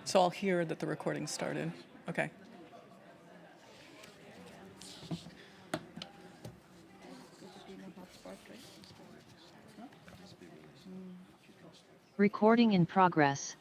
So I'll hear that the recording started. Okay. Recording in progress.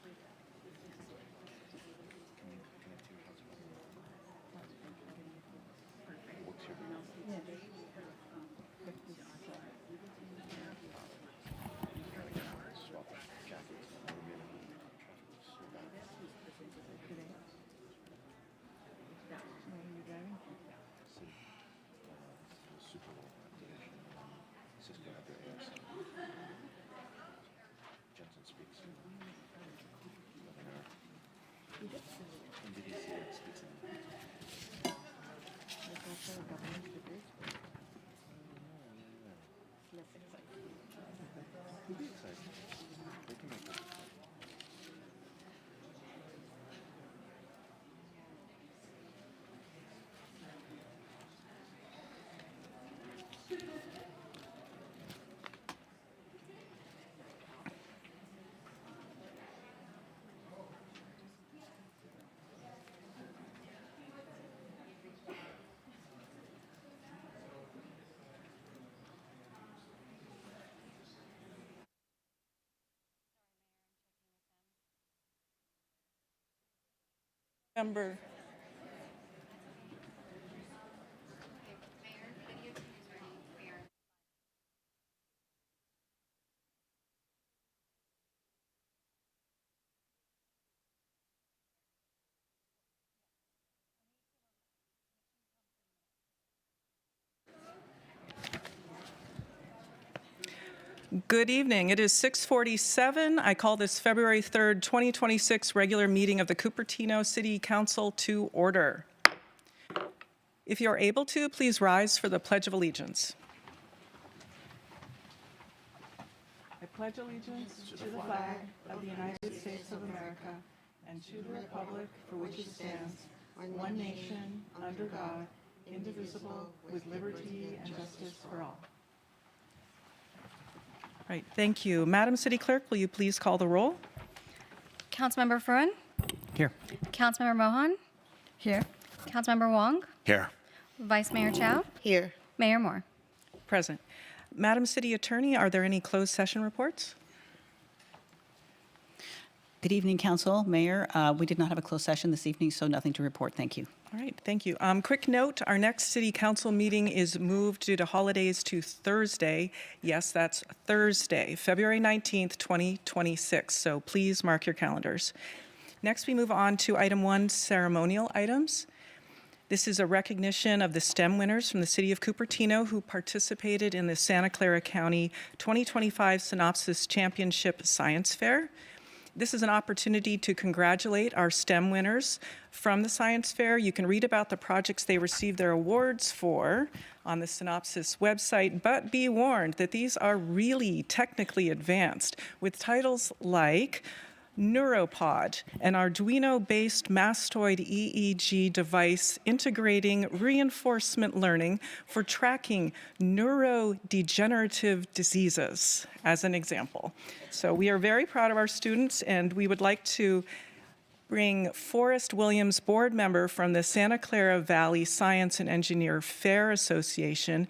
Member. Good evening. It is 6:47. I call this February 3rd, 2026 regular meeting of the Cupertino City Council to order. If you are able to, please rise for the Pledge of Allegiance. I pledge allegiance to the flag of the United States of America and to the republic for which it stands, one nation, under God, indivisible, with liberty and justice for all. Right, thank you. Madam City Clerk, will you please call the roll? Councilmember Fruin? Here. Councilmember Mohan? Here. Councilmember Wong? Here. Vice Mayor Chow? Here. Mayor Moore? Present. Madam City Attorney, are there any closed session reports? Good evening, Council, Mayor. We did not have a closed session this evening, so nothing to report. Thank you. All right, thank you. Quick note, our next City Council meeting is moved due to holidays to Thursday. Yes, that's Thursday, February 19th, 2026, so please mark your calendars. Next, we move on to item 1, ceremonial items. This is a recognition of the STEM winners from the City of Cupertino who participated in the Santa Clara County 2025 Synopsis Championship Science Fair. This is an opportunity to congratulate our STEM winners from the Science Fair. You can read about the projects they received their awards for on the Synopsis website, but be warned that these are really technically advanced with titles like Neuropod, an Arduino-based mastoid EEG device integrating reinforcement learning for tracking neurodegenerative diseases, as an example. So we are very proud of our students, and we would like to bring Forrest Williams, board member from the Santa Clara Valley Science and Engineer Fair Association,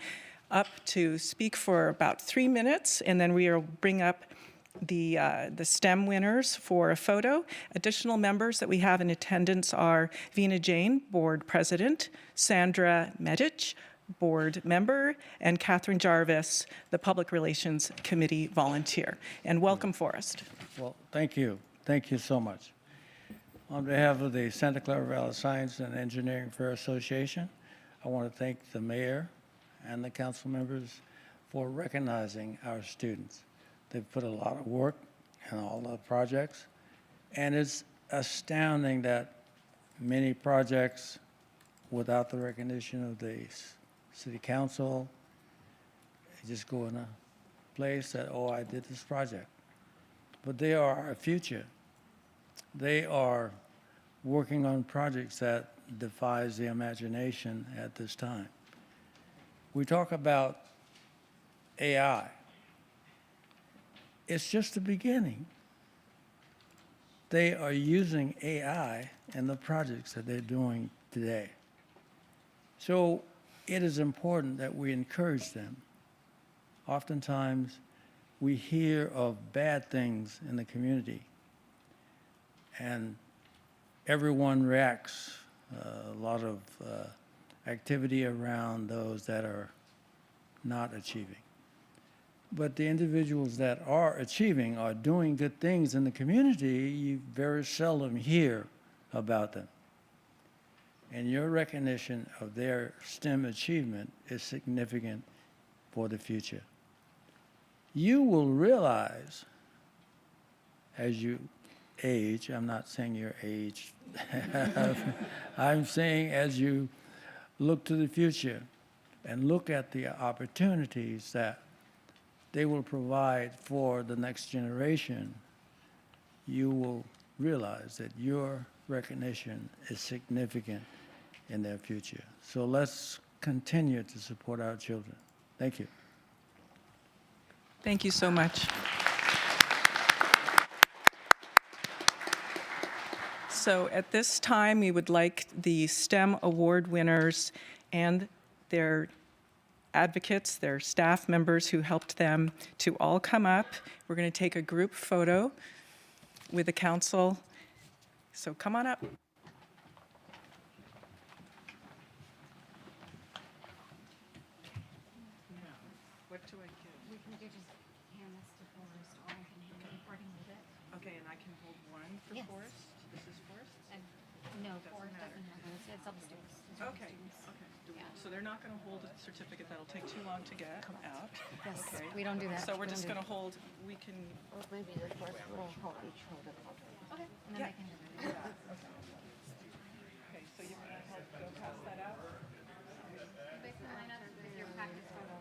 up to speak for about 3 minutes, and then we will bring up the STEM winners for a photo. Additional members that we have in attendance are Vina Jane, board president, Sandra Medic, board member, and Catherine Jarvis, the public relations committee volunteer. And welcome, Forrest. Well, thank you. Thank you so much. On behalf of the Santa Clara Valley Science and Engineering Fair Association, I want to thank the mayor and the council members for recognizing our students. They've put a lot of work in all the projects, and it's astounding that many projects, without the recognition of the city council, they just go in a place that, oh, I did this project. But they are our future. They are working on projects that defies the imagination at this time. We talk about AI. It's just the beginning. they are using AI in the projects that they're doing today. So it is important that we encourage them. Oftentimes, we hear of bad things in the community, and everyone reacts, a lot of activity around those that are not achieving. But the individuals that are achieving are doing good things in the community, you very seldom hear about them. And your recognition of their STEM achievement is significant for the future. You will realize as you age, I'm not saying your age, I'm saying as you look to the future and look at the opportunities that they will provide for the next generation, you will realize that your recognition is significant in their future. So let's continue to support our children. Thank you. Thank you so much. So at this time, we would like the STEM award winners and their advocates, their staff members who helped them, to all come up. We're going to take a group photo with the council. So come on up. What do I give? We can just hand this to Forrest, or I can hand the recording with it. Okay, and I can hold one for Yes. Forrest? This is Forrest? No, Doesn't Forrest matter. doesn't have it. It's upstairs. It's Okay, upstairs. okay. Yeah. So they're not going to hold a certificate, that'll take too long to get out. Yes, Okay. we don't do that. So we're We just don't going do to hold, we can, Or maybe the first will hold each hold a copy. that. Okay, and then Yeah. I can do it. okay, so you're going to help go pass that out? Basically line up with your practice photo.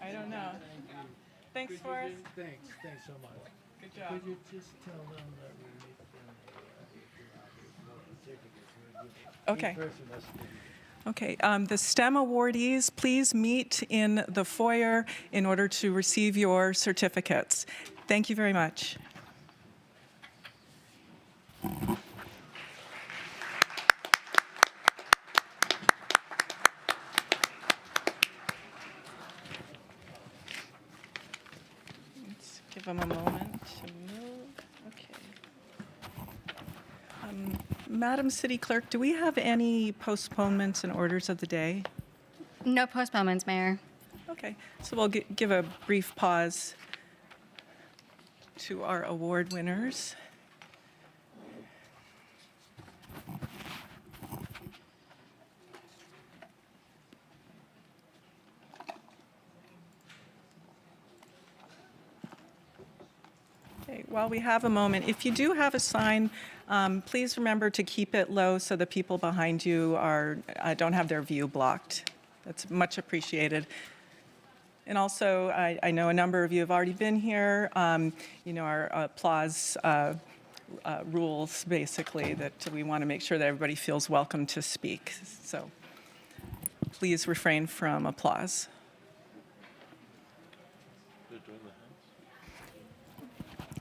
I don't know. Thanks, Forrest. Thanks so much. Good job. Could you just tell them that we need them, if you're out here, certificates, we'll give Okay. each person a certificate. Okay, the STEM awardees, please meet in the foyer in order to receive your certificates. Thank you very much. Let's give them a moment to move. Okay. Madam City Clerk, do we have any postponements and orders of the day? No postponements, Mayor. Okay, so we'll give a brief pause to our award winners. Okay, while we have a moment, if you do have a sign, please remember to keep it low so the people behind you don't have their view blocked. That's much appreciated. And also, I know a number of you have already been here. Our applause rules, basically, that we want to make sure that everybody feels welcome to speak. So please refrain from applause.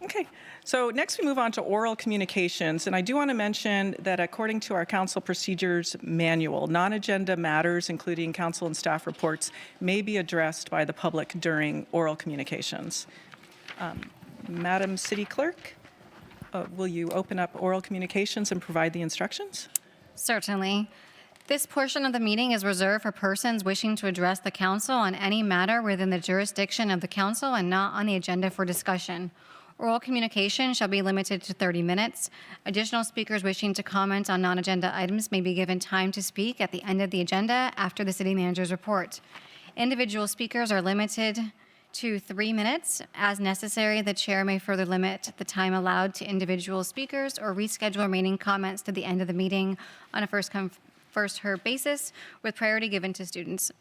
Okay, so next we move on to oral communications, and I do want to mention that according to our council procedures manual, non-agenda matters, including council and staff reports, may be addressed by the public during oral communications. Madam City Clerk, will you open up oral communications and provide the instructions? Certainly. This portion of the meeting is reserved for persons wishing to address the council on any matter within the jurisdiction of the council and not on the agenda for discussion. Oral communication shall be limited to 30 minutes. Additional speakers wishing to comment on non-agenda items may be given time to speak at the end of the agenda after the city manager's report. Individual speakers are limited to 3 minutes. As necessary, the chair may further limit the time allowed to individual speakers or reschedule remaining comments to the end of the meeting on a first-come, first-heard basis with priority given to students.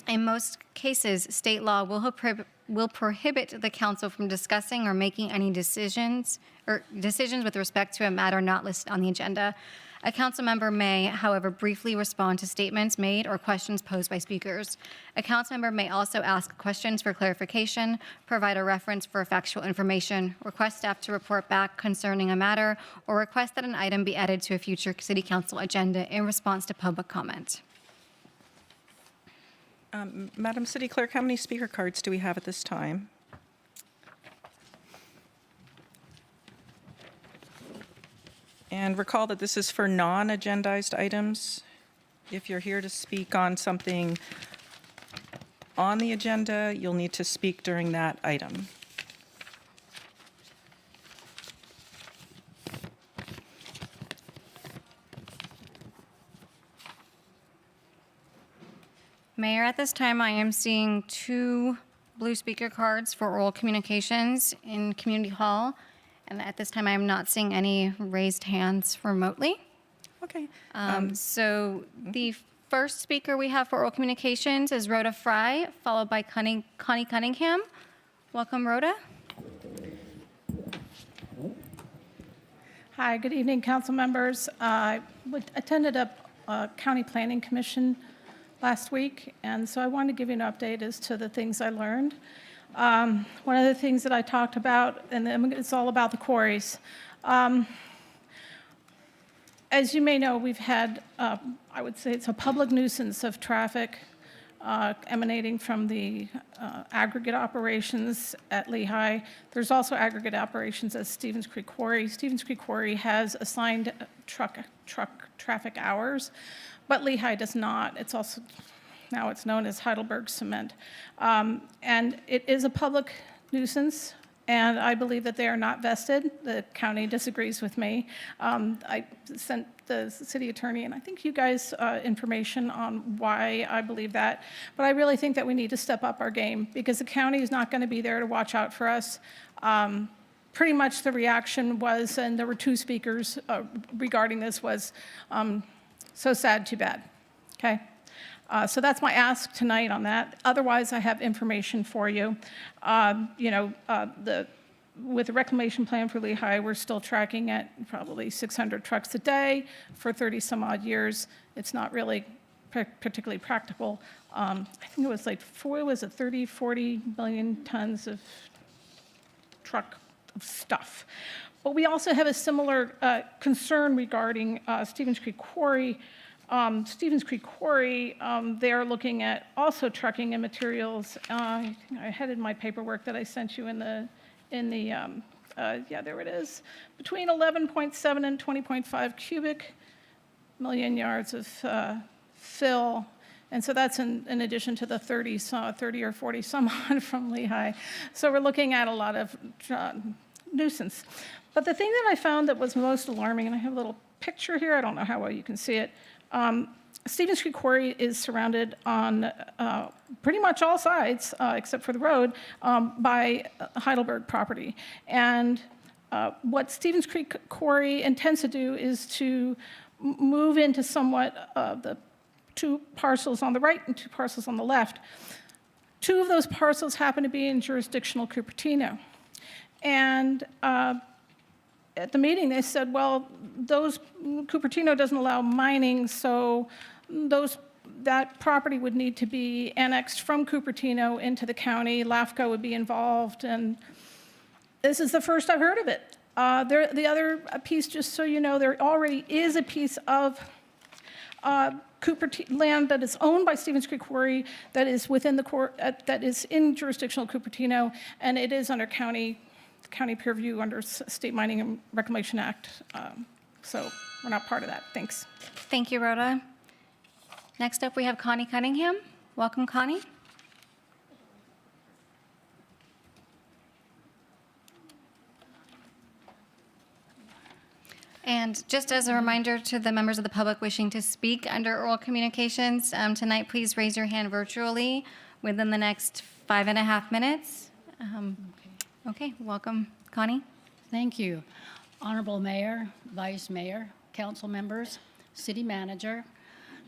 In most cases, state law will prohibit the council from discussing or making any decisions with respect to a matter not listed on the agenda. A council member may, however, briefly respond to statements made or questions posed by speakers. A council member may also ask questions for clarification, provide a reference for factual information, request staff to report back concerning a matter, or request that an item be added to a future city council agenda in response to public comment. Madam City Clerk, how many speaker cards do we have at this time? And recall that this is for non-agendized items. If you're here to speak on something on the agenda, you'll need to speak during that item. Mayor, at this time, I am seeing 2 blue speaker cards for oral communications in Community Hall. And at this time, I am not seeing any raised hands remotely. Okay. So the first speaker we have for oral communications is Rhoda Fry, followed by Connie Cunningham. Welcome, Rhoda. Hi, good evening, council members. I attended a county planning commission last week, and so I wanted to give you an update as to the things I learned. One of the things that I talked about, and then it's all about the quarries. As you may know, we've had, I would say it's a public nuisance of traffic emanating from the aggregate operations at Lehigh. There's also aggregate operations at Stevens Creek Quarry. Stevens Creek Quarry has assigned truck traffic hours, but Lehigh does not. It's also, now it's known as Heidelberg Cement. And it is a public nuisance, and I believe that they are not vested. The county disagrees with me. I sent the city attorney, and I think you guys, information on why I believe that. But I really think that we need to step up our game, because the county is not going to be there to watch out for us. Pretty much the reaction was, and there were 2 speakers regarding this, was so sad, too bad. Okay? So that's my ask tonight on that. Otherwise, I have information for you. With the reclamation plan for Lehigh, we're still tracking at probably 600 trucks a day for 30 some odd years. It's not really particularly practical. I think it was like 40 million tons of truck of stuff. But we also have a similar concern regarding Stevens Creek Quarry. Stevens Creek Quarry, they're looking at also trucking and materials. I had in my paperwork that I sent you yeah, there it is, between 11.7 and 20.5 cubic million yards of fill. And so that's in addition to the 30 or 40 some odd from Lehigh. So we're looking at a lot of nuisance. But the thing that I found that was most alarming, and I have a little picture here, I don't know how well you can see it. Stevens Creek Quarry is surrounded on pretty much all sides, except for the road, by Heidelberg property. And what Stevens Creek Quarry intends to do is to move into somewhat the 2 parcels on the right and 2 parcels on the left. 2 of those parcels happen to be in jurisdictional Cupertino. And at the meeting, they said, well, Cupertino doesn't allow mining, so that property would need to be annexed from Cupertino into the county. LAFCO would be involved, and this is the first I've heard of it. The other piece, just so you know, there already is a piece of land that is owned by Stevens Creek Quarry that is within that is in jurisdictional Cupertino, and it is under county purview under State Mining and Reclamation Act. So we're not part of that. Thanks. Thank you, Rhoda. Next up, we have Connie Cunningham. Welcome, Connie. And just as a reminder to the members of the public wishing to speak under oral communications tonight, please raise your hand virtually within the next 5.5 minutes. Okay, welcome, Connie. Thank you. Honorable Mayor, Vice Mayor, council members, city manager,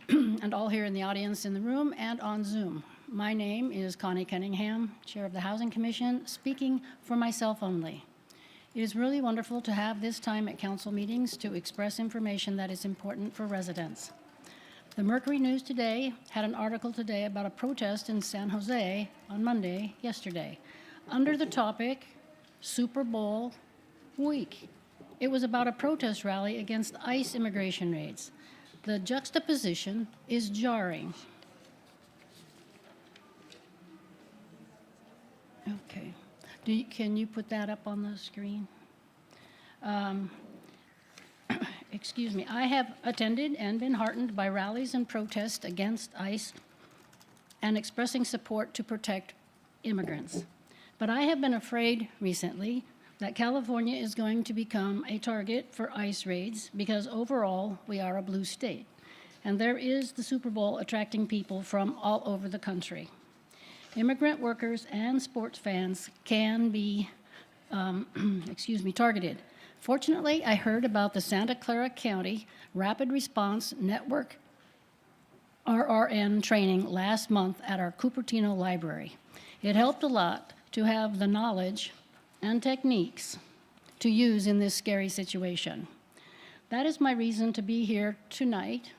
and all here in the audience in the room and on Zoom. My name is Connie Cunningham, Chair of the Housing Commission, speaking for myself only. It is really wonderful to have this time at council meetings to express information that is important for residents. The Mercury News today had an article today about a protest in San Jose on Monday, yesterday, under the topic Super Bowl week. It was about a protest rally against ICE immigration raids. The juxtaposition is jarring. Okay. Can you put that up on the screen? Excuse me. I have attended and been heartened by rallies and protests against ICE and expressing support to protect immigrants. But I have been afraid recently that California is going to become a target for ICE raids because overall we are a blue state. And there is the Super Bowl attracting people from all over the country. Immigrant workers and sports fans can be targeted. Fortunately, I heard about the Santa Clara County Rapid Response Network RRN training last month at our Cupertino library. It helped a lot to have the knowledge and techniques to use in this scary situation. That is my reason to be here tonight.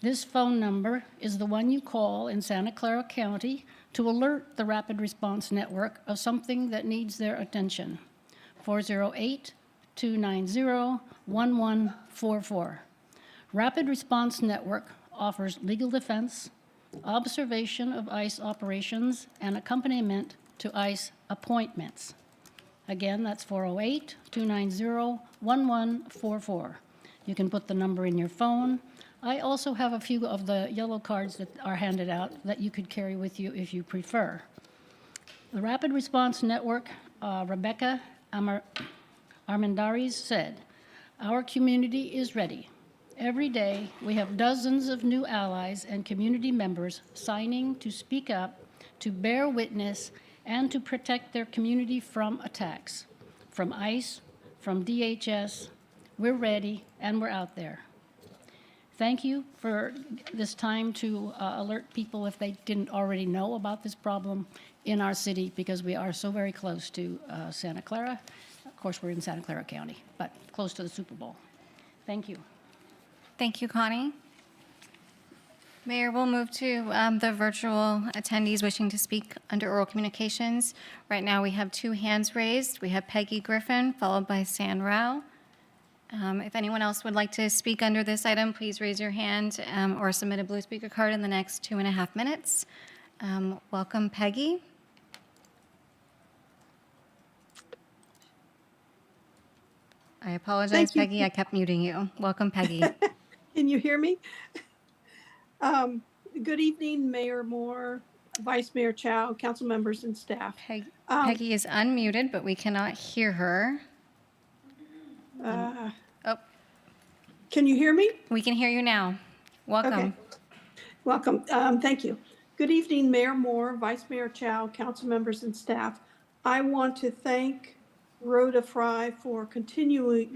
This phone number is the one you call in Santa Clara County to alert the Rapid Response Network of something that needs their attention. 408-290-1144. Rapid Response Network offers legal defense, observation of ICE operations, and accompaniment to ICE appointments. Again, that's 408-290-1144. You can put the number in your phone. I also have a few of the yellow cards that are handed out that you could carry with you if you prefer. The Rapid Response Network, Rebecca Armendariz said, "Our community is ready. Every day, we have dozens of new allies and community members signing to speak up, to bear witness, and to protect their community from attacks. From ICE, from DHS, we're ready and we're out there." Thank you for this time to alert people if they didn't already know about this problem in our city, because we are so very close to Santa Clara. Of course, we're in Santa Clara County, but close to the Super Bowl. Thank you. Thank you, Connie. Mayor, we'll move to the virtual attendees wishing to speak under oral communications. Right now, we have 2 hands raised. We have Peggy Griffin, followed by San Rao. If anyone else would like to speak under this item, please raise your hand or submit a blue speaker card in the next 2.5 minutes. Welcome, Peggy. I apologize, Thank you. Peggy. I kept muting you. Welcome, Peggy. Can you hear me? Good evening, Mayor Moore, Vice Mayor Chow, council members and staff. Peggy is unmuted, but we cannot hear her. Oh, Can you hear me? we can hear you now. Welcome. Okay. Welcome. Thank you. Good evening, Mayor Moore, Vice Mayor Chow, council members and staff. I want to thank Rhoda Fry for continually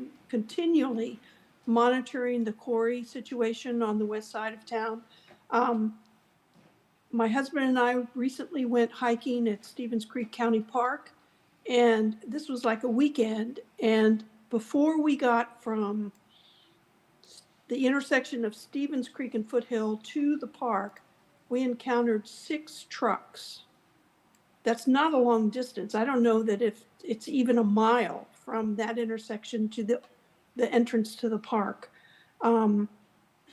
monitoring the quarry situation on the west side of town. My husband and I recently went hiking at Stevens Creek County Park, and this was like a weekend. And before we got from the intersection of Stevens Creek and Foothill to the park, we encountered 6 trucks. That's not a long distance. I don't know that if it's even a mile from that intersection to the entrance to the park.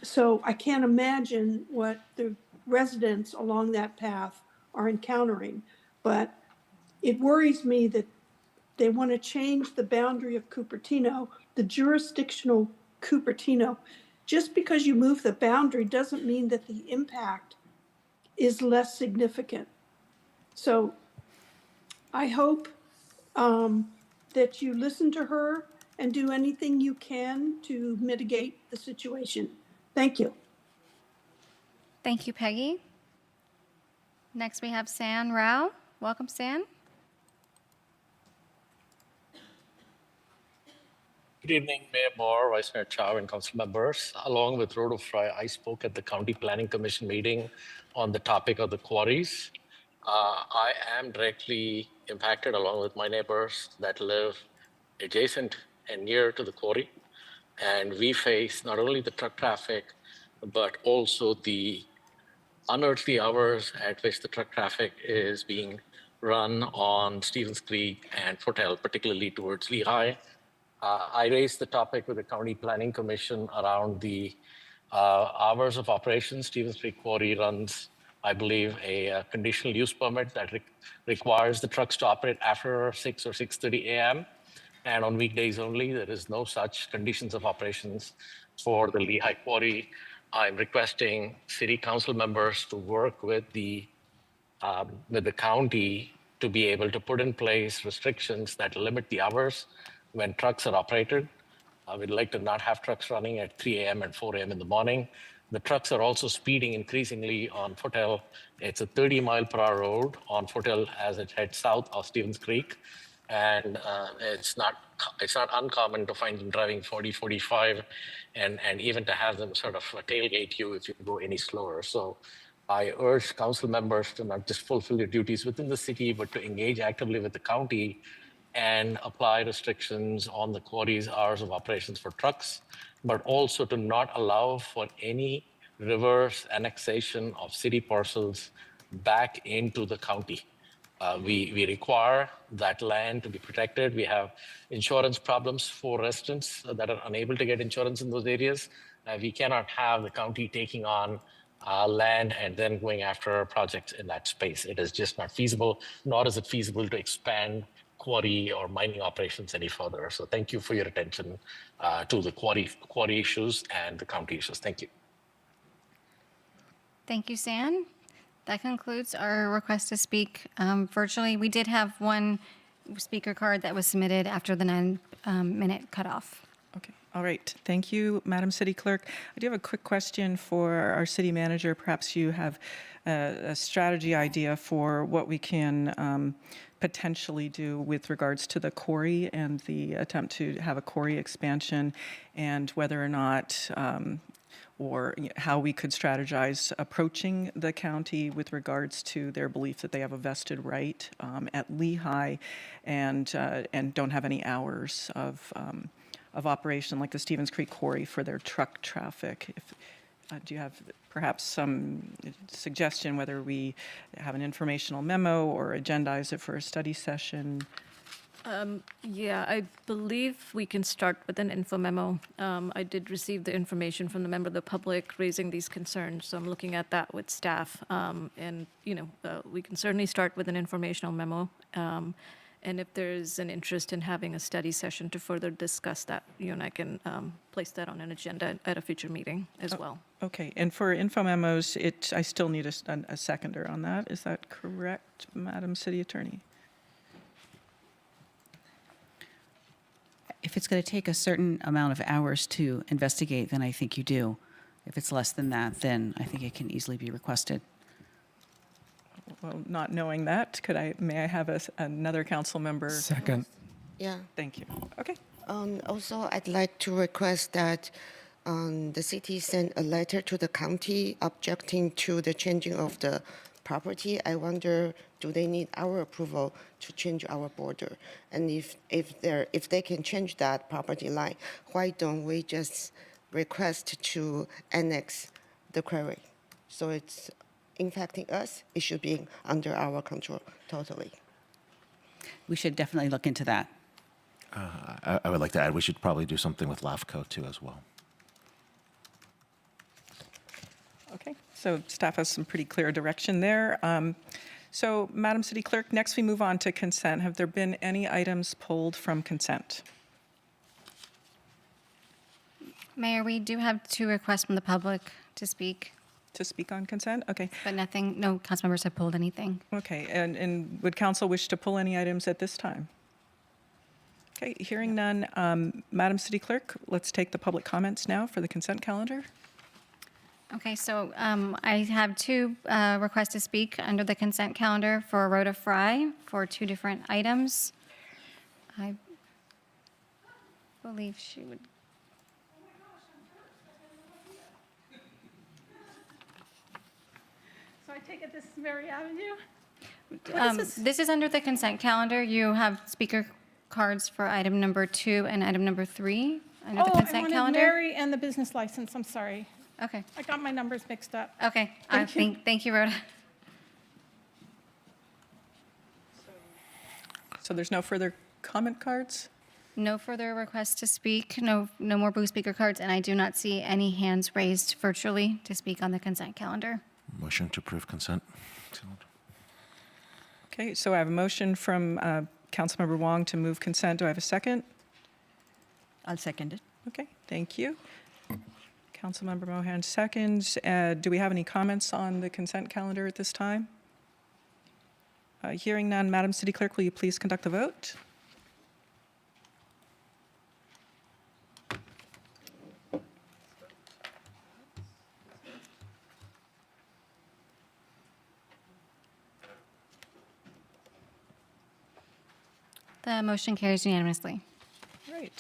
So I can't imagine what the residents along that path are encountering. But it worries me that they want to change the boundary of Cupertino, the jurisdictional Cupertino. Just because you move the boundary doesn't mean that the impact is less significant. So I hope that you listen to her and do anything you can to mitigate the situation. Thank you. Thank you, Peggy. Next, we have San Rao. Welcome, San. Good evening, Mayor Moore, Vice Mayor Chow, and council members. Along with Rhoda Fry, I spoke at the County Planning Commission meeting on the topic of the quarries. I am directly impacted along with my neighbors that live adjacent and near to the quarry. And we face not only the truck traffic, but also the unearthly hours at which the truck traffic is being run on Stevens Creek and Foothill, particularly towards Lehigh. I raised the topic with the County Planning Commission around the hours of operation. Stevens Creek Quarry runs, I believe, a conditional use permit that requires the trucks to operate after 6 or 6:30 a.m. And on weekdays only. There is no such conditions of operations for the Lehigh Quarry. I'm requesting city council members to work with the county to be able to put in place restrictions that limit the hours when trucks are operated. We'd like to not have trucks running at 3 a.m. and 4 a.m. in the morning. The trucks are also speeding increasingly on Foothill. It's a 30-mile-per-hour road on Foothill as it heads south of Stevens Creek. And it's not uncommon to find them driving 40, 45, and even to have them sort of tailgate you if you go any slower. So I urge council members to not just fulfill their duties within the city, but to engage actively with the county and apply restrictions on the quarry's hours of operations for trucks, but also to not allow for any reverse annexation of city parcels back into the county. We require that land to be protected. We have insurance problems for residents that are unable to get insurance in those areas. We cannot have the county taking on land and then going after projects in that space. It is just not feasible, nor is it feasible to expand quarry or mining operations any further. So thank you for your attention to the quarry issues and the county issues. Thank you. Thank you, San. That concludes our request to speak virtually. We did have one speaker card that was submitted after the 9-minute cutoff. Okay, all right. Thank you, Madam City Clerk. I do have a quick question for our city manager. Perhaps you have a strategy idea for what we can potentially do with regards to the quarry and the attempt to have a quarry expansion, and whether or not or how we could strategize approaching the county with regards to their belief that they have a vested right at Lehigh and don't have any hours of operation like the Stevens Creek Quarry for their truck traffic. If Do you have perhaps some suggestion whether we have an informational memo or agendize it for a study session? Yeah, I believe we can start with an info memo. I did receive the information from the member of the public raising these concerns, so I'm looking at that with staff. And, we can certainly start with an informational memo. And if there's an interest in having a study session to further discuss that, you and I can place that on an agenda at a future meeting as well. Okay, and for info memos, I still need a seconder on that. Is that correct, Madam City Attorney? If it's going to take a certain amount of hours to investigate, then I think you do. If it's less than that, then I think it can easily be requested. Well, not knowing that, may I have another council member? Second. Yeah. Thank you. Okay. Also, I'd like to request that the city send a letter to the county objecting to the changing of the property. I wonder, do they need our approval to change our border? And if they can change that property line, why don't we just request to annex the quarry? So it's impacting us. It should be under our control totally. We should definitely look into that. I would like to add, we should probably do something with LAFCO too as well. Okay, so staff has some pretty clear direction there. So, Madam City Clerk, next we move on to consent. Have there been any items pulled from consent? Mayor, we do have 2 requests from the public to speak, To speak on consent? Okay. but no council members have pulled anything. Okay, and would council wish to pull any items at this time? Okay, hearing none. Madam City Clerk, let's take the public comments now for the consent calendar. Okay, so I have 2 requests to speak under the consent calendar for Rhoda Fry for 2 different items. I believe she would. So I take it this is Mary Avenue? What is this? This is under the consent calendar. You have speaker cards for item number 2 and item number 3 under the Oh, I consent wanted calendar. Mary and the business license, I'm sorry. Okay, I got my numbers mixed up. okay. Thank you, Rhoda. So there's no further comment cards? No further requests to speak, no more booth speaker cards, and I do not see any hands raised virtually to speak on the consent calendar. Motion to approve consent. Okay, so I have a motion from Councilmember Wong to move consent. Do I have a second? I'll second it. Okay, thank you. Councilmember Mohan seconds. Do we have any comments on the consent calendar at this time? Hearing none, Madam City Clerk, will you please conduct the vote? The motion carries unanimously. Great.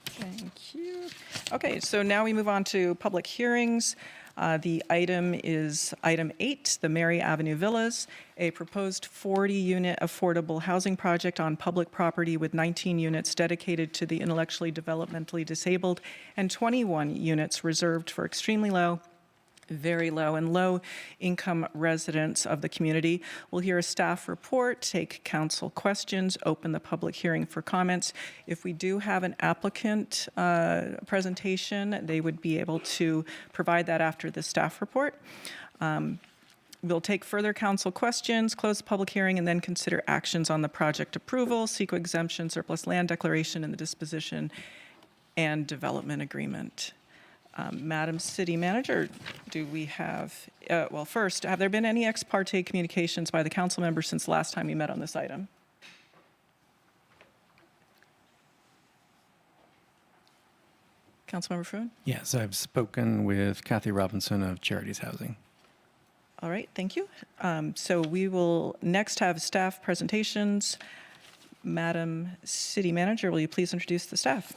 Thank you. Okay, so now we move on to public hearings. The item is item 8, the Mary Avenue Villas, a proposed 40-unit affordable housing project on public property with 19 units dedicated to the intellectually developmentally disabled and 21 units reserved for extremely low, very low, and low-income residents of the community. We'll hear a staff report, take council questions, open the public hearing for comments. If we do have an applicant presentation, they would be able to provide that after the staff report. We'll take further council questions, close the public hearing, and then consider actions on the project approval, CEQA exemption, surplus land declaration, and the disposition and development agreement. Madam City Manager, do we have, well, first, have there been any ex parte communications by the council members since the last time we met on this item? Councilmember Fruin? Yes, I've spoken with Kathy Robinson of Charities Housing. All right, thank you. So we will next have staff presentations. Madam City Manager, will you please introduce the staff?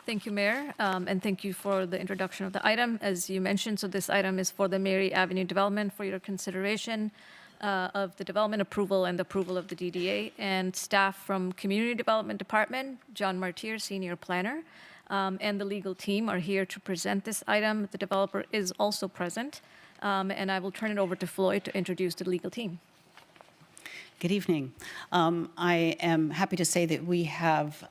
Thank you, Mayor, and thank you for the introduction of the item. As you mentioned, so this item is for the Mary Avenue development for your consideration of the development approval and the approval of the DDA. And staff from Community Development Department, John Martyr, Senior Planner, and the legal team are here to present this item. The developer is also present, and I will turn it over to Floyd to introduce the legal team. Good evening. I am happy to say that we have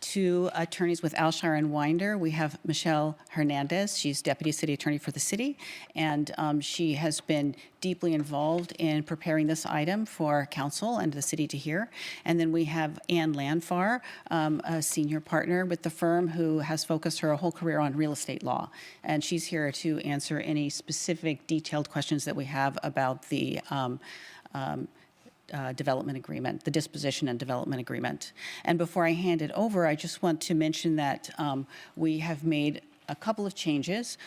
two attorneys with Alshire and Winder. We have Michelle Hernandez. She's Deputy City Attorney for the city, and she has been deeply involved in preparing this item for council and the city to hear. And then we have Ann Landfar, a senior partner with the firm who has focused her whole career on real estate law. And she's here to answer any specific detailed questions that we have about the development agreement, the disposition and development agreement. And before I hand it over, I just want to mention that we have made a couple of changes.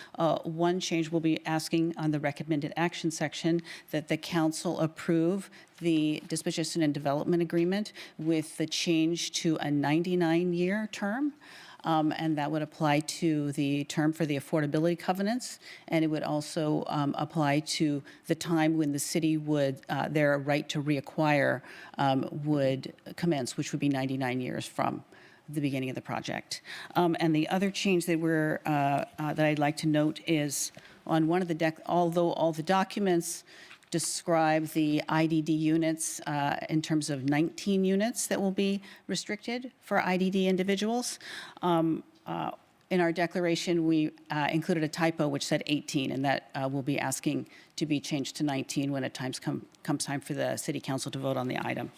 One change we'll be asking on the recommended action section that the council approve the disposition and development agreement with the change to a 99-year term. And that would apply to the term for the affordability covenants, and it would also apply to the time when the city would, their right to reacquire would commence, which would be 99 years from the beginning of the project. And the other change that that I'd like to note is on one of the although all the documents describe the IDD units in terms of 19 units that will be restricted for IDD individuals. In our declaration, we included a typo which said 18, and that we'll be asking to be changed to 19 when it comes time for the City Council to vote on the item.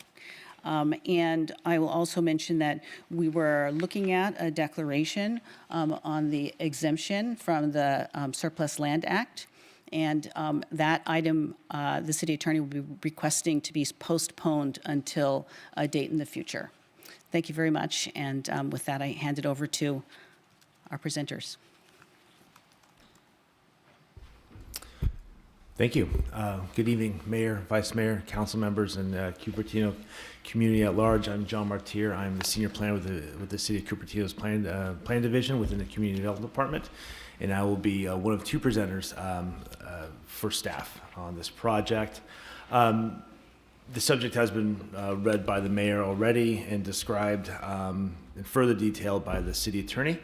And I will also mention that we were looking at a declaration on the exemption from the Surplus Land Act. And that item, the city attorney will be requesting to be postponed until a date in the future. Thank you very much. And with that, I hand it over to our presenters. Thank you. Good evening, Mayor, Vice Mayor, council members, and Cupertino community at large. I'm John Martier. I'm the senior planner with the City of Cupertino's plan division within the Community Development Department, and I will be one of two presenters for staff on this project. The subject has been read by the mayor already and described in further detail by the city attorney,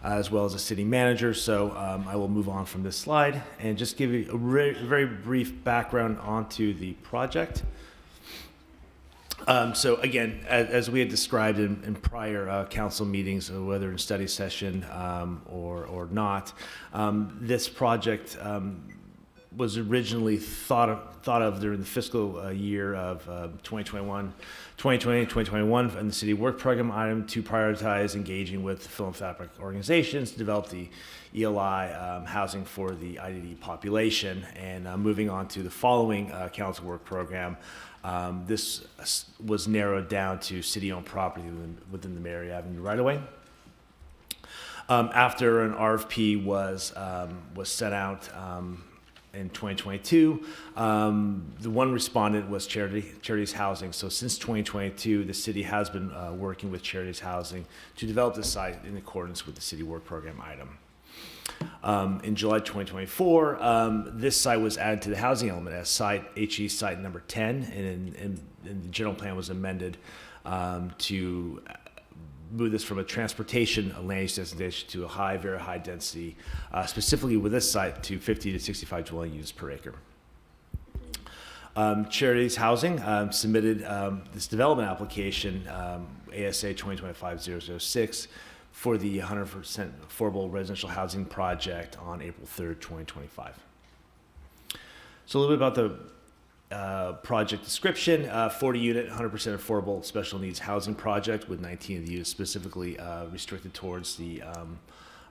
as well as the city manager. So I will move on from this slide and just give you a very brief background onto the project. So again, as we had described in prior council meetings, whether in study session or not, this project was originally thought of during the fiscal year of 2020, 2021, and the city work program item to prioritize engaging with philanthropic organizations to develop the ELI housing for the IDD population. And moving on to the following council work program, this was narrowed down to city-owned property within the Mary Avenue right-of-way. After an RFP was sent out in 2022, the one respondent was Charities Housing. So since 2022, the city has been working with Charities Housing to develop this site in accordance with the city work program item. In July 2024, this site was added to the housing element as HE site number 10, and the general plan was amended to move this from a transportation land use designation to a very high density, specifically with this site to 50 to 65 dwelling units per acre. Charities Housing submitted this development application, ASA 2025-006, for the 100% affordable residential housing project on April 3rd, 2025. So a little bit about the project description: 40-unit, 100% affordable special needs housing project with 19 of the units specifically restricted towards the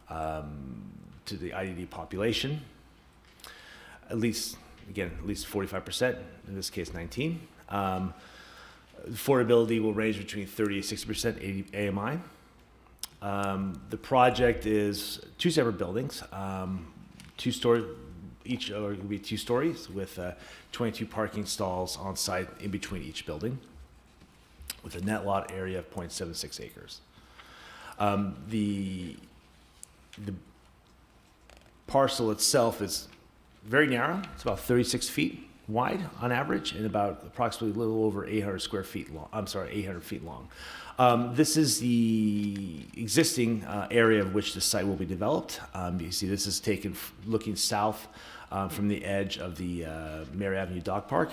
to the IDD population. At least 45%. In this case, 19. Affordability will range between 30 to 60% AMI. The project is two separate buildings, two-story. Each are going to be 2 stories with 22 parking stalls on site in between each building, with a net lot area of 0.76 acres. The parcel itself is very narrow. It's about 36 feet wide on average and about approximately a little over 800 square feet long. 800 feet long. This is the existing area of which the site will be developed. You see this is taken looking south from the edge of the Mary Avenue Dog Park.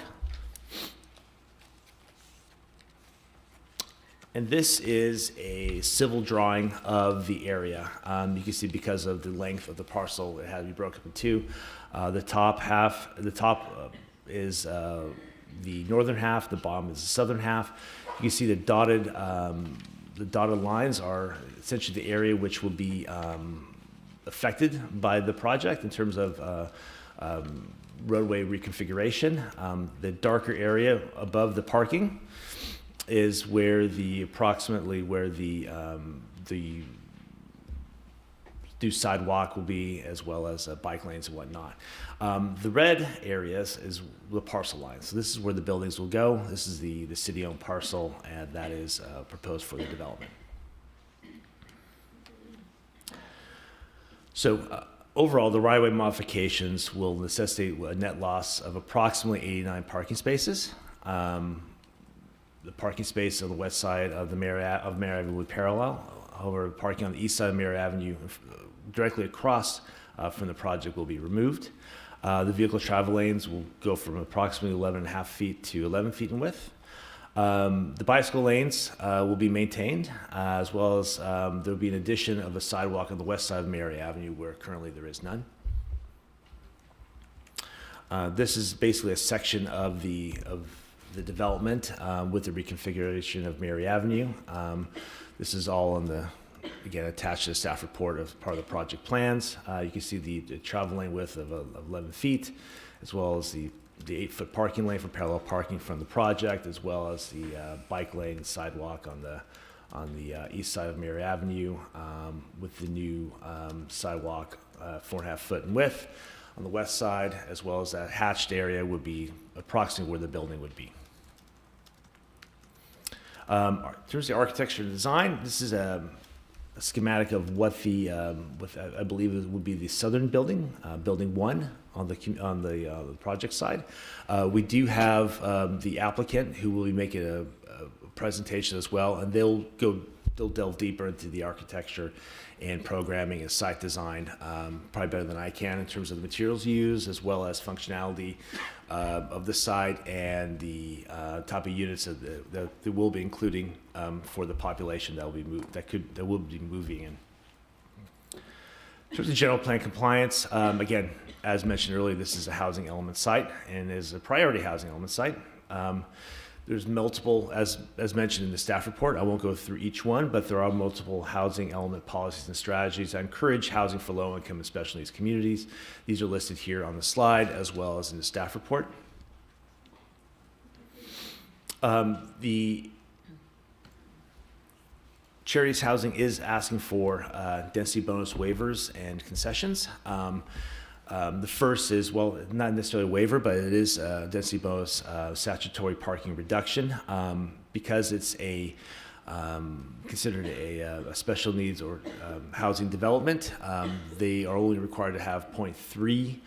And this is a civil drawing of the area. You can see because of the length of the parcel, it had to be broken up in two. The top is the northern half, the bottom is the southern half. You can see the dotted lines are essentially the area which will be affected by the project in terms of roadway reconfiguration. The darker area above the parking is where approximately where the new sidewalk will be, as well as bike lanes and whatnot. The red areas is the parcel line. So this is where the buildings will go. This is the city-owned parcel, and that is proposed for the development. So overall, the right-of-way modifications will necessitate a net loss of approximately 89 parking spaces. The parking space on the west side of Mary Avenue would parallel. However, parking on the east side of Mary Avenue, directly across from the project, will be removed. The vehicle travel lanes will go from approximately 11.5 feet to 11 feet in width. The bicycle lanes will be maintained, as well as there will be an addition of a sidewalk on the west side of Mary Avenue, where currently there is none. This is basically a section of the development with the reconfiguration of Mary Avenue. This is all on again, attached to the staff report as part of the project plans. You can see the travel lane width of 11 feet, as well as the 8-foot parking lane for parallel parking from the project, as well as the bike lane and sidewalk on the east side of Mary Avenue, with the new sidewalk 4.5 foot in width on the west side, as well as that hatched area would be approximately where the building would be. In terms of the architecture and design, this is a schematic of what I believe it would be the southern building, building 1 on the project side. We do have the applicant who will be making a presentation as well, and they'll delve deeper into the architecture and programming and site design, probably better than I can in terms of the materials used, as well as functionality of the site and the type of units that they will be including for the population that will be moving in. In terms of general plan compliance, again, as mentioned earlier, this is a housing element site and is a priority housing element site. There's multiple, as mentioned in the staff report, I won't go through each one, but there are multiple housing element policies and strategies that encourage housing for low-income and special needs communities. These are listed here on the slide, as well as in the staff report. The Charities Housing is asking for density bonus waivers and concessions. The first is, well, not necessarily a waiver, but it is a density bonus statutory parking reduction. Because it's considered a special needs or housing development, they are only required to have 0.3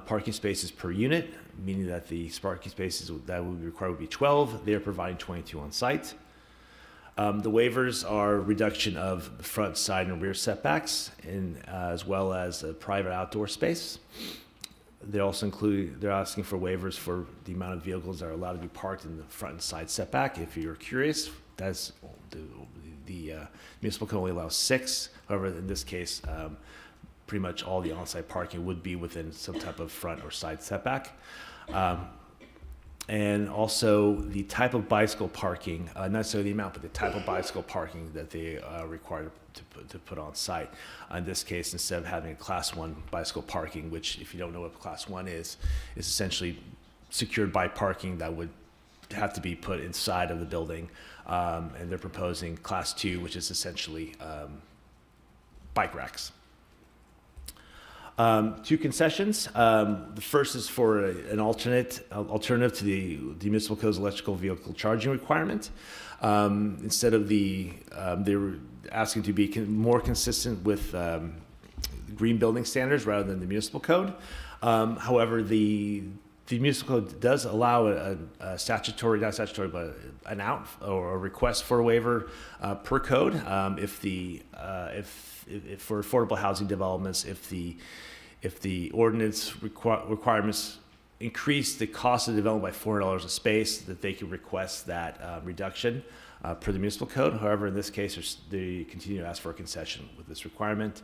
parking spaces per unit, meaning that the parking spaces that would be required would be 12. They are providing 22 on site. The waivers are reduction of the front, side, and rear setbacks, as well as a private outdoor space. They're asking for waivers for the amount of vehicles that are allowed to be parked in the front and side setback. If you're curious, the municipal code only allows 6. However, in this case, pretty much all the on-site parking would be within some type of front or side setback. And also the type of bicycle parking, not necessarily the amount, but the type of bicycle parking that they are required to put on site. In this case, instead of having a Class 1 bicycle parking, which, if you don't know what Class 1 is essentially secured by parking that would have to be put inside of the building. And they're proposing Class 2, which is essentially bike racks. 2 concessions. The first is for an alternative to the municipal code's electrical vehicle charging requirement. Instead of they were asking to be more consistent with green building standards rather than the municipal code. However, the the municipal code does allow a statutory, not statutory, but an out or a request for a waiver per code if for affordable housing developments, if the ordinance requirements increase the cost of development by $400 a space, that they can request that reduction per the municipal code. However, in this case, they continue to ask for a concession with this requirement.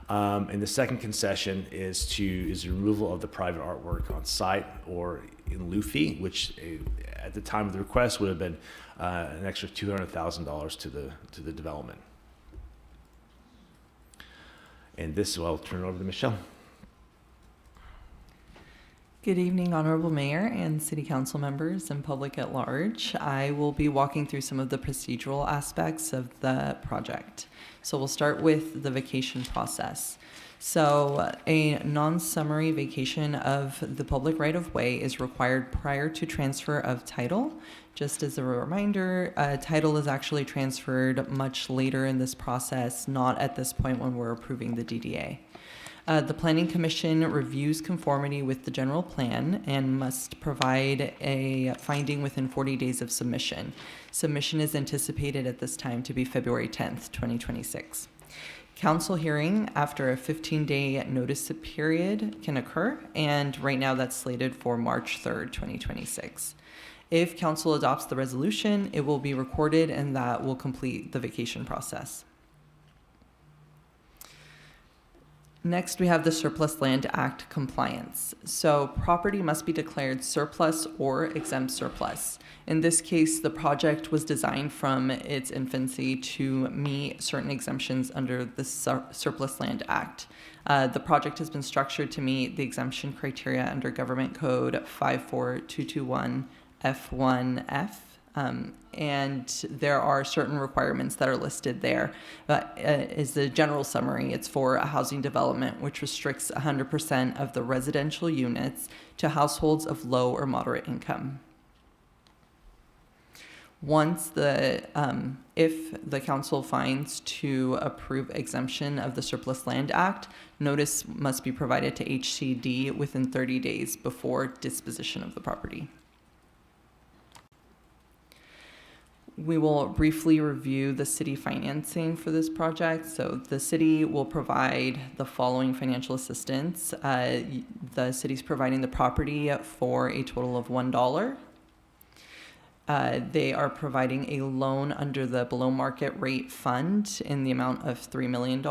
And the second concession is the removal of the private artwork on site or in lieu fee, which at the time of the request would have been an extra $200,000 to the development. And this, I'll turn it over to Michelle. Good evening, Honorable Mayor and City Council members and public at large. I will be walking through some of the procedural aspects of the project. So we'll start with the vacation process. So a non-summary vacation of the public right-of-way is required prior to transfer of title. Just as a reminder, title is actually transferred much later in this process, not at this point when we're approving the DDA. The Planning Commission reviews conformity with the general plan and must provide a finding within 40 days of submission. Submission is anticipated at this time to be February 10th, 2026. Council hearing after a 15-day notice period can occur, and right now that's slated for March 3rd, 2026. If council adopts the resolution, it will be recorded and that will complete the vacation process. Next, we have the Surplus Land Act compliance. So property must be declared surplus or exempt surplus. In this case, the project was designed from its infancy to meet certain exemptions under the Surplus Land Act. The project has been structured to meet the exemption criteria under Government Code 54221 F1F. And there are certain requirements that are listed there. Is the general summary. It's for a housing development which restricts 100% of the residential units to households of low or moderate income. Once if the council finds to approve exemption of the Surplus Land Act, notice must be provided to HCD within 30 days before disposition of the property. We will briefly review the city financing for this project. So the city will provide the following financial assistance. The city's providing the property for a total of $1. They are providing a loan under the below market rate fund in the amount of $3 million.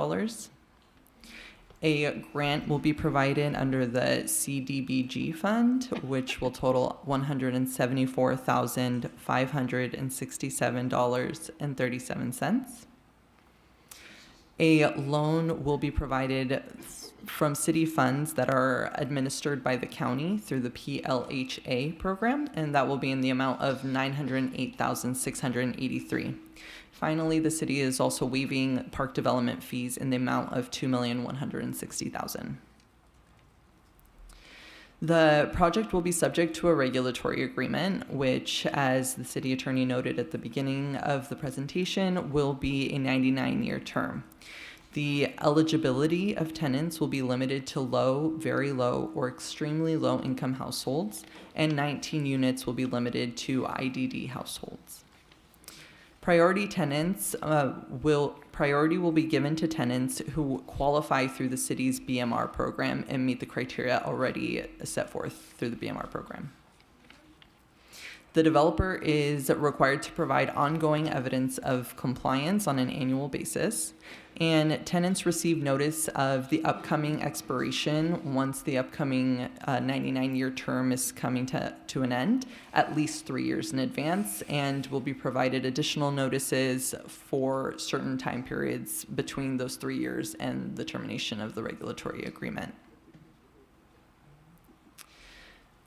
A grant will be provided under the CDBG fund, which will total $174,567.37. A loan will be provided from city funds that are administered by the county through the PLHA program, and that will be in the amount of $908,683. Finally, the city is also waiving park development fees in the amount of $2,160,000. The project will be subject to a regulatory agreement, which, as the city attorney noted at the beginning of the presentation, will be a 99-year term. The eligibility of tenants will be limited to low, very low, or extremely low income households, and 19 units will be limited to IDD households. Priority will be given to tenants who qualify through the city's BMR program and meet the criteria already set forth through the BMR program. The developer is required to provide ongoing evidence of compliance on an annual basis, and tenants receive notice of the upcoming expiration once the upcoming 99-year term is coming to an end, at least 3 years in advance, and will be provided additional notices for certain time periods between those 3 years and the termination of the regulatory agreement.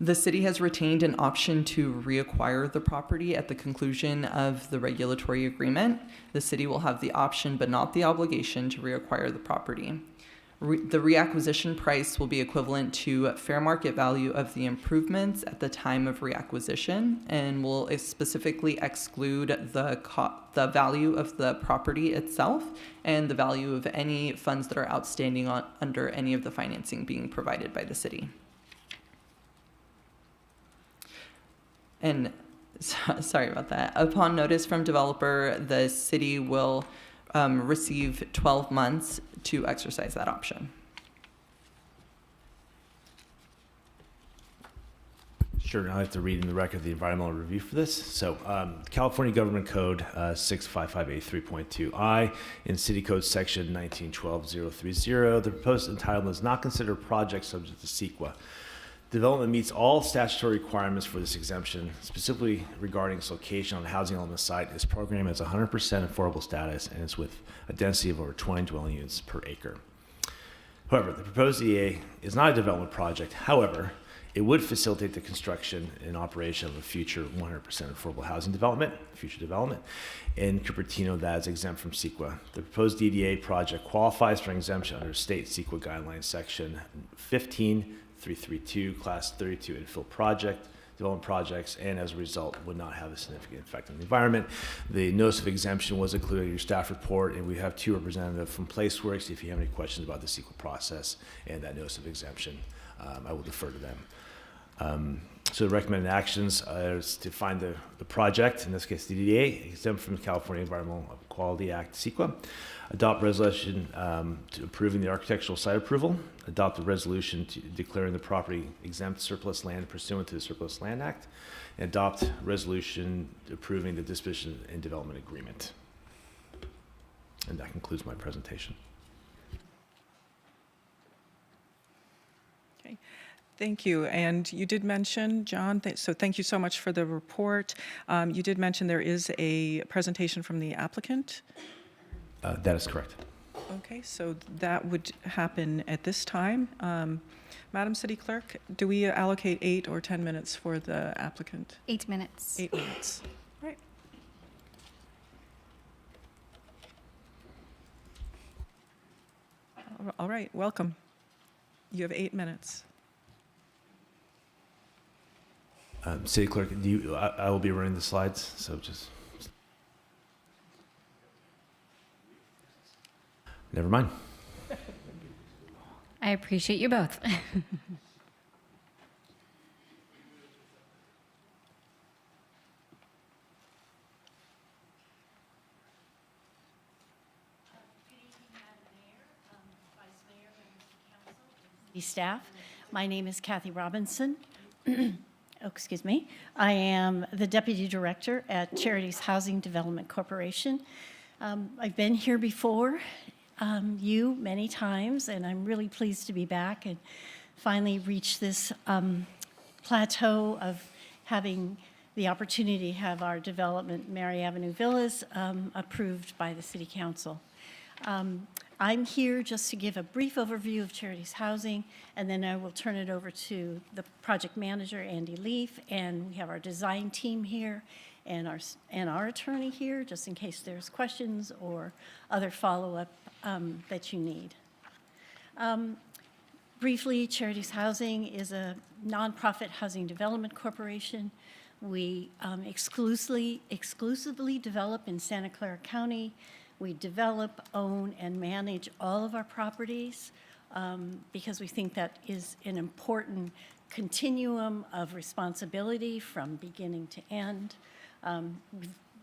The city has retained an option to reacquire the property at the conclusion of the regulatory agreement. The city will have the option but not the obligation to reacquire the property. The reacquisition price will be equivalent to fair market value of the improvements at the time of reacquisition and will specifically exclude the value of the property itself and the value of any funds that are outstanding under any of the financing being provided by the city. And sorry about that. Upon notice from developer, the city will receive 12 months to exercise that option. Sure, I have to read in the record the environmental review for this. So, California Government Code 65583.2I in City Code Section 1912030, the proposed entitlement is not considered a project subject to CEQA. Development meets all statutory requirements for this exemption, specifically regarding its location on the housing element site. Its program has 100% affordable status and is with a density of over 20 dwelling units per acre. However, the proposed EA is not a development project. However, it would facilitate the construction and operation of a future 100% affordable housing development, future development, in Cupertino that is exempt from CEQA. The proposed DDA project qualifies for exemption under state CEQA guidelines section 15332, class 32 infill project, development projects, and as a result would not have a significant effect on the environment. The notice of exemption was included in your staff report, and we have two representatives from PlaceWorks if you have any questions about the CEQA process and that notice of exemption. I will defer to them. So the recommended actions is to find the project, in this case the DDA, exempt from the California Environmental Quality Act, CEQA, adopt resolution to approving the architectural site approval, adopt a resolution to declaring the property exempt surplus land pursuant to the Surplus Land Act, and adopt resolution approving the disposition and development agreement. And that concludes my presentation. Okay. Thank you. And you did mention, John, so thank you so much for the report. You did mention there is a presentation from the applicant. That is correct. Okay, so that would happen at this time. Madam City Clerk, do we allocate 8 or 10 minutes for the applicant? 8 minutes. 8 minutes. Right. All right, welcome. You have 8 minutes. City Clerk, I will be running the slides, so just... Never mind. I appreciate you both. Staff. My name is Kathy Robinson. Oh, excuse me. I am the Deputy Director at Charities Housing Development Corporation. I've been here before, you many times, and I'm really pleased to be back and finally reach this plateau of having the opportunity to have our development, Mary Avenue Villas, approved by the City Council. I'm here just to give a brief overview of Charities Housing, and then I will turn it over to the project manager, Andy Leaf, and we have our design team here and our attorney here, just in case there's questions or other follow-up that you need. Briefly, Charities Housing is a nonprofit housing development corporation. We exclusively develop in Santa Clara County. We develop, own, and manage all of our properties because we think that is an important continuum of responsibility from beginning to end.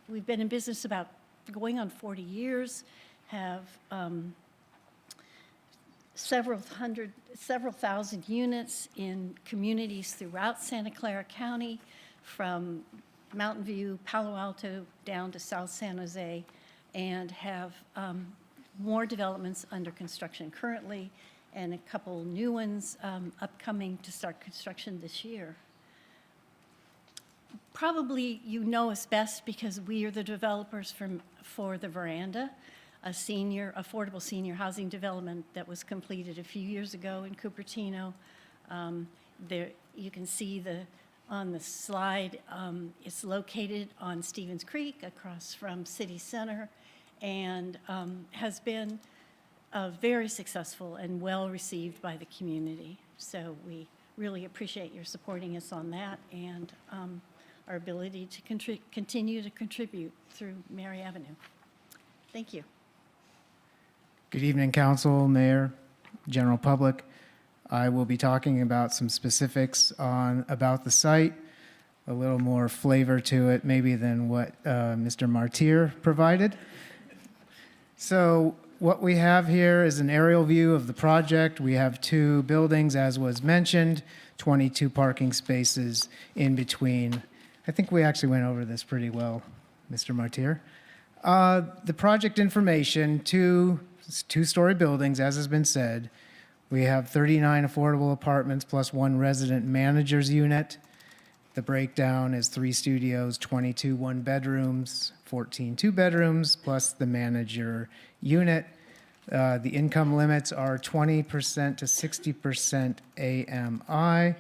We've been in business about going on 40 years, have several thousand units in communities throughout Santa Clara County, from Mountain View, Palo Alto, down to South San Jose, and have more developments under construction currently and a couple new ones upcoming to start construction this year. Probably you know us best because we are the developers for the Veranda, a affordable senior housing development that was completed a few years ago in Cupertino. There you can see on the slide, it's located on Stevens Creek across from City Center, and has been very successful and well received by the community. So we really appreciate your supporting us on that and our ability to continue to contribute through Mary Avenue. Thank you. Good evening, Council, Mayor, general public. I will be talking about some specifics about the site, a little more flavor to it maybe than what Mr. Martyr provided. So what we have here is an aerial view of the project. We have 2 buildings, as was mentioned, 22 parking spaces in between. I think we actually went over this pretty well, Mr. Martyr. The project information, 2 two-story buildings, as has been said. We have 39 affordable apartments plus 1 resident manager's unit. The breakdown is 3 studios, 22 one-bedrooms, 14 two-bedrooms, plus the manager unit. The income limits are 20% to 60% AMI.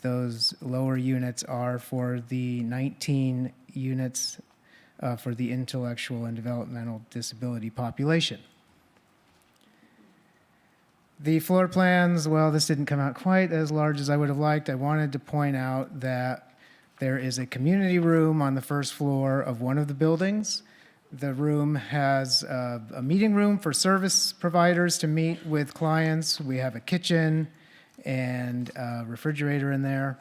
Those lower units are for the 19 units for the intellectual and developmental disability population. The floor plans, well, this didn't come out quite as large as I would have liked. I wanted to point out that there is a community room on the first floor of one of the buildings. The room has a meeting room for service providers to meet with clients. We have a kitchen and a refrigerator in there.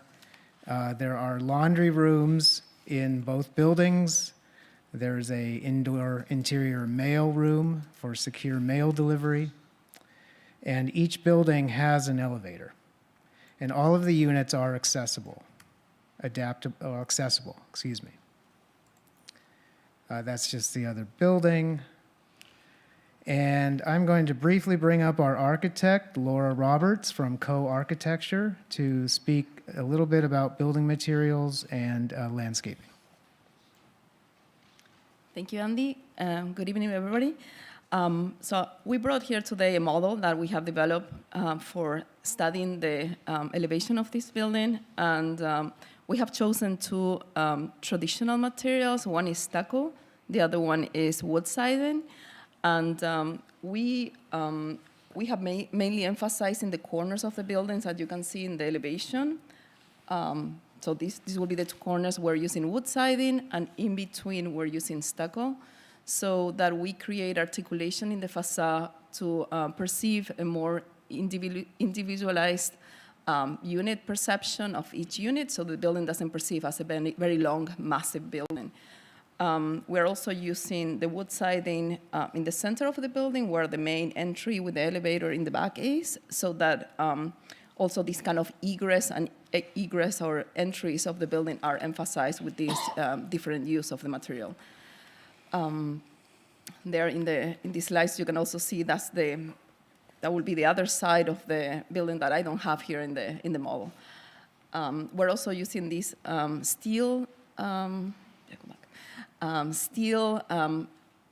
There are laundry rooms in both buildings. There's a indoor interior mail room for secure mail delivery. And each building has an elevator. And all of the units are accessible, accessible, excuse me. That's just the other building. And I'm going to briefly bring up our architect, Laura Roberts from Co-Architecture, to speak a little bit about building materials and landscaping. Thank you, Andy. Good evening, everybody. So we brought here today a model that we have developed for studying the elevation of this building. And we have chosen 2 traditional materials. One is stucco, the other one is wood siding. And we have mainly emphasized in the corners of the buildings, as you can see in the elevation. So this will be the 2 corners. We're using wood siding, and in between we're using stucco, so that we create articulation in the facade to perceive a more individualized unit perception of each unit, so the building doesn't perceive as a very, very long, massive building. We're also using the wood siding in the center of the building, where the main entry with the elevator in the back is, so that also this kind of egress or entries of the building are emphasized with this different use of the material. There in the slides, you can also see that will be the other side of the building that I don't have here in the model. We're also using this steel, a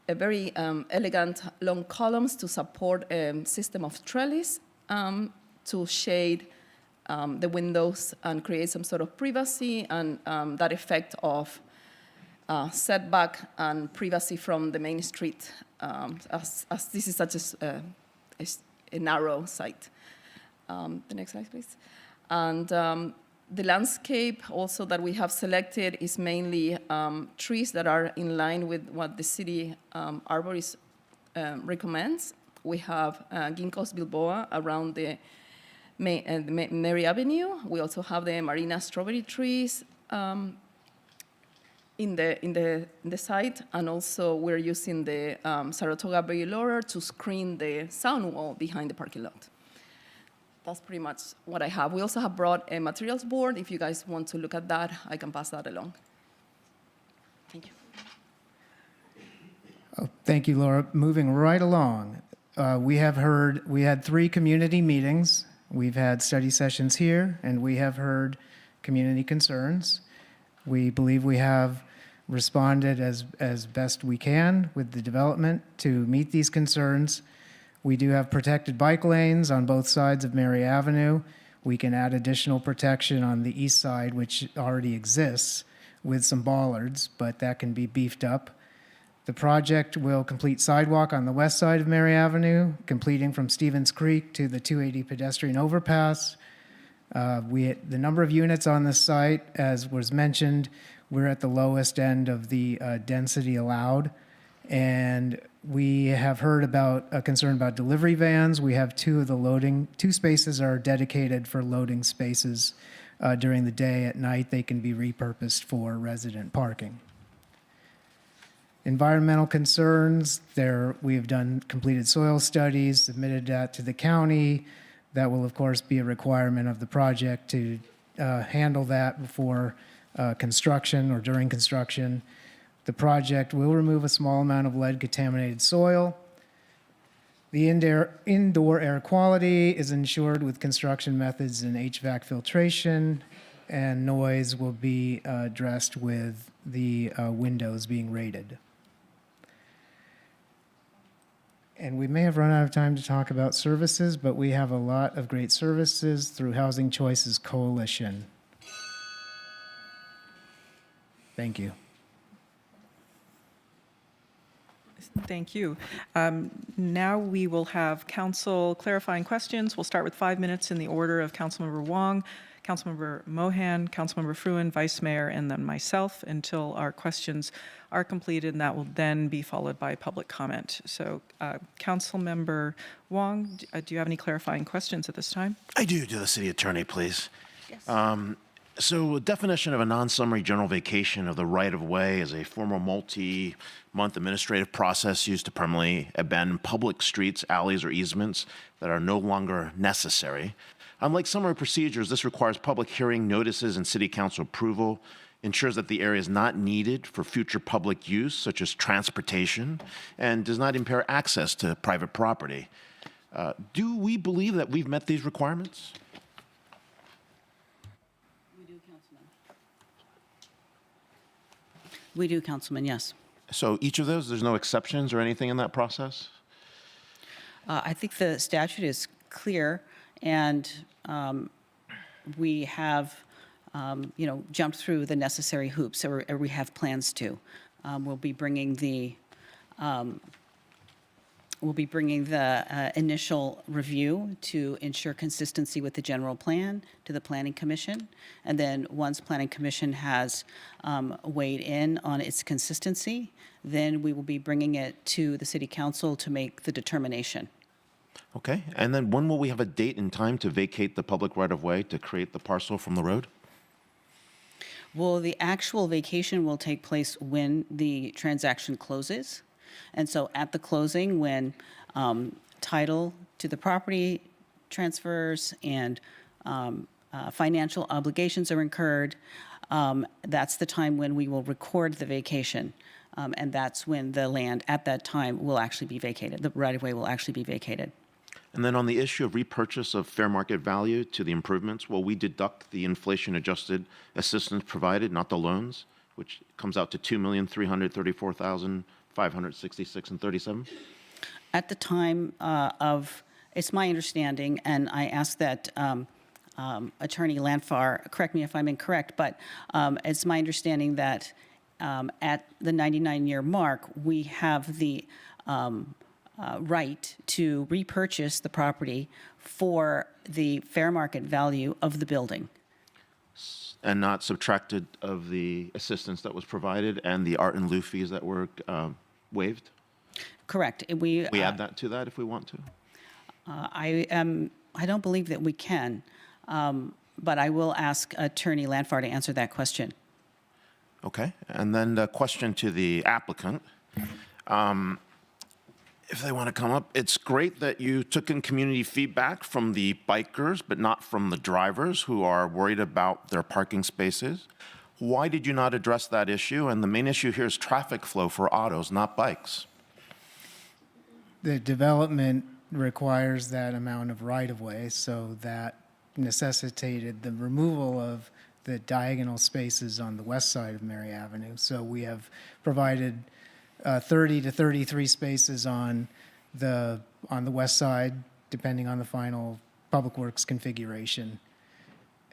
very elegant long columns to support a system of trellis to shade the windows and create some sort of privacy and that effect of setback and privacy from the main street, as this is such a narrow site. The next slide, please. And the landscape also that we have selected is mainly trees that are in line with what the city arborist recommends. We have ginkgos bilboa around the Mary Avenue. We also have the Marina strawberry trees in the site, and also we're using the Saratoga berry laurel to screen the sound wall behind the parking lot. That's pretty much what I have. We also have brought a materials board. If you guys want to look at that, I can pass that along. Thank you. Oh, thank you, Laura. Moving right along, we had 3 community meetings. We've had study sessions here, and we have heard community concerns. We believe we have responded as best we can with the development to meet these concerns. We do have protected bike lanes on both sides of Mary Avenue. We can add additional protection on the east side, which already exists, with some bollards, but that can be beefed up. The project will complete sidewalk on the west side of Mary Avenue, completing from Stevens Creek to the 280 pedestrian overpass. The number of units on the site, as was mentioned, we're at the lowest end of the density allowed. And we have heard about a concern about delivery vans. We have 2 spaces are dedicated for loading spaces during the day. At night, they can be repurposed for resident parking. Environmental concerns, we have done completed soil studies, submitted that to the county. That will, of course, be a requirement of the project to handle that before construction or during construction. The project will remove a small amount of lead-contaminated soil. The indoor air quality is ensured with construction methods and HVAC filtration, and noise will be addressed with the windows being rated. And we may have run out of time to talk about services, but we have a lot of great services through Housing Choices Coalition. Thank you. Thank you. Now we will have council clarifying questions. We'll start with 5 minutes in the order of Councilmember Wong, Councilmember Mohan, Councilmember Fruin, Vice Mayor, and then myself until our questions are completed, and that will then be followed by public comment. So, Councilmember Wong, do you have any clarifying questions at this time? I do. To the city attorney, please. Yes. So a definition of a non-summary general vacation of the right-of-way is a formal multi-month administrative process used to permanently abandon public streets, alleys, or easements that are no longer necessary. Unlike summary procedures, this requires public hearing, notices, and city council approval, ensures that the area is not needed for future public use, such as transportation, and does not impair access to private property. Do we believe that we've met these requirements? We do, Councilman, yes. So each of those, there's no exceptions or anything in that process? I think the statute is clear, and we have, jumped through the necessary hoops, or we have plans to. We'll be bringing the initial review to ensure consistency with the general plan to the Planning Commission. And then once Planning Commission has weighed in on its consistency, then we will be bringing it to the City Council to make the determination. Okay, and then when will we have a date and time to vacate the public right-of-way to create the parcel from the road? Well, the actual vacation will take place when the transaction closes. And so at the closing, when title to the property transfers and financial obligations are incurred, that's the time when we will record the vacation. And that's when the land at that time will actually be vacated. The right-of-way will actually be vacated. And then on the issue of repurchase of fair market value to the improvements, will we deduct the inflation-adjusted assistance provided, not the loans, which comes out to $2,334,566.37? At the time it's my understanding, and I ask that Attorney Lanfar correct me if I'm incorrect, but it's my understanding that at the 99-year mark, we have the right to repurchase the property for the fair market value of the building. And not subtracted of the assistance that was provided and the art and lieu fees that were waived? Correct. We add that to that if we want to? I don't believe that we can, but I will ask Attorney Lanfar to answer that question. Okay, and then the question to the applicant. If they want to come up, it's great that you took in community feedback from the bikers, but not from the drivers who are worried about their parking spaces. Why did you not address that issue? And the main issue here is traffic flow for autos, not bikes. The development requires that amount of right-of-way, so that necessitated the removal of the diagonal spaces on the west side of Mary Avenue. So we have provided 30 to 33 spaces on the west side, depending on the final Public Works configuration.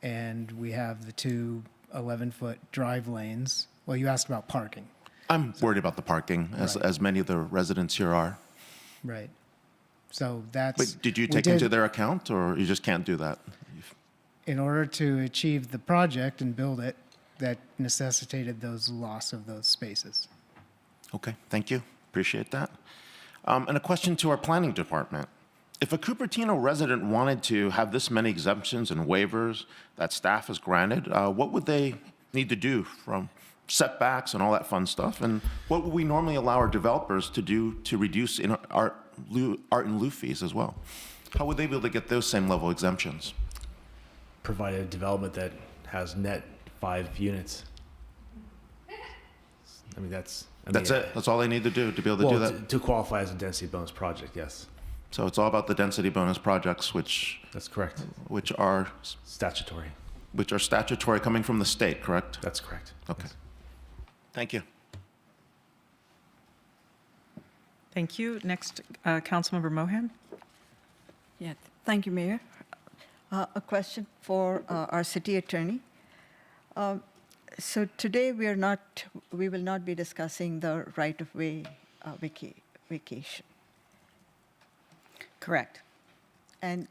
And we have the two 11-foot drive lanes. Well, you asked about parking. I'm worried about the parking, as many of the residents here are. Right. So that's... But did you take into their account, or you just can't do that? In order to achieve the project and build it, that necessitated those loss of those spaces. Okay, thank you. Appreciate that. And a question to our planning department. If a Cupertino resident wanted to have this many exemptions and waivers that staff has granted, what would they need to do from setbacks and all that fun stuff? And what would we normally allow our developers to do to reduce in art in lieu fees as well? How would they be able to get those same level exemptions? Provided a development that has net 5 units. I mean, that's It. That's all they need to do to be able to do that. To qualify as a density bonus project, yes. So it's all about the density bonus projects, which That's correct. are Statutory. statutory coming from the state, correct? That's correct. Okay. Thank you. Thank you. Next, Councilmember Mohan. Yeah, thank you, Mayor. A question for our city attorney. So today we will not be discussing the right-of-way vacation. Correct. And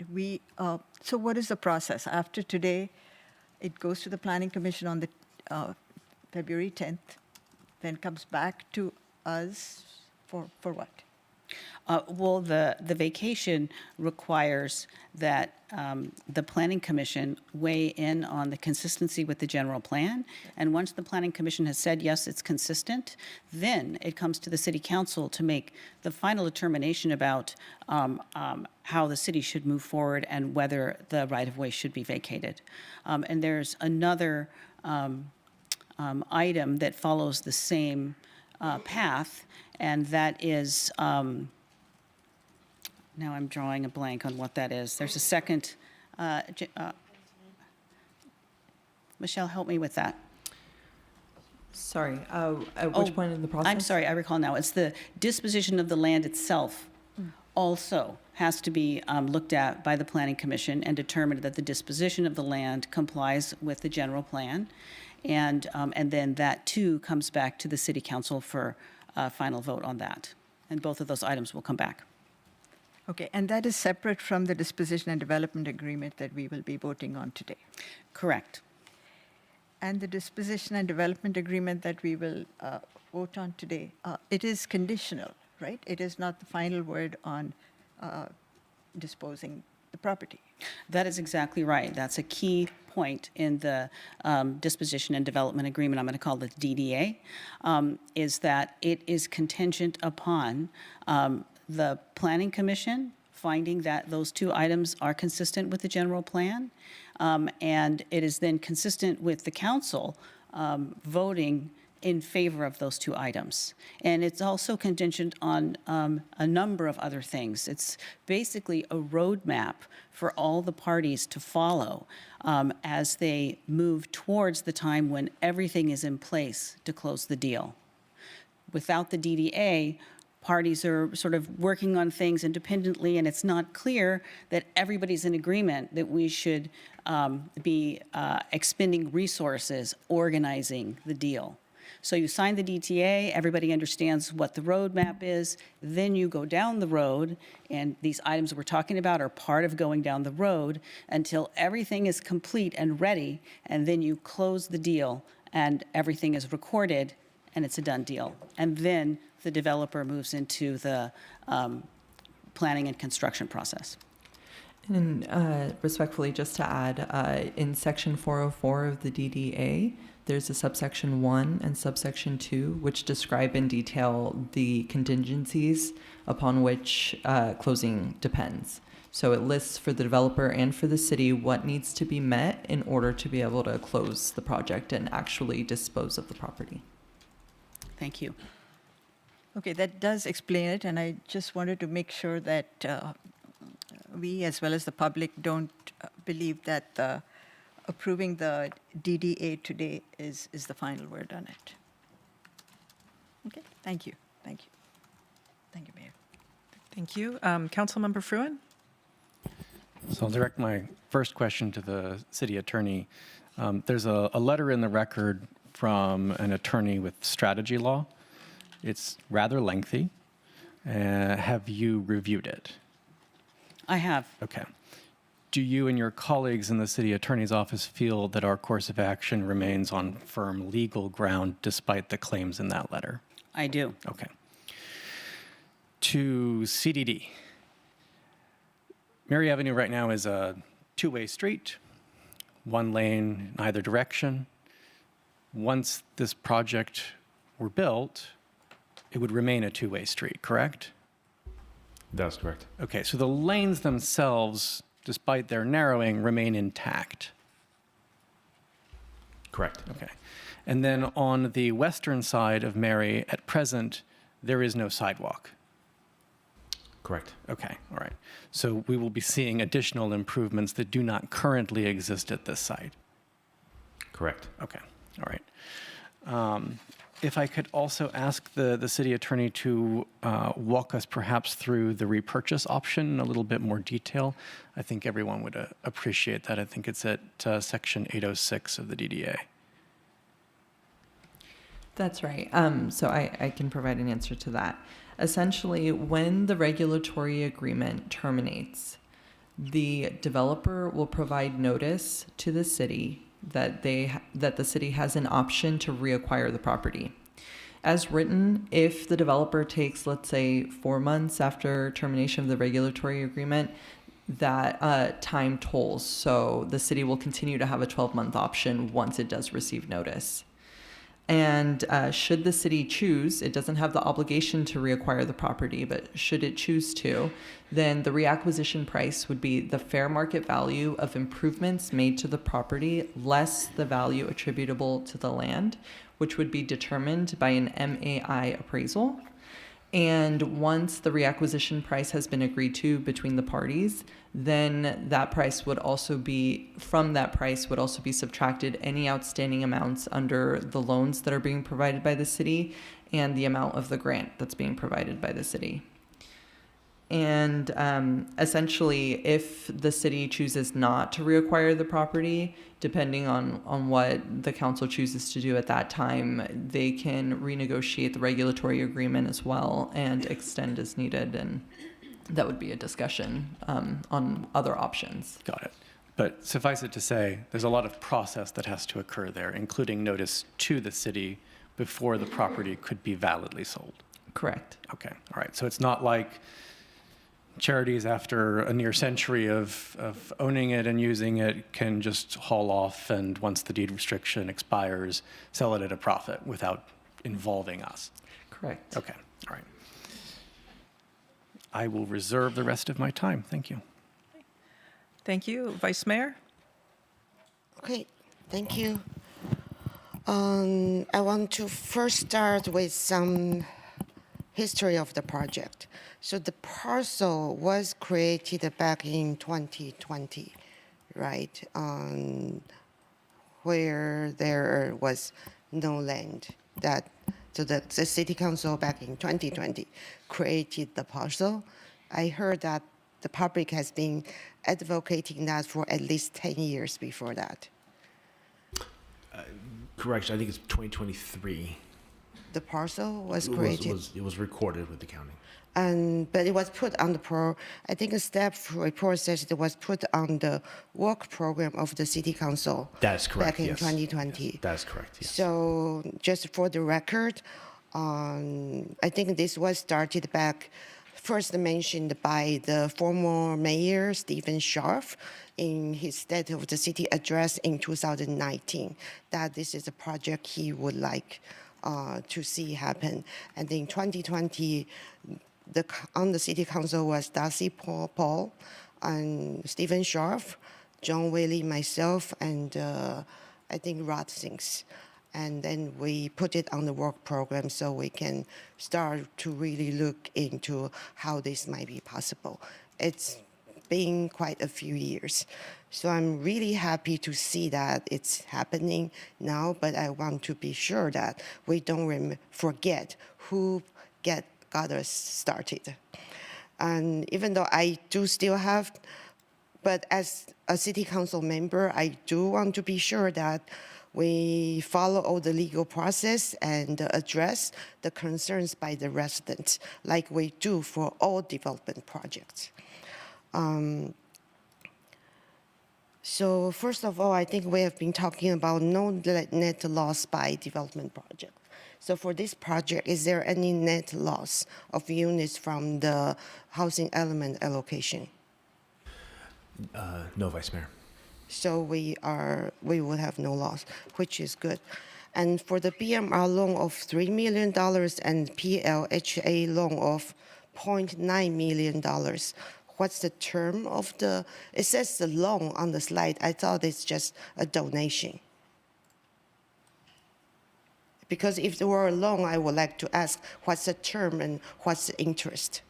so what is the process? After today, it goes to the Planning Commission on the February 10th, then comes back to us for what? Well, the vacation requires that the Planning Commission weigh in on the consistency with the general plan. And once the Planning Commission has said, yes, it's consistent, then it comes to the City Council to make the final determination about how the city should move forward and whether the right-of-way should be vacated. And there's another item that follows the same path, and that is now I'm drawing a blank on what that is. There's a second. Michelle, help me with that. Sorry, at which point in the process? I'm sorry, I recall now. It's the disposition of the land itself also has to be looked at by the Planning Commission and determined that the disposition of the land complies with the general plan. And then that too comes back to the City Council for a final vote on that. And both of those items will come back. Okay, and that is separate from the disposition and development agreement that we will be voting on today. Correct. And the disposition and development agreement that we will vote on today, it is conditional, right? It is not the final word on disposing the property. That is exactly right. That's a key point in the disposition and development agreement, I'm going to call it DDA, is that it is contingent upon the Planning Commission finding that those two items are consistent with the general plan, and it is then consistent with the council voting in favor of those two items. And it's also contingent on a number of other things. It's basically a roadmap for all the parties to follow as they move towards the time when everything is in place to close the deal. Without the DDA, parties are sort of working on things independently, and it's not clear that everybody's in agreement that we should be expending resources organizing the deal. So you sign the DTA, everybody understands what the roadmap is, then you go down the road, and these items we're talking about are part of going down the road until everything is complete and ready, and then you close the deal, and everything is recorded, and it's a done deal. And then the developer moves into the planning and construction process. And respectfully, just to add, in section 404 of the DDA, there's a subsection 1 and subsection 2, which describe in detail the contingencies upon which closing depends. So it lists for the developer and for the city what needs to be met in order to be able to close the project and actually dispose of the property. Thank you. Okay, that does explain it, and I just wanted to make sure that we, as well as the public, don't believe that approving the DDA today is the final word on it. Okay, thank you, thank you. Thank you, Mayor. Thank you. Councilmember Fruin? So I'll direct my first question to the city attorney. There's a letter in the record from an attorney with strategy law. It's rather lengthy. Have you reviewed it? I have. Okay. Do you and your colleagues in the city attorney's office feel that our course of action remains on firm legal ground despite the claims in that letter? I do. Okay. To CDD, Mary Avenue right now is a two-way street, one lane in either direction. Once this project were built, it would remain a two-way street, correct? That's correct. Okay, so the lanes themselves, despite their narrowing, remain intact. Correct. Okay. And then on the western side of Mary, at present, there is no sidewalk. Correct. Okay, all right. So we will be seeing additional improvements that do not currently exist at this site. Correct. Okay, all right. If I could also ask the city attorney to walk us perhaps through the repurchase option in a little bit more detail. I think everyone would appreciate that. I think it's at section 806 of the DDA. That's right. So I can provide an answer to that. Essentially, when the regulatory agreement terminates, the developer will provide notice to the city that the city has an option to reacquire the property. As written, if the developer takes, let's say, 4 months after termination of the regulatory agreement, that time tolls. So the city will continue to have a 12-month option once it does receive notice. And should the city choose, it doesn't have the obligation to reacquire the property, but should it choose to, then the reacquisition price would be the fair market value of improvements made to the property less the value attributable to the land, which would be determined by an MAI appraisal. And once the reacquisition price has been agreed to between the parties, then that price would also be, from that price would also be subtracted any outstanding amounts under the loans that are being provided by the city and the amount of the grant that's being provided by the city. And essentially, if the city chooses not to reacquire the property, depending on what the council chooses to do at that time, they can renegotiate the regulatory agreement as well and extend as needed. And that would be a discussion on other options. Got it. But suffice it to say, there's a lot of process that has to occur there, including notice to the city before the property could be validly sold. Correct. Okay, all right. So it's not like Charities, after a near century of owning it and using it, can just haul off and once the deed restriction expires, sell it at a profit without involving us. Correct. Okay, all right. I will reserve the rest of my time. Thank you. Thank you. Vice Mayor? Okay, thank you. I want to first start with some history of the project. So the parcel was created back in 2020, right? Where there was no land. So the city council back in 2020 created the parcel. I heard that the public has been advocating that for at least 10 years before that. Correction, I think it's 2023. The parcel was created. It was recorded with the county. But it was put on I think a staff report says it was put on the work program of the city council. That is correct, back in yes. 2020. Yes, that is correct, yes. So just for the record, I think this was started back, first mentioned by the former mayor, Stephen Scharf, in his State of the City address in 2019, that this is a project he would like to see happen. And in 2020, on the city council was Darcy Paul and Stephen Scharf, John Whaley, myself, and I think Rod Sings. And then we put it on the work program so we can start to really look into how this might be possible. It's been quite a few years. So I'm really happy to see that it's happening now, but I want to be sure that we don't forget who got us started. And even though I do still have, but as a city council member, I do want to be sure that we follow all the legal process and address the concerns by the residents like we do for all development projects. So first of all, I think we have been talking about no net loss by development project. So for this project, is there any net loss of units from the housing element allocation? No, Vice Mayor. So we would have no loss, which is good. And for the BMR loan of $3 million and PLHA loan of $0.9 million, what's the term of it says the loan on the slide. I thought it's just a donation. Because if there were a loan, I would like to ask what's the term and what's the interest?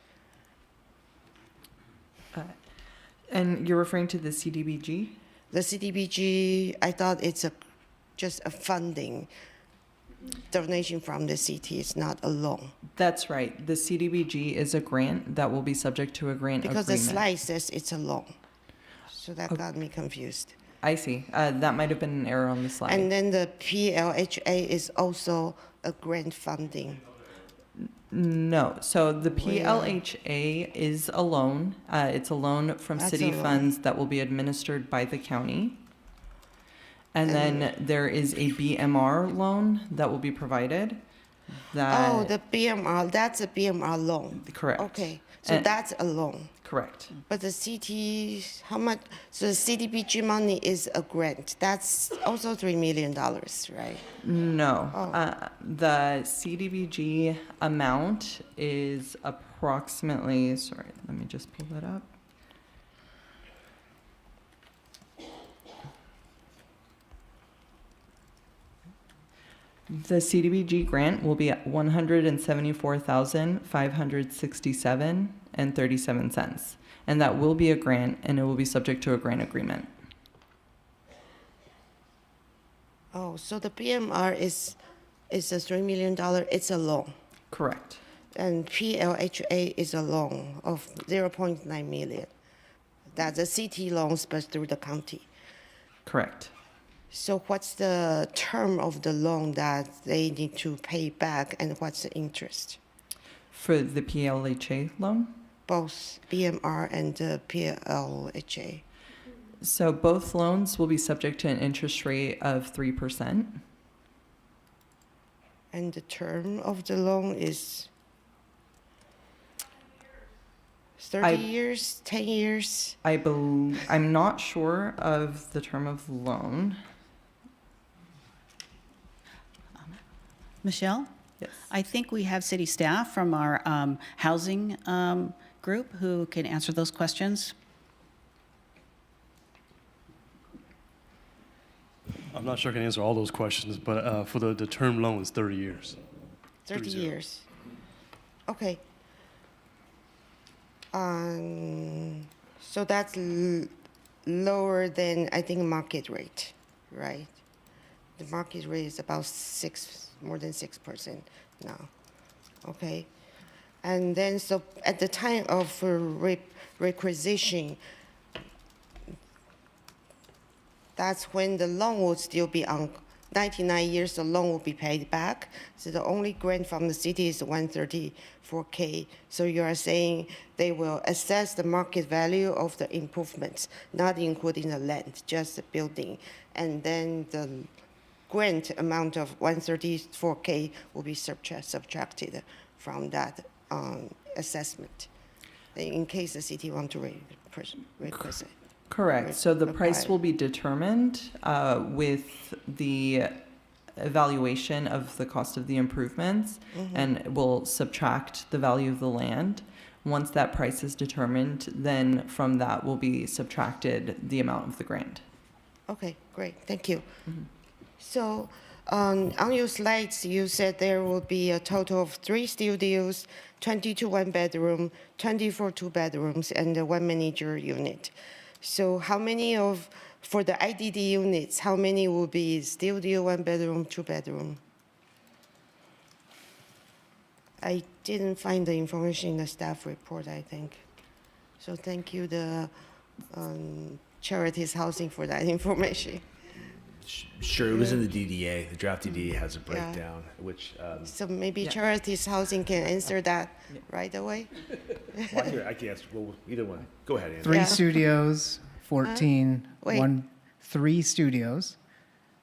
And you're referring to the CDBG? The CDBG, I thought it's just a funding donation from the city. It's not a loan. That's right. The CDBG is a grant that will be subject to a grant Because agreement. the slide says it's a loan. So that got me confused. I see. That might have been an error on the slide. And then the PLHA is also a grant funding. No. So the Where? PLHA is a loan. It's a loan from That's city a loan. funds that will be administered by the county. And then there is a BMR loan that will be provided. Oh, the BMR, that's a BMR loan. Correct. Okay, so And- that's a loan. Correct. But the CT, how much? So the CDBG money is a grant. That's also $3 million, right? No. Oh. The CDBG amount is approximately, sorry, let me just pull that up. The CDBG grant will be at $174,567.37, and that will be a grant, and it will be subject to a grant agreement. Oh, so the BMR is a $3 million, it's a loan. Correct. And PLHA is a loan of 0.9 million. That's a CT loans, but through the county. Correct. So what's the term of the loan that they need to pay back, and what's the interest? For the PLHA loan? Both BMR and the PLHA. So both loans will be subject to an interest rate of 3%. And the term of the loan is 30 years, 10 years? I'm not sure of the term of the loan. Michelle? Yes. I think we have city staff from our housing group who can answer those questions. I'm not sure I can answer all those questions, but for the term loan is 30 years. 30 years. Okay. So that's lower than, I think, market rate, right? The market rate is about more than 6% now. Okay. And then, so at the time of requisition, that's when the loan will still be on 99 years, the loan will be paid back. So the only grant from the city is $134K. So you are saying they will assess the market value of the improvements, not including the land, just the building. And then the grant amount of $134K will be subtracted from that assessment, in case the city want to request it. Correct. So the price apply. will be determined with the evaluation of the cost of the improvements, and we'll subtract the value of the land. Once that price is determined, then from that will be subtracted the amount of the grant. Okay, great, thank you. So on your slides, you said there will be a total of 3 studios, 22 one-bedroom, 24 two-bedrooms, and a one manager unit. So how many for the IDD units, how many will be studio, one-bedroom, two-bedroom? I didn't find the information in the staff report, I think. So thank you, the Charities Housing, for that information. Sure, it was in the DDA. The draft DDA has a breakdown, which. So maybe Charities Housing can answer that right away? Well, here, I can answer. Well, either one. Go ahead, Andy. 3 studios, 14, wait. 3 studios,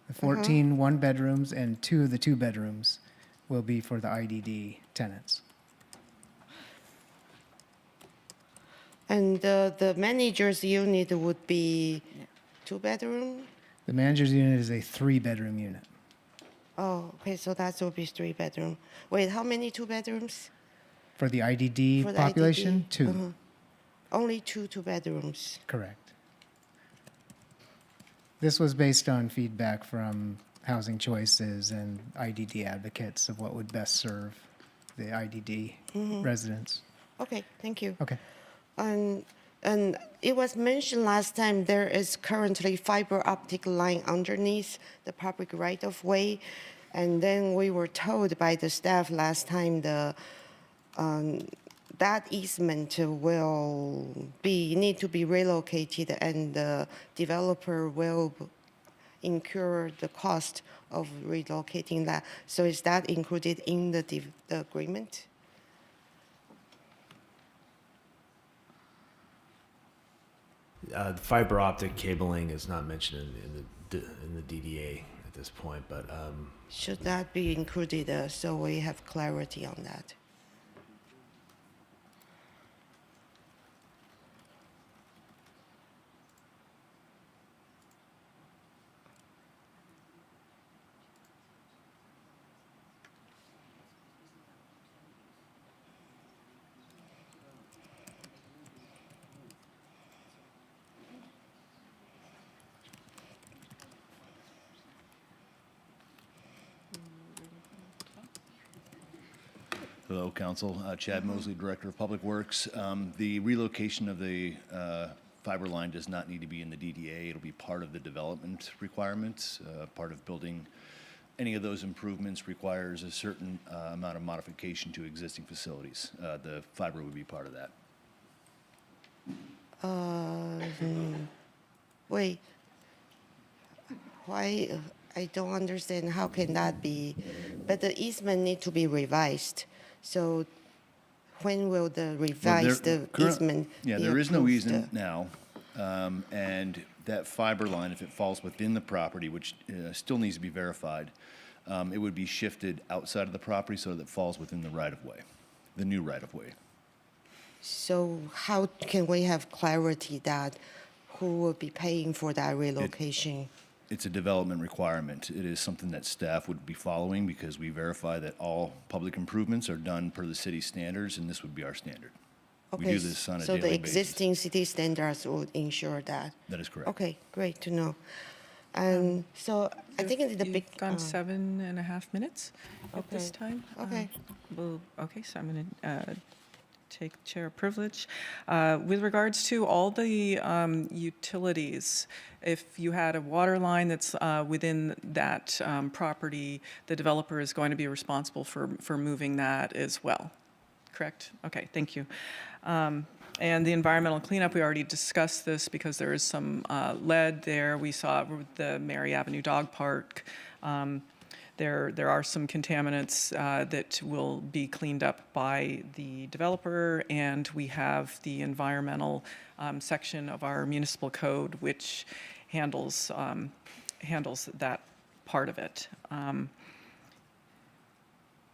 the 14 one-bedrooms, and 2 of the two-bedrooms will be for the IDD tenants. And the manager's unit would be 2-bedroom? The manager's unit is a 3-bedroom unit. Oh, okay, so that will be 3-bedroom. Wait, how many 2-bedrooms? For the IDD For the population, IDD? 2. Only 2-bedrooms. Correct. This was based on feedback from Housing Choices and IDD advocates of what would best serve the IDD residents. Okay, thank you. Okay. And it was mentioned last time there is currently fiber optic line underneath the public right-of-way. And then we were told by the staff last time that easement will need to be relocated and the developer will incur the cost of relocating that. So is that included in the agreement? The fiber optic cabling is not mentioned in the DDA at this point, but Should that be included so we have clarity on that? Hello, Council. Chad Mosley, Director of Public Works. The relocation of the fiber line does not need to be in the DDA. It'll be part of the development requirements. Part of building any of those improvements requires a certain amount of modification to existing facilities. The fiber would be part of that. Wait, why? I don't understand. How can that be? But the easement need to be revised. So when will the revised easement Yeah, be there is no approved? easement now. And that fiber line, if it falls within the property, which still needs to be verified, it would be shifted outside of the property so that it falls within the right-of-way, the new right-of-way. So how can we have clarity that who will be paying for that relocation? It's a development requirement. It is something that staff would be following because we verify that all public improvements are done per the city standards, and this would be our standard. We do this on a so daily the basis. existing city standards would ensure that. That is correct. Okay, great to know. And so I think it's the big. You've gone 7.5 minutes at this Okay. time. Okay. Okay, so I'm going to take chair privilege. With regards to all the utilities, if you had a water line that's within that property, the developer is going to be responsible for moving that as well, correct? Okay, thank you. And the environmental cleanup, we already discussed this because there is some lead there. We saw with the Mary Avenue Dog Park. There are some contaminants that will be cleaned up by the developer, and we have the environmental section of our municipal code, which handles that part of it.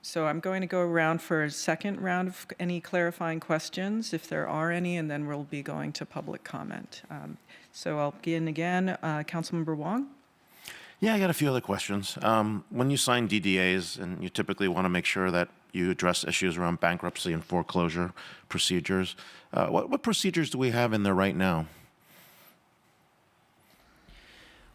So I'm going to go around for a second round of any clarifying questions, if there are any, and then we'll be going to public comment. So I'll begin again. Councilmember Wong? Yeah, I got a few other questions. When you sign DDAs, and you typically want to make sure that you address issues around bankruptcy and foreclosure procedures, what procedures do we have in there right now?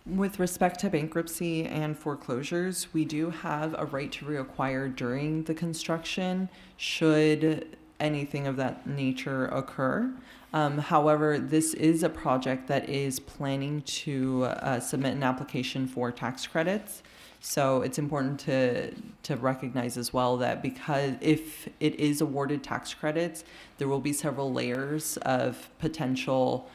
With respect to bankruptcy and foreclosures, we do have a right to reacquire during the construction should anything of that nature occur. However, this is a project that is planning to submit an application for tax credits. So it's important to recognize as well that because if it is awarded tax credits, there will be several layers of potential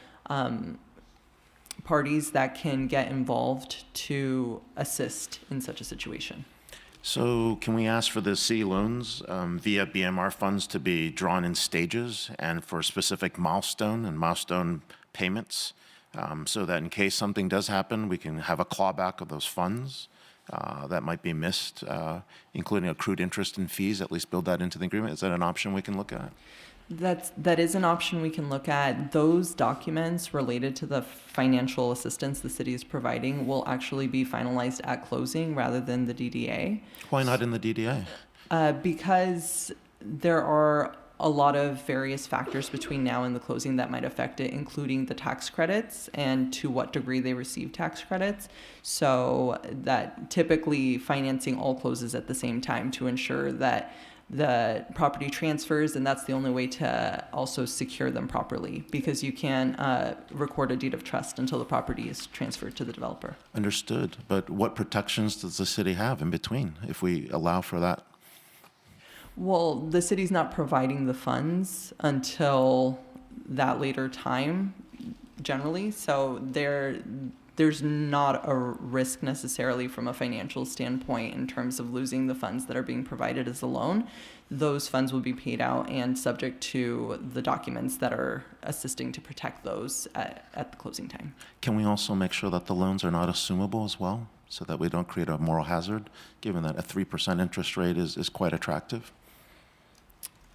parties that can get involved to assist in such a situation. So can we ask for the city loans via BMR funds to be drawn in stages and for specific milestone payments so that in case something does happen, we can have a clawback of those funds that might be missed, including accrued interest and fees, at least build that into the agreement? Is that an option we can look at? That is an option we can look at. Those documents related to the financial assistance the city is providing will actually be finalized at closing rather than the DDA. Why not in the DDA? Because there are a lot of various factors between now and the closing that might affect it, including the tax credits and to what degree they receive tax credits. So that typically financing all closes at the same time to ensure that the property transfers, and that's the only way to also secure them properly, because you can record a deed of trust until the property is transferred to the developer. Understood. But what protections does the city have in between if we allow for that? Well, the city's not providing the funds until that later time, generally. So there's not a risk necessarily from a financial standpoint in terms of losing the funds that are being provided as a loan. Those funds will be paid out and subject to the documents that are assisting to protect those at the closing time. Can we also make sure that the loans are not assumable as well, so that we don't create a moral hazard, given that a 3% interest rate is quite attractive?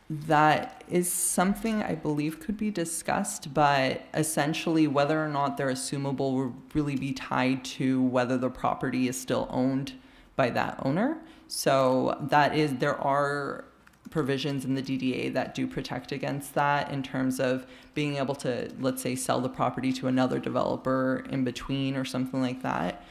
That is something I believe could be discussed, but essentially whether or not they're assumable will really be tied to whether the property is still owned by that owner. So there are provisions in the DDA that do protect against that in terms of being able to, let's say, sell the property to another developer in between or something like that.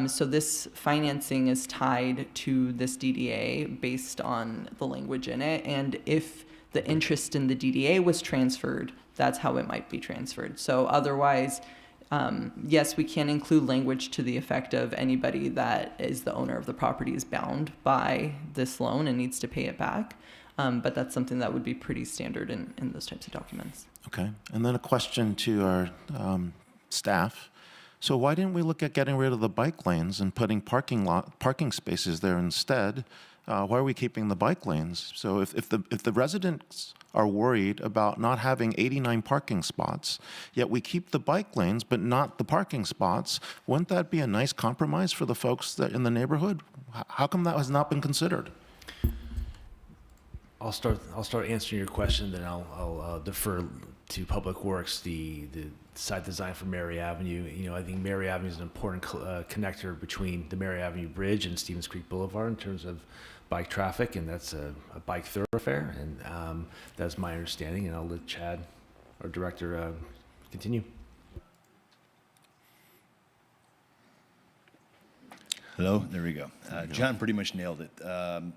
So this financing is tied to this DDA based on the language in it. And if the interest in the DDA was transferred, that's how it might be transferred. So otherwise, yes, we can include language to the effect of anybody that is the owner of the property is bound by this loan and needs to pay it back. But that's something that would be pretty standard in those types of documents. Okay. And then a question to our staff. So why didn't we look at getting rid of the bike lanes and putting parking spaces there instead? Why are we keeping the bike lanes? So if the residents are worried about not having 89 parking spots, yet we keep the bike lanes but not the parking spots, wouldn't that be a nice compromise for the folks that in the neighborhood? How come that has not been considered? I'll start answering your question, then I'll defer to Public Works, the site design for Mary Avenue. I think Mary Avenue is an important connector between the Mary Avenue Bridge and Stevens Creek Boulevard in terms of bike traffic, and that's a bike thoroughfare, and that's my understanding, and I'll let Chad, our director, continue. Hello, there we go. John pretty much nailed it.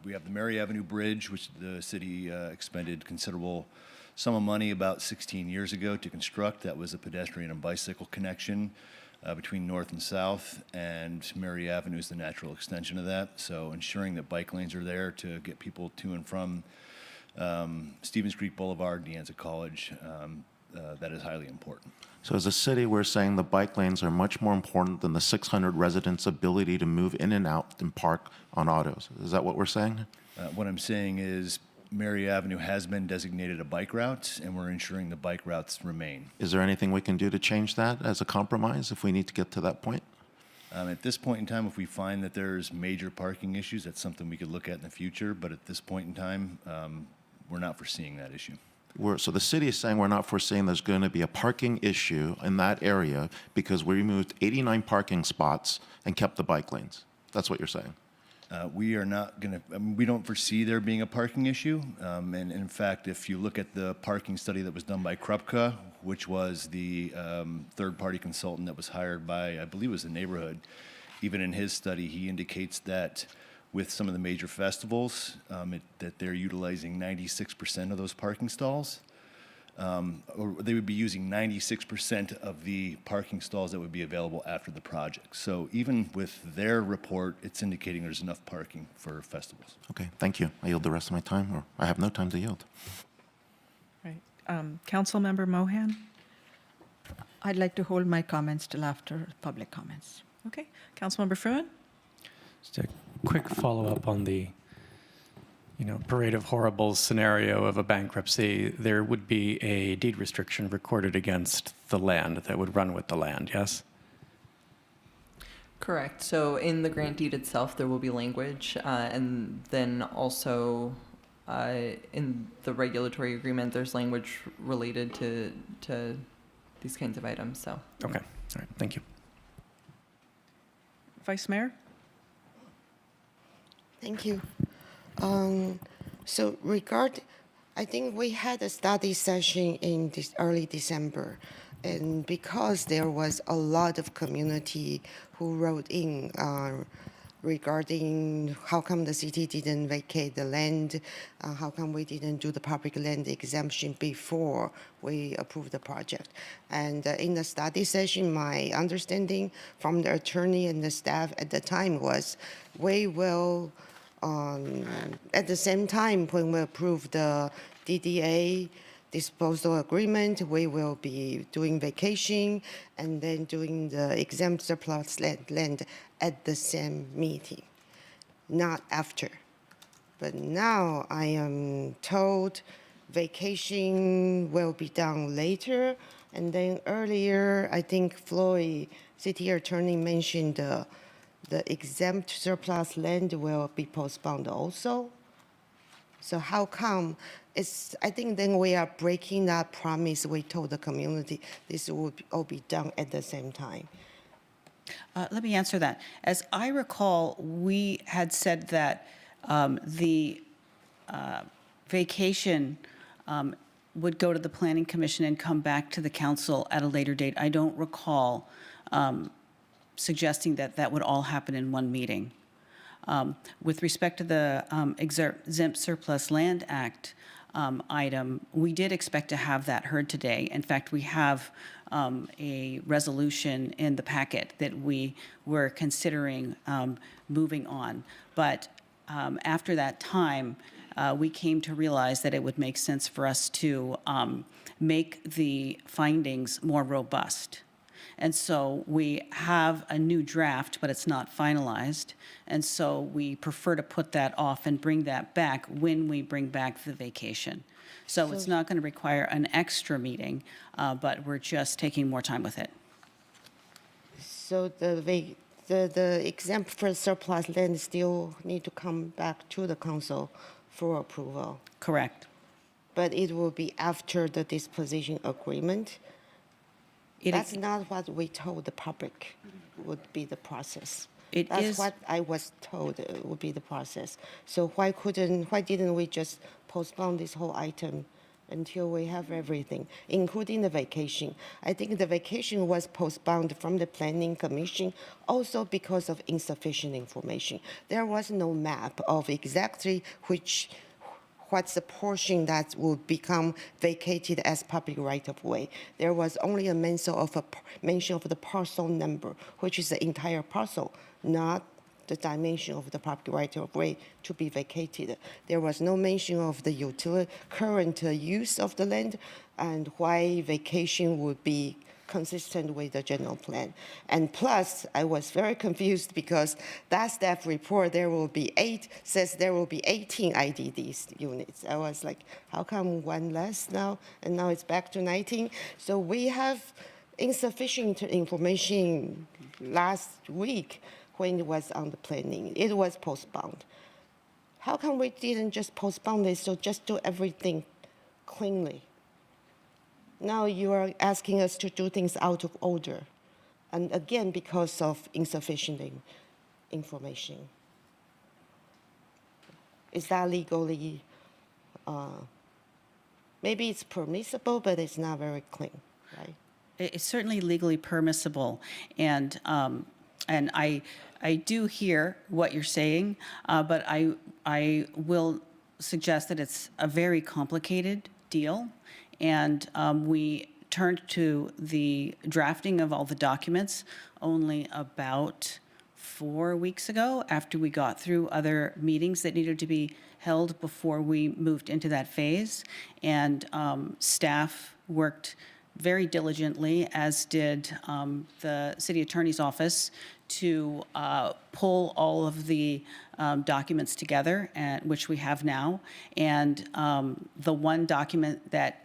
We have the Mary Avenue Bridge, which the city expended considerable sum of money about 16 years ago to construct. That was a pedestrian and bicycle connection between north and south, and Mary Avenue is the natural extension of that. So ensuring that bike lanes are there to get people to and from Stevens Creek Boulevard, De Anza College, that is highly important. So as a city, we're saying the bike lanes are much more important than the 600 residents' ability to move in and out and park on autos. Is that what we're saying? What I'm saying is Mary Avenue has been designated a bike route, and we're ensuring the bike routes remain. Is there anything we can do to change that as a compromise if we need to get to that point? At this point in time, if we find that there's major parking issues, that's something we could look at in the future. But at this point in time, we're not foreseeing that issue. So the city is saying we're not foreseeing there's going to be a parking issue in that area because we removed 89 parking spots and kept the bike lanes. That's what you're saying? We are not going to, we don't foresee there being a parking issue. And in fact, if you look at the parking study that was done by Krupka, which was the third-party consultant that was hired by, I believe it was the neighborhood, even in his study, he indicates that with some of the major festivals, that they're utilizing 96% of those parking stalls. Or they would be using 96% of the parking stalls that would be available after the project. So even with their report, it's indicating there's enough parking for festivals. Okay, thank you. I yield the rest of my time, or I have no time to yield. Right. Councilmember Mohan? I'd like to hold my comments till after public comments. Okay. Councilmember Fruin? Just a quick follow-up on the parade of horribles scenario of a bankruptcy. There would be a deed restriction recorded against the land that would run with the land, yes? Correct. So in the grant deed itself, there will be language, and then also in the regulatory agreement, there's language related to these kinds of items, so. Okay, all right, thank you. Vice Mayor? Thank you. So I think we had a study session in this early December, and because there was a lot of community who wrote in regarding how come the city didn't vacate the land, how come we didn't do the public land exemption before we approved the project. And in the study session, my understanding from the attorney and the staff at the time was we will, at the same time when we approve the DDA disposal agreement, we will be doing vacation and then doing the exempt surplus land at the same meeting, not after. But now I am told vacation will be done later, and then earlier, I think Floyd, city attorney, mentioned the exempt surplus land will be postponed also. So how come? I think then we are breaking that promise we told the community this would all be done at the same time. Let me answer that. As I recall, we had said that the vacation would go to the Planning Commission and come back to the council at a later date. I don't recall suggesting that that would all happen in one meeting. With respect to the Exempt Surplus Land Act item, we did expect to have that heard today. In fact, we have a resolution in the packet that we were considering moving on. But after that time, we came to realize that it would make sense for us to make the findings more robust. And so we have a new draft, but it's not finalized. And so we prefer to put that off and bring that back when we bring back the vacation. So it's not going to require an extra meeting, but we're just taking more time with it. So the exempt for surplus land still need to come back to the council for approval. Correct. But it will be after the disposition agreement. That's not what we told the public would be the process. That's what I was told would be the process. So why didn't we just postpone this whole item until we have everything, including the vacation? I think the vacation was postponed from the Planning Commission also because of insufficient information. There was no map of exactly what's the portion that will become vacated as public right-of-way. There was only a mention of the parcel number, which is the entire parcel, not the dimension of the public right-of-way to be vacated. There was no mention of the current use of the land and why vacation would be consistent with the general plan. And plus, I was very confused because that staff report says there will be 18 IDD units. I was like, how come one less now? And now it's back to 19. So we have insufficient information last week when it was on the planning. It was postponed. How come we didn't just postpone this, so just do everything cleanly? Now you are asking us to do things out of order. And again, because of insufficient information. Is that legally, maybe it's permissible, but it's not very clean, right? It's certainly legally permissible. And I do hear what you're saying, but I will suggest that it's a very complicated deal. And we turned to the drafting of all the documents only about 4 weeks ago after we got through other meetings that needed to be held before we moved into that phase. And staff worked very diligently, as did the city attorney's office, to pull all of the documents together, which we have now. And the one document that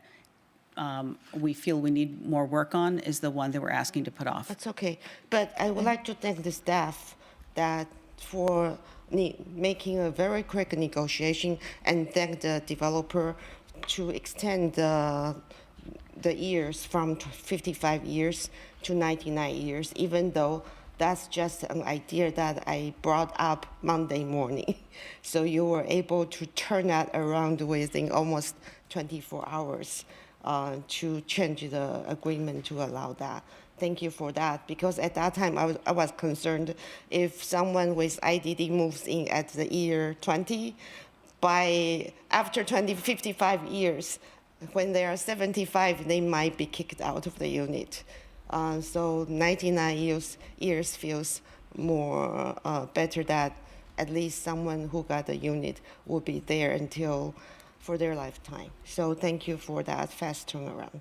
we feel we need more work on is the one that we're asking to put off. That's okay. But I would like to thank the staff that for making a very quick negotiation and thank the developer to extend the years from 55 years to 99 years, even though that's just an idea that I brought up Monday morning. So you were able to turn that around within almost 24 hours to change the agreement to allow that. Thank you for that, because at that time I was concerned if someone with IDD moves in at the year 20, after 55 years, when they are 75, they might be kicked out of the unit. So 99 years feels more better that at least someone who got the unit will be there until for their lifetime. So thank you for that fast turnaround.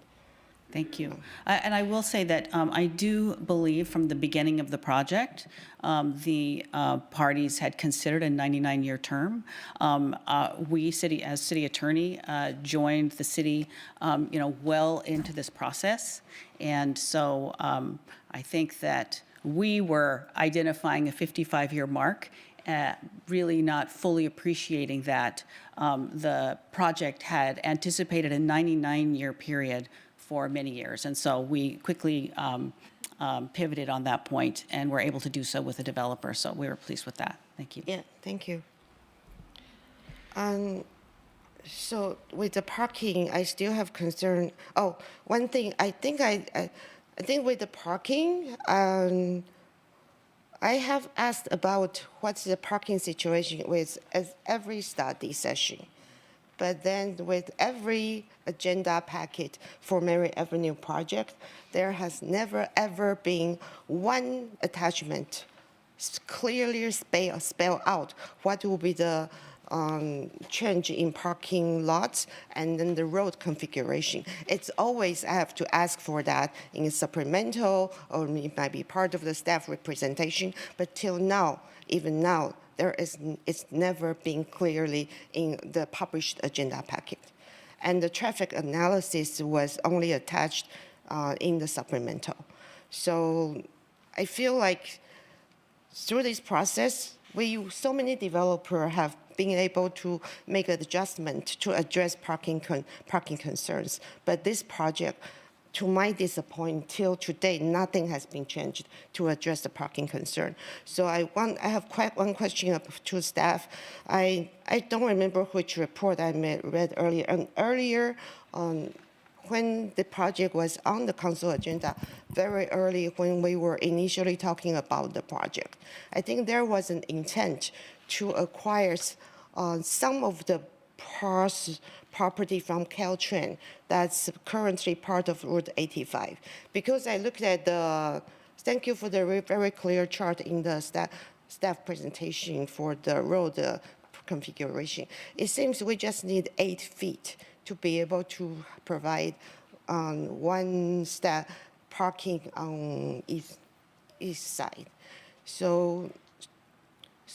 Thank you. And I will say that I do believe from the beginning of the project, the parties had considered a 99-year term. We, as city attorney, joined the city, well into this process. And so I think that we were identifying a 55-year mark, really not fully appreciating that the project had anticipated a 99-year period for many years. And so we quickly pivoted on that point and were able to do so with the developer. So we were pleased with that. Thank you. Yeah, thank you. So with the parking, I still have concern. Oh, one thing, I think with the parking, I have asked about what's the parking situation with every study session. But then with every agenda packet for Mary Avenue project, there has never, ever been one attachment clearly spell out what will be the change in parking lots and then the road configuration. It's always I have to ask for that in a supplemental, or it might be part of the staff representation, but till now, even now, it's never been clearly in the published agenda packet. And the traffic analysis was only attached in the supplemental. So I feel like through this process, so many developers have been able to make an adjustment to address parking concerns. But this project, to my disappointment, till today, nothing has been changed to address the parking concern. So I have quite one question up to staff. I don't remember which report I read earlier. And earlier, when the project was on the council agenda, very early when we were initially talking about the project, I think there was an intent to acquire some of the property from Caltrain that's currently part of Route 85. Because I looked at thank you for the very clear chart in the staff presentation for the road configuration. It seems we just need 8 feet to be able to provide one parking on east side. So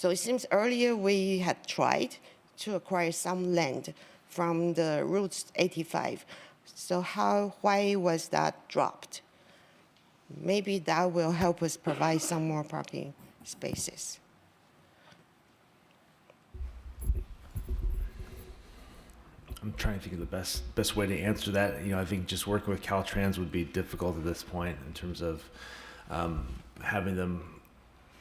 it seems earlier we had tried to acquire some land from the Route 85. So why was that dropped? Maybe that will help us provide some more parking spaces. I'm trying to think of the best way to answer that. I think just working with Caltrans would be difficult at this point in terms of having them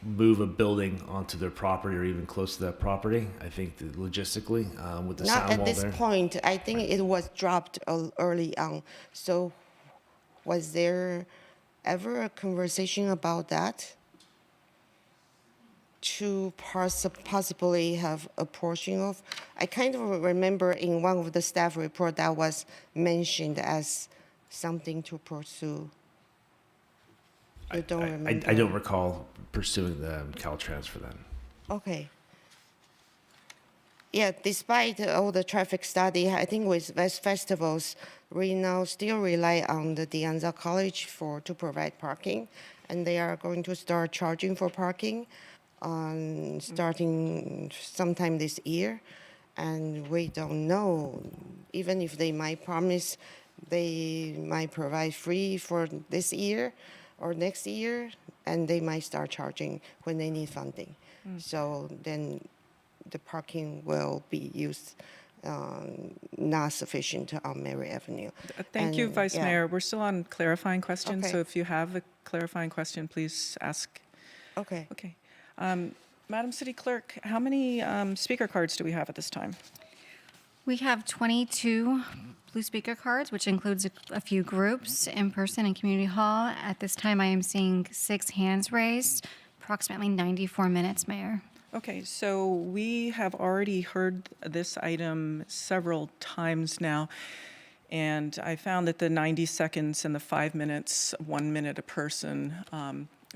move a building onto their property or even close to that property. I think that logistically, with the sound wall there. Not at this point. I think it was dropped early on. So was there ever a conversation about that? To possibly have a portion of? I kind of remember in one of the staff report that was mentioned as something to pursue. You don't remember? I don't recall pursuing the Caltrans for that. Okay. Yeah, despite all the traffic study, I think with West Festivals, we now still rely on the De Anza College to provide parking, and they are going to start charging for parking starting sometime this year. And we don't know, even if they might promise they might provide free for this year or next year, and they might start charging when they need funding. So then the parking will be used, not sufficient on Mary Avenue. Thank you, And, Vice yeah. Mayor. We're still on clarifying questions, Okay. so if you have a clarifying question, please ask. Okay. Okay. Madam City Clerk, how many speaker cards do we have at this time? We have 22 blue speaker cards, which includes a few groups in person in Community Hall. At this time, I am seeing 6 hands raised, approximately 94 minutes, Mayor. Okay, so we have already heard this item several times now, and I found that the 90 seconds and the 5 minutes, 1 minute a person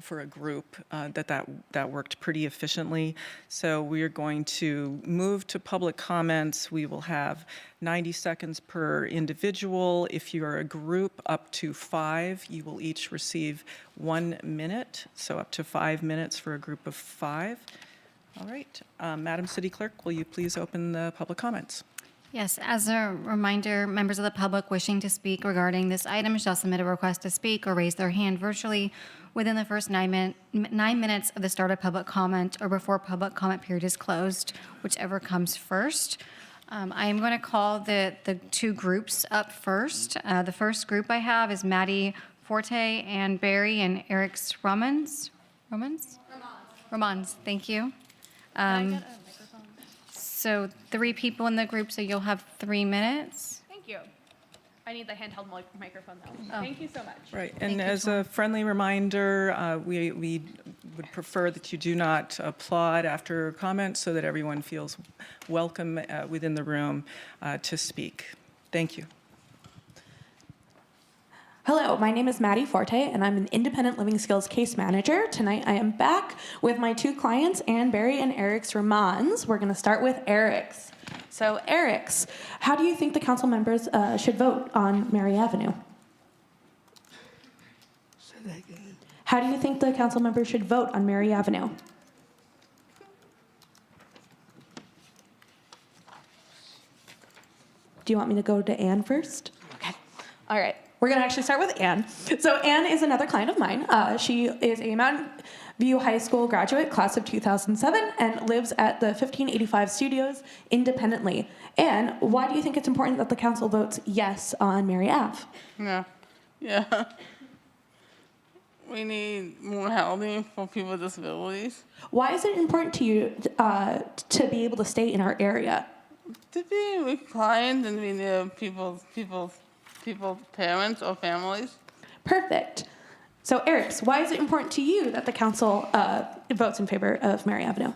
for a group, that worked pretty efficiently. So we are going to move to public comments. We will have 90 seconds per individual. If you are a group, up to 5, you will each receive 1 minute, so up to 5 minutes for a group of 5. All right, Madam City Clerk, will you please open the public comments? Yes, as a reminder, members of the public wishing to speak regarding this item shall submit a request to speak or raise their hand virtually within the first 9 minutes of the start of public comment or before public comment period is closed, whichever comes first. I am going to call the 2 groups up first. The first group I have is Maddie Forte and Barry and Eric's Romans, thank you. So 3 people in the group, so you'll have 3 minutes. Thank you. I need the handheld microphone though. Oh. Thank you so much. Right, Thank and you, as a friendly reminder, we would prefer that you do not applaud after comments so that everyone feels welcome within the room to speak. Thank you. Hello, my name is Maddie Forte, and I'm an independent living skills case manager. Tonight I am back with my 2 clients, Ann Barry and Eric's Ramans. We're going to start with Eric's. So, Eric's, how do you think the council members should vote on Mary Avenue? Say that again. How do you think the council members should vote on Mary Avenue? Do you want me to go to Ann first? Okay. All right. We're going to actually start with Ann. So Ann is another client of mine. She is a Mountain View High School graduate, class of 2007, and lives at the 1585 Studios independently. Ann, why do you think it's important that the council votes yes on Mary Ave? Yeah. We need more housing for people with disabilities. Why is it important to you to be able to stay in our area? To be with clients and be near people's parents or families. Perfect. So, Eric's, why is it important to you that the council votes in favor of Mary Avenue?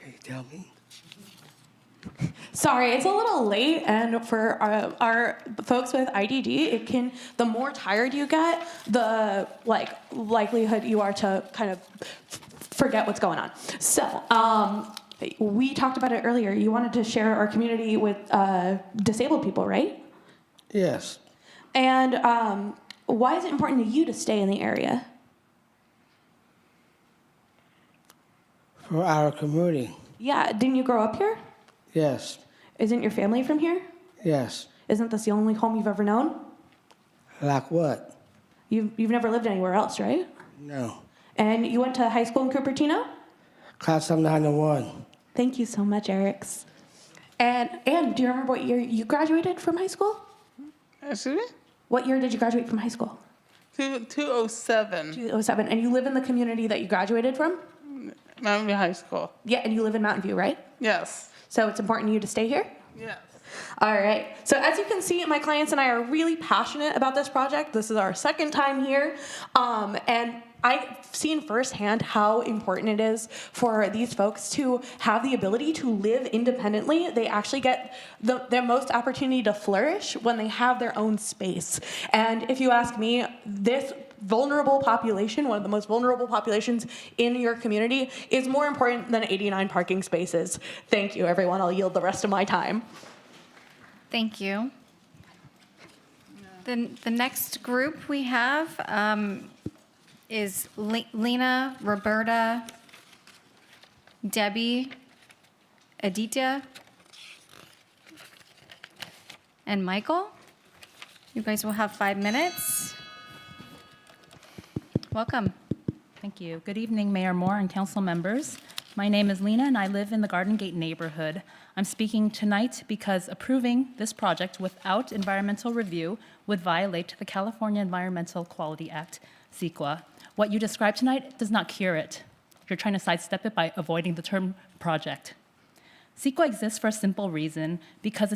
Can you tell me? Sorry, it's a little late, and for our folks with IDD, the more tired you get, the likelihood you are to kind of forget what's going on. So, we talked about it earlier. You wanted to share our community with disabled people, right? Yes. And why is it important to you to stay in the area? For our community. Yeah, didn't you grow up here? Yes. Isn't your family from here? Yes. Isn't this the only home you've ever known? Like what? You've never lived anywhere else, right? No. And you went to high school in Cupertino? Class of 901. Thank you so much, Eric's. And do you remember what year you graduated from high school? Excuse me? What year did you graduate from high school? 207. 207. And you live in the community that you graduated from? Mountain View High School. Yeah, and you live in Mountain View, right? Yes. So it's important to you to stay here? Yes. All right. So as you can see, my clients and I are really passionate about this project. This is our second time here. And I've seen firsthand how important it is for these folks to have the ability to live independently. They actually get their most opportunity to flourish when they have their own space. And if you ask me, this vulnerable population, one of the most vulnerable populations in your community, is more important than 89 parking spaces. Thank you, everyone. I'll yield the rest of my time. Thank you. The next group we have is Lena, Roberta, Debbie, Aditya, and Michael. You guys will have 5 minutes. Welcome. Thank you. Good evening, Mayor Moore and council members. My name is Lena, and I live in the Garden Gate neighborhood. I'm speaking tonight because approving this project without environmental review would violate the California Environmental Quality Act, CEQA. What you described tonight does not cure it. You're trying to sidestep it by avoiding the term project. CEQA exists for a simple reason, because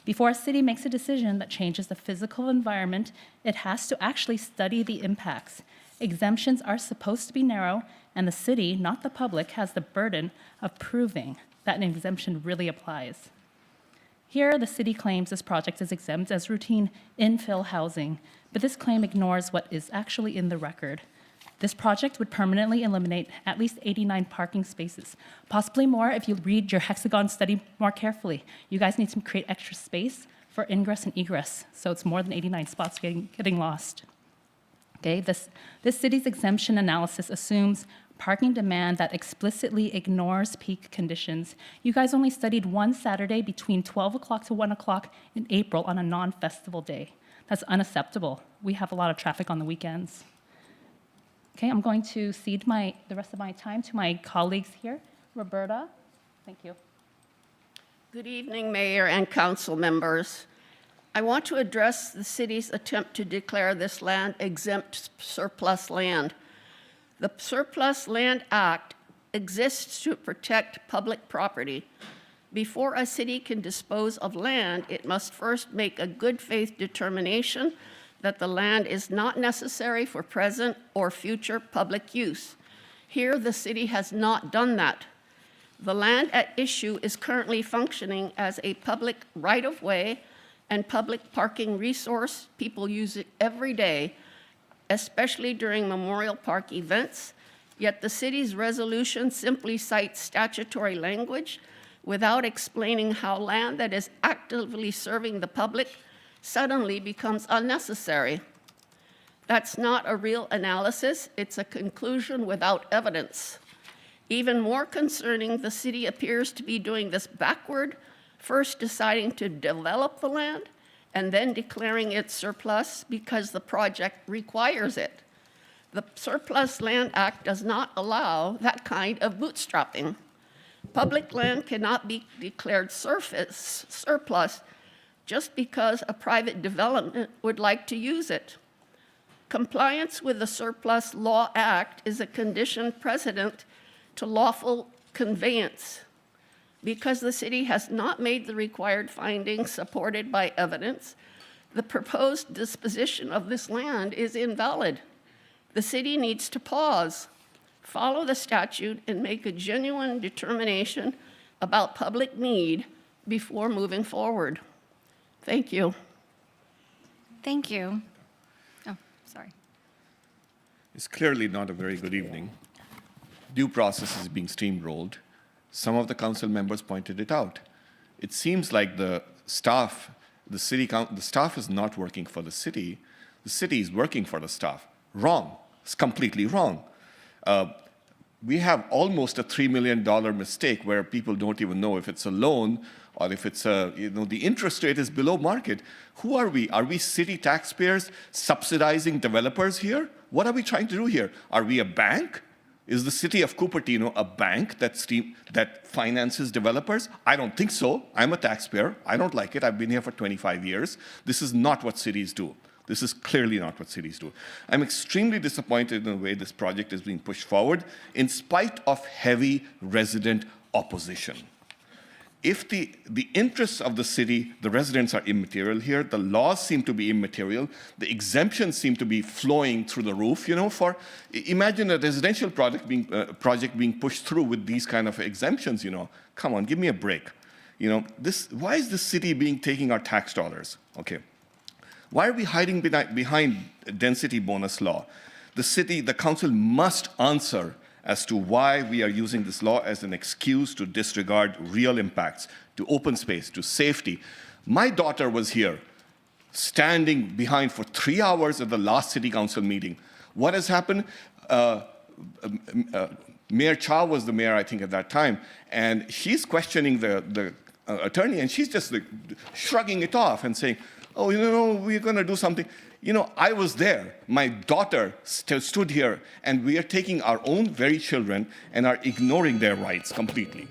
before a city makes a decision that changes the physical environment, it has to actually study the impacts. Exemptions are supposed to be narrow, and the city, not the public, has the burden of proving that an exemption really applies. Here, the city claims this project is exempt as routine infill housing, but this claim ignores what is actually in the record. This project would permanently eliminate at least 89 parking spaces, possibly more if you read your hexagon study more carefully. You guys need to create extra space for ingress and egress, so it's more than 89 spots getting lost. Okay, this city's exemption analysis assumes parking demand that explicitly ignores peak conditions. You guys only studied one Saturday between 12 o'clock to 1 o'clock in April on a non-festival day. That's unacceptable. We have a lot of traffic on the weekends. Okay, I'm going to cede the rest of my time to my colleagues here. Roberta, thank you. Good evening, Mayor and council members. I want to address the city's attempt to declare this land exempt surplus land. The Surplus Land Act exists to protect public property. Before a city can dispose of land, it must first make a good faith determination that the land is not necessary for present or future public use. Here, the city has not done that. The land at issue is currently functioning as a public right-of-way and public parking resource. People use it every day, especially during Memorial Park events, yet the city's resolution simply cites statutory language without explaining how land that is actively serving the public suddenly becomes unnecessary. That's not a real analysis, it's a conclusion without evidence. Even more concerning, the city appears to be doing this backward, first deciding to develop the land and then declaring it surplus because the project requires it. The Surplus Land Act does not allow that kind of bootstrapping. Public land cannot be declared surplus just because a private development would like to use it. Compliance with the Surplus Law Act is a condition precedent to lawful conveyance. Because the city has not made the required findings supported by evidence, the proposed disposition of this land is invalid. The city needs to pause, follow the statute, and make a genuine determination about public need before moving forward. Thank you. Thank you. Oh, sorry. It's clearly not a very good evening. Due process is being steamrolled. Some of the council members pointed it out. It seems like the staff is not working for the city is working for the staff. Wrong. It's completely wrong. We have almost a $3 million mistake where people don't even know if it's a loan or if it's the interest rate is below market. Who are we? Are we city taxpayers subsidizing developers here? What are we trying to do here? Are we a bank? Is the city of Cupertino a bank that finances developers? I don't think so. I'm a taxpayer. I don't like it. I've been here for 25 years. This is not what cities do. This is clearly not what cities do. I'm extremely disappointed in the way this project is being pushed forward in spite of heavy resident opposition. If the interests of the city, the residents are immaterial here, the laws seem to be immaterial, the exemptions seem to be flowing through the roof, imagine a residential project being pushed through with these kind of exemptions, Come on, give me a break. Why is the city taking our tax dollars? Okay. Why are we hiding behind density bonus law? The council must answer as to why we are using this law as an excuse to disregard real impacts, to open space, to safety. My daughter was here, standing behind for 3 hours at the last city council meeting. What has happened? Mayor Chow was the mayor, I think, at that time, and she's questioning the attorney, and she's just shrugging it off and saying, oh, we're going to do something. I was there. My daughter stood here, and we are taking our own very children and are ignoring their rights completely.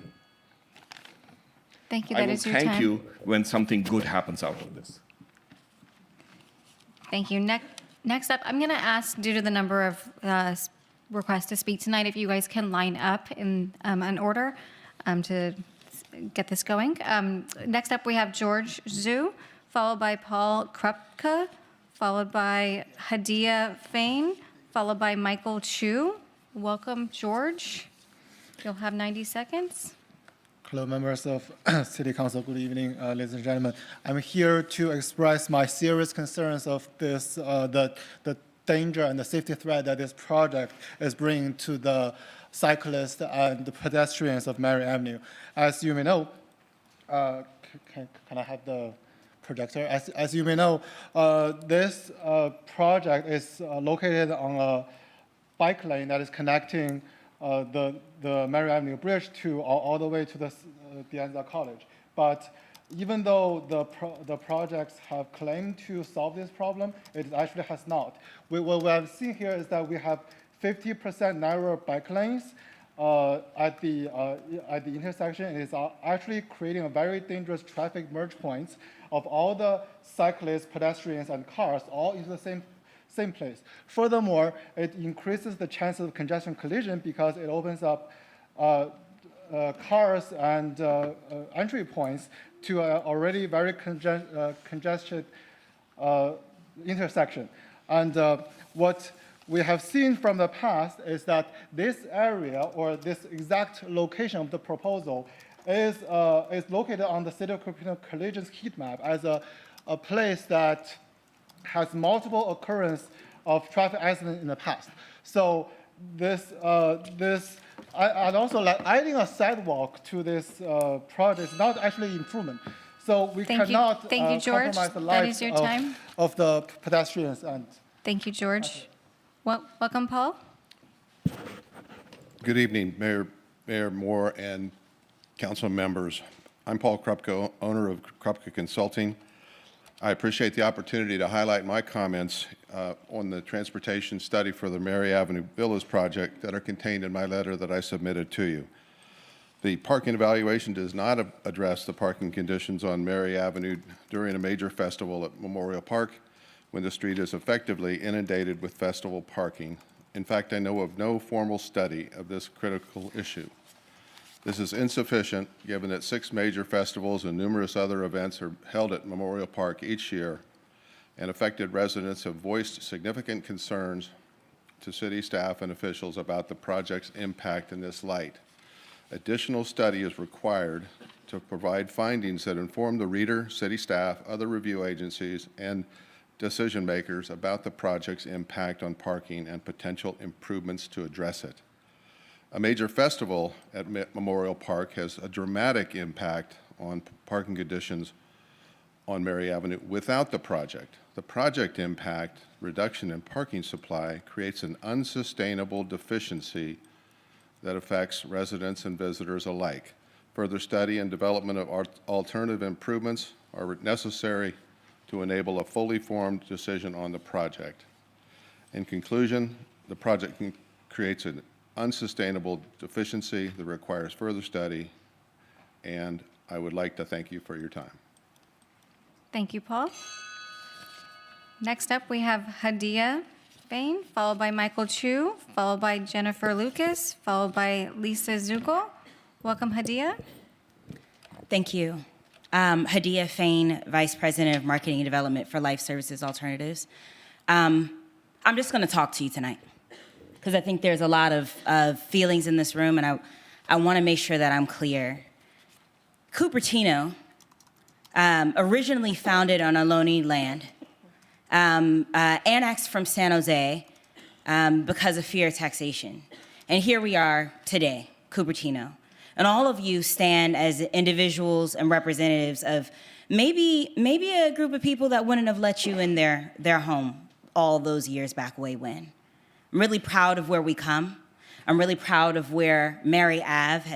Thank you. I That will is your thank time. you when something good happens out of this. Thank you. Next up, I'm going to ask, due to the number of requests to speak tonight, if you guys can line up in an order to get this going. Next up, we have George Zhu, followed by Paul Krupka, followed by Hadia Fain, followed by Michael Chu. Welcome, George. You'll have 90 seconds. Hello, members of City Council. Good evening, ladies and gentlemen. I'm here to express my serious concerns of this, the danger and the safety threat that this project is bringing to the cyclists and the pedestrians of Mary Avenue. As you may know, can I have the projector? As you may know, this project is located on a bike lane that is connecting the Mary Avenue Bridge to all the way to the Dianza College. But even though the projects have claimed to solve this problem, it actually has not. What we have seen here is that we have 50% narrower bike lanes at the intersection. It is actually creating a very dangerous traffic merge points of all the cyclists, pedestrians, and cars all into the same place. Furthermore, it increases the chance of congestion collision because it opens up cars and entry points to an already very congested intersection. And what we have seen from the past is that this area or this exact location of the proposal is located on the City of Cupertino collisions heat map as a place that has multiple occurrence of traffic accidents in the past. So I'd also like adding a sidewalk to this project is not actually improvement. So we cannot Thank you, George. compromise the That lives is your time. of the pedestrians. And Thank you, George. Welcome, Paul. Good evening, Mayor Moore and council members. I'm Paul Krupka, owner of Krupka Consulting. I appreciate the opportunity to highlight my comments on the transportation study for the Mary Avenue Villas project that are contained in my letter that I submitted to you. The parking evaluation does not address the parking conditions on Mary Avenue during a major festival at Memorial Park when the street is effectively inundated with festival parking. In fact, I know of no formal study of this critical issue. This is insufficient given that 6 major festivals and numerous other events are held at Memorial Park each year, and affected residents have voiced significant concerns to city staff and officials about the project's impact in this light. Additional study is required to provide findings that inform the reader, city staff, other review agencies, and decision makers about the project's impact on parking and potential improvements to address it. A major festival at Memorial Park has a dramatic impact on parking conditions on Mary Avenue without the project. The project impact, reduction in parking supply, creates an unsustainable deficiency that affects residents and visitors alike. Further study and development of alternative improvements are necessary to enable a fully formed decision on the project. In conclusion, the project creates an unsustainable deficiency that requires further study, and I would like to thank you for your time. Thank you, Paul. Next up, we have Hadia Bain, followed by Michael Chu, followed by Jennifer Lucas, followed by Lisa Zugo. Welcome, Hadia. Thank you. Hadia Fain, Vice President of Marketing and Development for Life Services Alternatives. I'm just going to talk to you tonight because I think there's a lot of feelings in this room, and I want to make sure that I'm clear. Cupertino, originally founded on Ohlone land, annexed from San Jose because of fear of taxation. And here we are today, Cupertino. And all of you stand as individuals and representatives of maybe a group of people that wouldn't have let you in their home all those years back way when. I'm really proud of where we come. I'm really proud of where Mary Ave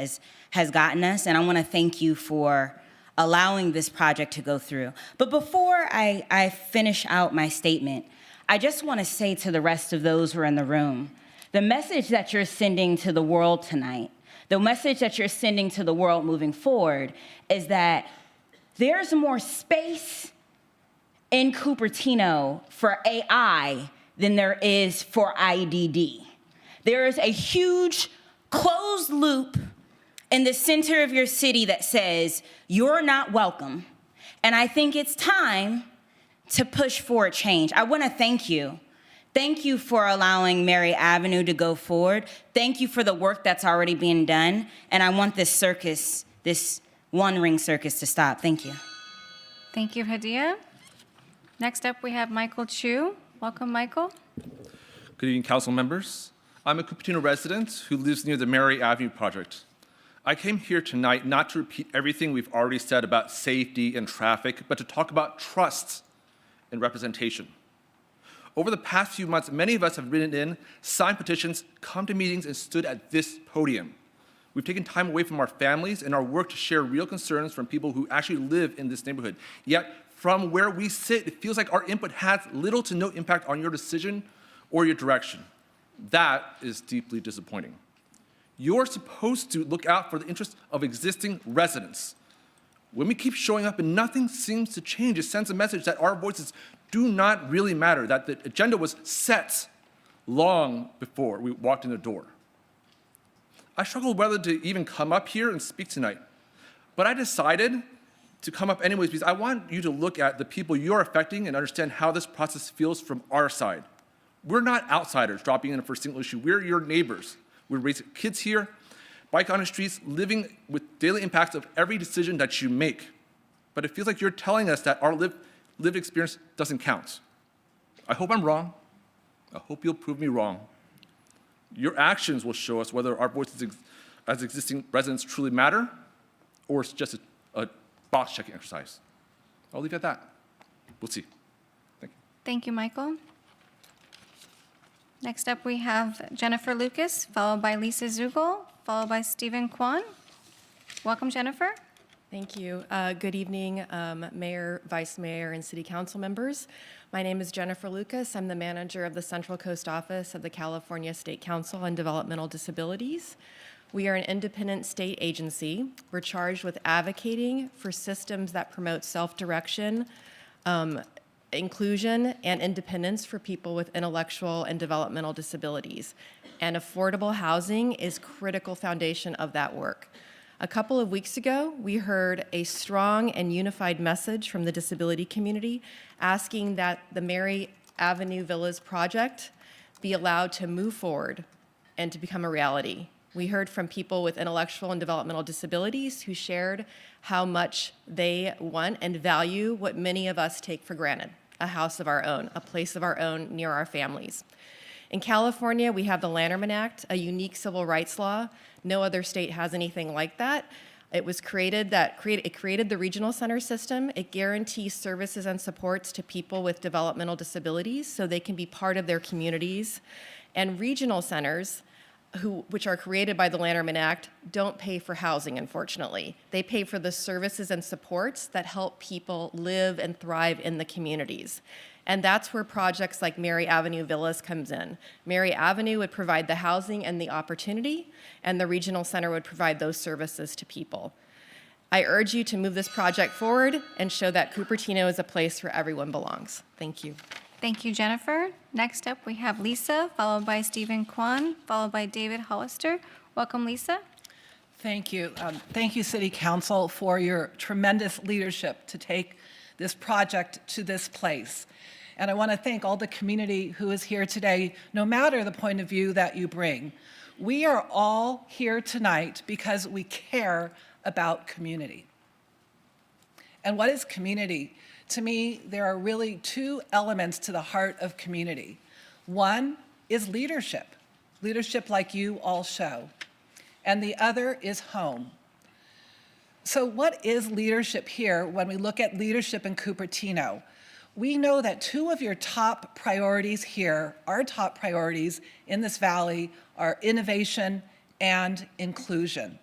has gotten us, and I want to thank you for allowing this project to go through. But before I finish out my statement, I just want to say to the rest of those who are in the room, the message that you're sending to the world tonight, the message that you're sending to the world moving forward is that there's more space in Cupertino for AI than there is for IDD. There is a huge closed loop in the center of your city that says you're not welcome. And I think it's time to push for a change. I want to thank you. Thank you for allowing Mary Avenue to go forward. Thank you for the work that's already being done. And I want this circus, this one-ring circus to stop. Thank you. Thank you, Hadia. Next up, we have Michael Chu. Welcome, Michael. Good evening, council members. I'm a Cupertino resident who lives near the Mary Avenue project. I came here tonight not to repeat everything we've already said about safety and traffic, but to talk about trust and representation. Over the past few months, many of us have written in, signed petitions, come to meetings, and stood at this podium. We've taken time away from our families and our work to share real concerns from people who actually live in this neighborhood. Yet, from where we sit, it feels like our input has little to no impact on your decision or your direction. That is deeply disappointing. You're supposed to look out for the interests of existing residents. When we keep showing up and nothing seems to change, it sends a message that our voices do not really matter, that the agenda was set long before we walked in the door. I struggled whether to even come up here and speak tonight, but I decided to come up anyways because I want you to look at the people you're affecting and understand how this process feels from our side. We're not outsiders dropping in for a single issue. We're your neighbors. We're raising kids here, bike on the streets, living with daily impacts of every decision that you make. But it feels like you're telling us that our lived experience doesn't count. I hope I'm wrong. I hope you'll prove me wrong. Your actions will show us whether our voices as existing residents truly matter or it's just a box-checking exercise. I'll leave it at that. We'll see. Thank you. Thank you, Michael. Next up, we have Jennifer Lucas, followed by Lisa Zugel, followed by Stephen Kwan. Welcome, Jennifer. Thank you. Good evening, Mayor, Vice Mayor, and City Council members. My name is Jennifer Lucas. I'm the manager of the Central Coast Office of the California State Council on Developmental Disabilities. We are an independent state agency. We're charged with advocating for systems that promote self-direction, inclusion, and independence for people with intellectual and developmental disabilities. And affordable housing is a critical foundation of that work. A couple of weeks ago, we heard a strong and unified message from the disability community asking that the Mary Avenue Villas project be allowed to move forward and to become a reality. We heard from people with intellectual and developmental disabilities who shared how much they want and value what many of us take for granted, a house of our own, a place of our own near our families. In California, we have the Lanterman Act, a unique civil rights law. No other state has anything like that. It was created the regional center system. It guarantees services and supports to people with developmental disabilities so they can be part of their communities. And regional centers, which are created by the Lanterman Act, don't pay for housing, unfortunately. They pay for the services and supports that help people live and thrive in the communities. And that's where projects like Mary Avenue Villas comes in. Mary Avenue would provide the housing and the opportunity, and the regional center would provide those services to people. I urge you to move this project forward and show that Cupertino is a place where everyone belongs. Thank you. Thank you, Jennifer. Next up, we have Lisa, followed by Stephen Kwan, followed by David Hollister. Welcome, Lisa. Thank you. Thank you, City Council, for your tremendous leadership to take this project to this place. And I want to thank all the community who is here today, no matter the point of view that you bring. We are all here tonight because we care about community. And what is community? To me, there are really two elements to the heart of community. One is leadership like you all show. And the other is home. So what is leadership here when we look at leadership in Cupertino? We know that two of your top priorities here, our top priorities in this valley, are innovation and inclusion.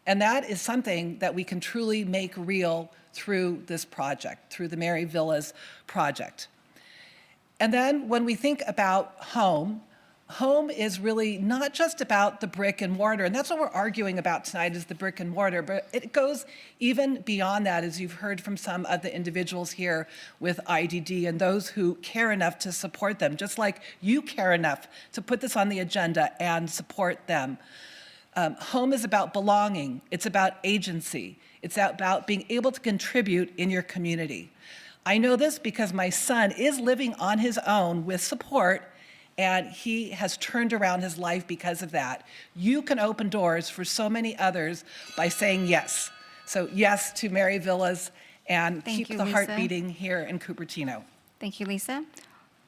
And that is something that we can truly make real through this project, through the Mary Villas project. And then when we think about home, home is really not just about the brick and mortar, and that's what we're arguing about tonight is the brick and mortar, but it goes even beyond that, as you've heard from some of the individuals here with IDD and those who care enough to support them, just like you care enough to put this on the agenda and support them. Home is about belonging. It's about agency. It's about being able to contribute in your community. I know this because my son is living on his own with support, and he has turned around his life because of that. You can open doors for so many others by saying yes. So yes to Mary Villas, and Thank keep you, the heart Lisa. beating here in Cupertino. Thank you, Lisa.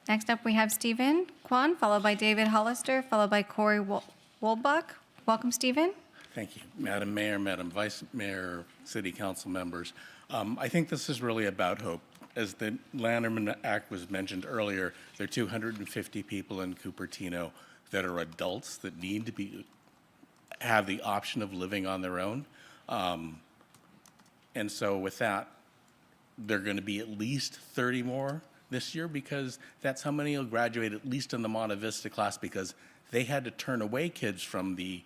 Next up, we have Stephen Kwan, followed by David Hollister, followed by Corey Woldbach. Welcome, Stephen. Thank you, Madam Mayor, Madam Vice Mayor, City Council members. I think this is really about hope. As the Lanterman Act was mentioned earlier, there are 250 people in Cupertino that are adults that need to have the option of living on their own. And so with that, there are going to be at least 30 more this year because that's how many will graduate, at least in the Monte Vista class, because they had to turn away kids from the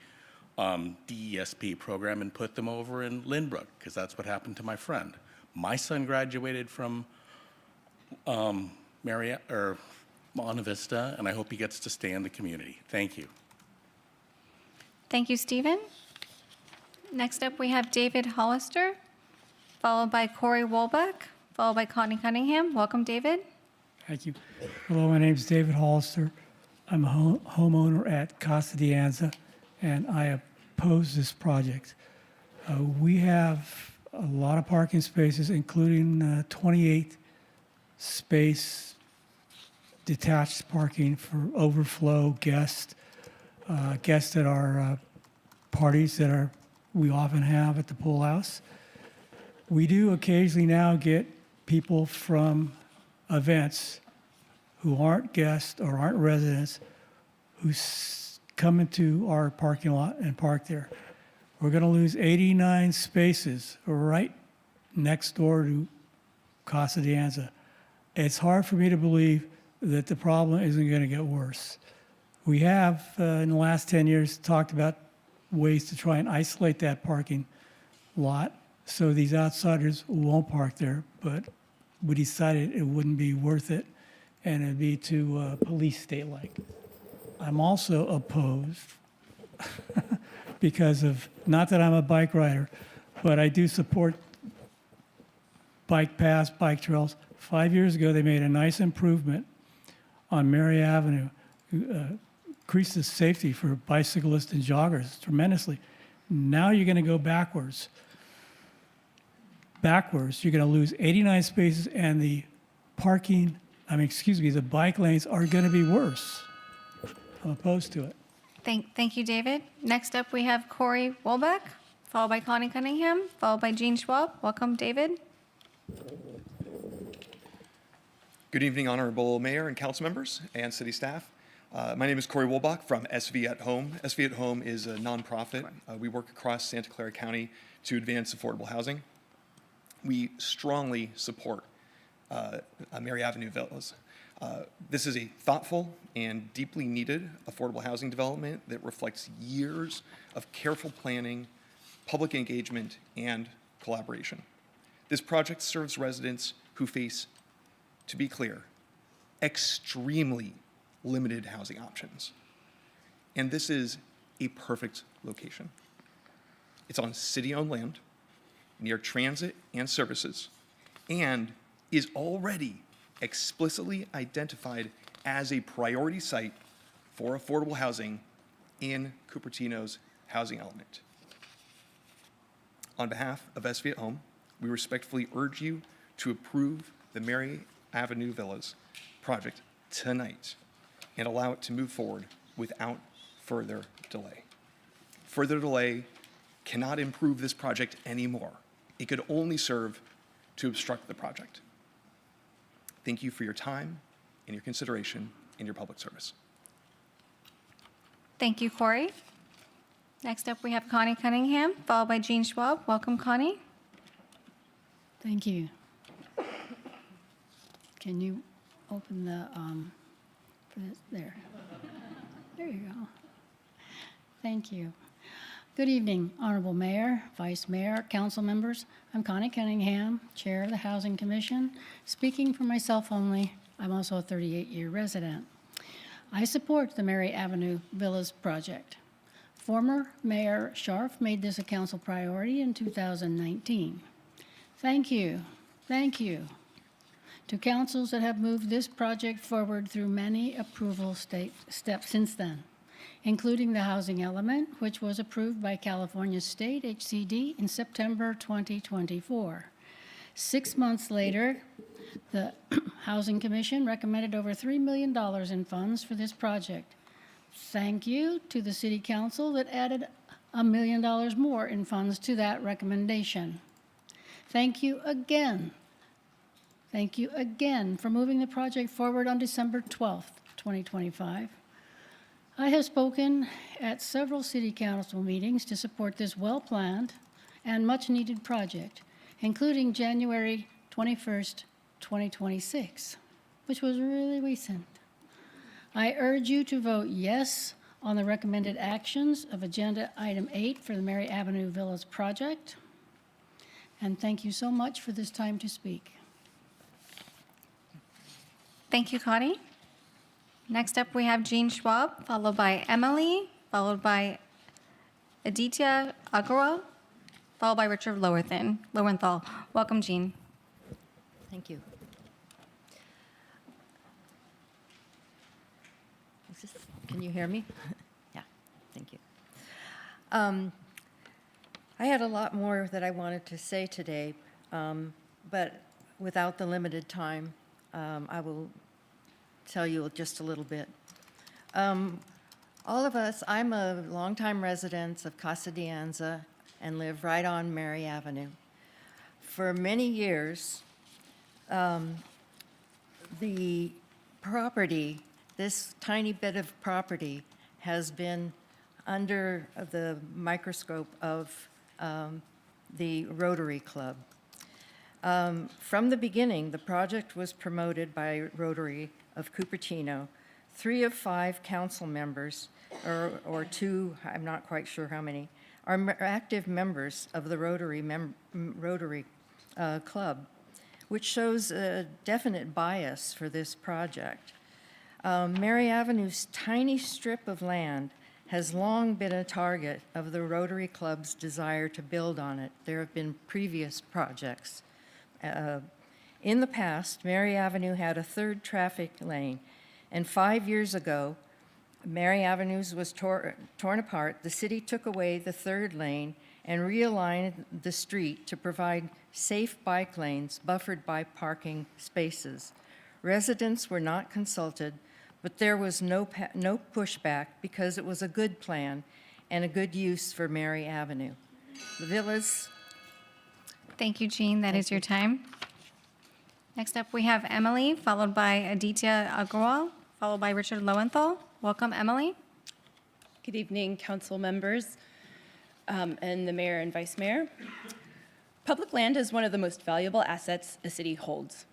DESP program and put them over in Lynbrook, because that's what happened to my friend. My son graduated from Monte Vista, and I hope he gets to stay in the community. Thank you. Thank you, Stephen. Next up, we have David Hollister, followed by Corey Woldbach, followed by Connie Cunningham. Welcome, David. Thank you. Hello, my name is David Hollister. I'm a homeowner at Casa de Anza, and I oppose this project. We have a lot of parking spaces, including 28 space detached parking for overflow guests, guests at our parties that we often have at the pool house. We do occasionally now get people from events who aren't guests or aren't residents who come into our parking lot and park there. We're going to lose 89 spaces right next door to Casa de Anza. It's hard for me to believe that the problem isn't going to get worse. We have, in the last 10 years, talked about ways to try and isolate that parking lot so these outsiders won't park there, but we decided it wouldn't be worth it, and it'd be too police state-like. I'm also opposed because of, not that I'm a bike rider, but I do support bike paths, bike trails. 5 years ago, they made a nice improvement on Mary Avenue, increased the safety for bicyclists and joggers tremendously. Now you're going to go backwards. You're going to lose 89 spaces, and the the bike lanes are going to be worse. I'm opposed to it. Thank you, David. Next up, we have Corey Woldbach, followed by Connie Cunningham, followed by Jean Schwab. Welcome, David. Good evening, Honorable Mayor and council members and city staff. My name is Corey Woldbach from SV at Home. SV at Home is a nonprofit. We work across Santa Clara County to advance affordable housing. We strongly support Mary Avenue Villas. This is a thoughtful and deeply needed affordable housing development that reflects years of careful planning, public engagement, and collaboration. This project serves residents who face, to be clear, extremely limited housing options. And this is a perfect location. It's on city-owned land, near transit and services, and is already explicitly identified as a priority site for affordable housing in Cupertino's housing element. On behalf of SV at Home, we respectfully urge you to approve the Mary Avenue Villas project tonight and allow it to move forward without further delay. Further delay cannot improve this project anymore. It could only serve to obstruct the project. Thank you for your time and your consideration in your public service. Thank you, Corey. Next up, we have Connie Cunningham, followed by Jean Schwab. Welcome, Connie. Thank you. Can you open the, there. There you go. Thank you. Good evening, Honorable Mayor, Vice Mayor, council members. I'm Connie Cunningham, Chair of the Housing Commission. Speaking for myself only, I'm also a 38-year resident. I support the Mary Avenue Villas project. Former Mayor Scharf made this a council priority in 2019. Thank you to councils that have moved this project forward through many approval steps since then, including the housing element, which was approved by California State HCD in September 2024. 6 months later, the Housing Commission recommended over $3 million in funds for this project. Thank you to the City Council that added $1 million more in funds to that recommendation. Thank you again for moving the project forward on December 12th, 2025. I have spoken at several City Council meetings to support this well-planned and much-needed project, including January 21st, 2026, which was really recent. I urge you to vote yes on the recommended actions of Agenda Item 8 for the Mary Avenue Villas project. And thank you so much for this time to speak. Thank you, Connie. Next up, we have Jean Schwab, followed by Emily, followed by Aditya Agarwal, followed by Richard Lowenthal. Welcome, Jean. Thank you. Can you hear me? Yeah, thank you. I had a lot more that I wanted to say today, but without the limited time, I will tell you just a little bit. All of us, I'm a longtime resident of Casa de Anza and live right on Mary Avenue. For many years, the property, this tiny bit of property, has been under the microscope of the Rotary Club. From the beginning, the project was promoted by Rotary of Cupertino. 3 of 5 council members, or 2, I'm not quite sure how many, are active members of the Rotary Club, which shows a definite bias for this project. Mary Avenue's tiny strip of land has long been a target of the Rotary Club's desire to build on it. There have been previous projects. In the past, Mary Avenue had a 3rd traffic lane, and 5 years ago, Mary Avenue was torn apart. The city took away the 3rd lane and realigned the street to provide safe bike lanes buffered by parking spaces. Residents were not consulted, but there was no pushback because it was a good plan and a good use for Mary Avenue. The villas. Thank you, Jean. That is your time. Next up, we have Emily, followed by Aditya Agarwal, followed by Richard Lowenthal. Welcome, Emily. Good evening, council members, and the mayor and vice mayor. Public land is one of the most valuable assets a city holds.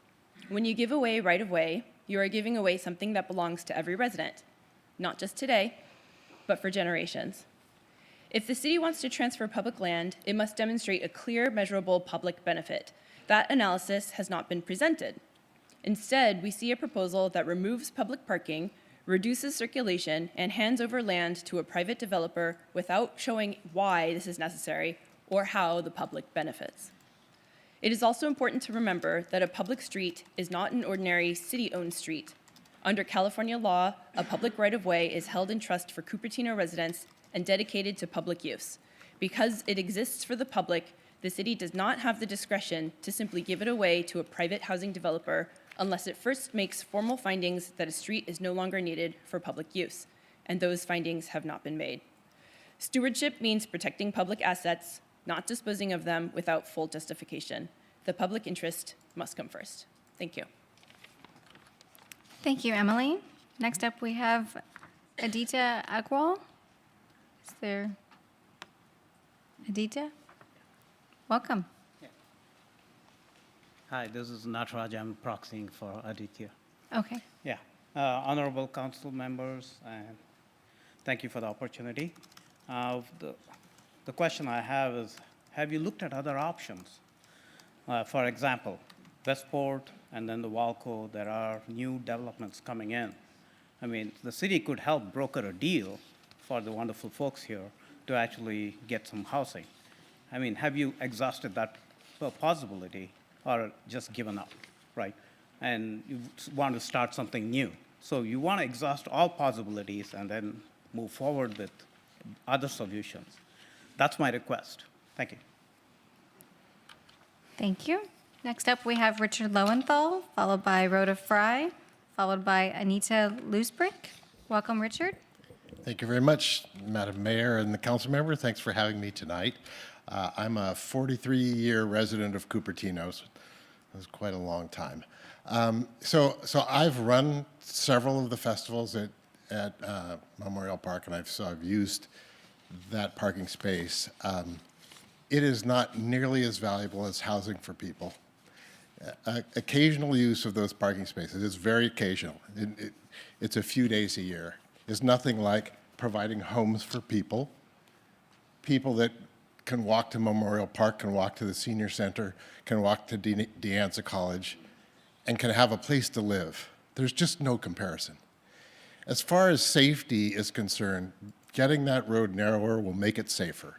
When you give away right-of-way, you are giving away something that belongs to every resident, not just today, but for generations. If the city wants to transfer public land, it must demonstrate a clear, measurable public benefit. That analysis has not been presented. Instead, we see a proposal that removes public parking, reduces circulation, and hands over land to a private developer without showing why this is necessary or how the public benefits. It is also important to remember that a public street is not an ordinary city-owned street. Under California law, a public right-of-way is held in trust for Cupertino residents and dedicated to public use. Because it exists for the public, the city does not have the discretion to simply give it away to a private housing developer unless it first makes formal findings that a street is no longer needed for public use, and those findings have not been made. Stewardship means protecting public assets, not disposing of them without full justification. The public interest must come first. Thank you. Thank you, Emily. Next up, we have Aditya Agarwal. Is there? Aditya, welcome. Hi, this is Nataraj. I'm proxying for Aditya. Okay. Yeah. Honorable council members, and thank you for the opportunity. The question I have is, have you looked at other options? For example, Westport and then the Walco, there are new developments coming in. I mean, the city could help broker a deal for the wonderful folks here to actually get some housing. I mean, have you exhausted that possibility or just given up, right? And you want to start something new. So you want to exhaust all possibilities and then move forward with other solutions. That's my request. Thank you. Thank you. Next up, we have Richard Lowenthal, followed by Rhoda Fry, followed by Anita Loosbrink. Welcome, Richard. Thank you very much, Madam Mayor and the council member. Thanks for having me tonight. I'm a 43-year resident of Cupertino. So it was quite a long time. So I've run several of the festivals at Memorial Park, and I've used that parking space. It is not nearly as valuable as housing for people. Occasional use of those parking spaces is very occasional. It's a few days a year. It's nothing like providing homes for people that can walk to Memorial Park, can walk to the senior center, can walk to De Anza College, and can have a place to live. There's just no comparison. As far as safety is concerned, getting that road narrower will make it safer.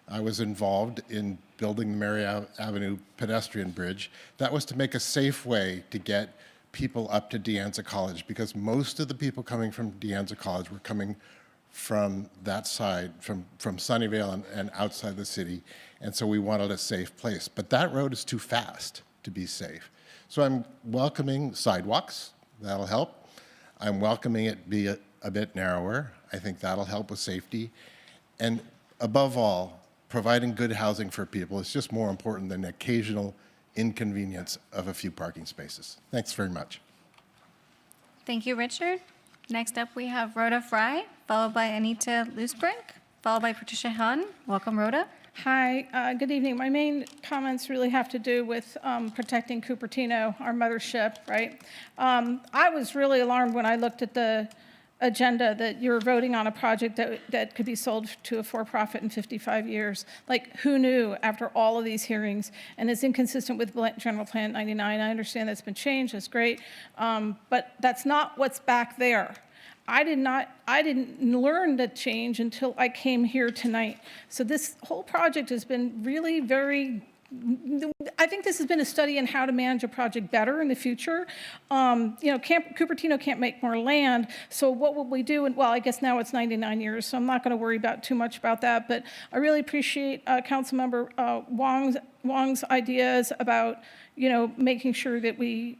I was involved in building the Mary Avenue pedestrian bridge. That was to make a safe way to get people up to De Anza College, because most of the people coming from De Anza College were coming from that side, from Sunnyvale and outside the city, and so we wanted a safe place. But that road is too fast to be safe. So I'm welcoming sidewalks. That'll help. I'm welcoming it be a bit narrower. I think that'll help with safety. And above all, providing good housing for people is just more important than the occasional inconvenience of a few parking spaces. Thanks very much. Thank you, Richard. Next up, we have Rhoda Fry, followed by Anita Loosbrink, followed by Patricia Hahn. Welcome, Rhoda. Hi, good evening. My main comments really have to do with protecting Cupertino, our mothership, right? I was really alarmed when I looked at the agenda that you're voting on a project that could be sold to a for-profit in 55 years. Like, who knew after all of these hearings? And it's inconsistent with General Plan 99. I understand that's been changed, that's great, but that's not what's back there. I didn't learn the change until I came here tonight. So this whole project has been really I think this has been a study in how to manage a project better in the future. Cupertino can't make more land, so what will we do? And well, I guess now it's 99 years, so I'm not going to worry too much about that. But I really appreciate Councilmember Wong's ideas about making sure that we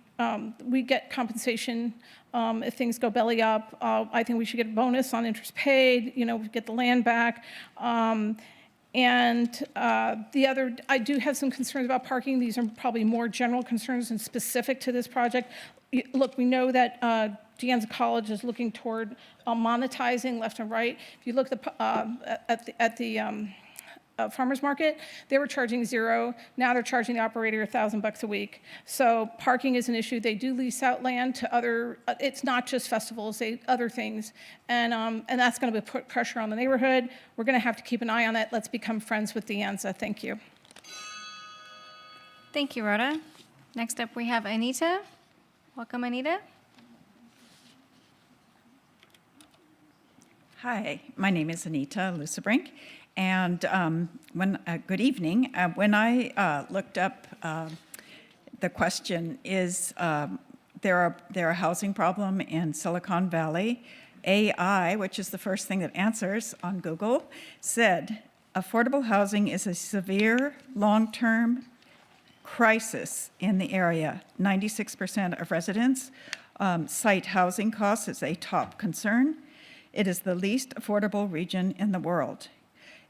get compensation if things go belly up. I think we should get a bonus on interest paid. Get the land back. And I do have some concerns about parking. These are probably more general concerns than specific to this project. Look, we know that De Anza College is looking toward monetizing left and right. If you look at the farmers market, they were charging $0. Now they're charging the operator $1,000 a week. So parking is an issue. They do lease out land to other. It's not just festivals, other things, and that's going to put pressure on the neighborhood. We're going to have to keep an eye on that. Let's become friends with De Anza. Thank you. Thank you, Rhoda. Next up, we have Anita. Welcome, Anita. Hi, my name is Anita Lucebrink. And good evening. When I looked up, the question is, there a housing problem in Silicon Valley. AI, which is the first thing that answers on Google, said affordable housing is a severe long-term crisis in the area. 96% of residents cite housing costs as a top concern. It is the least affordable region in the world.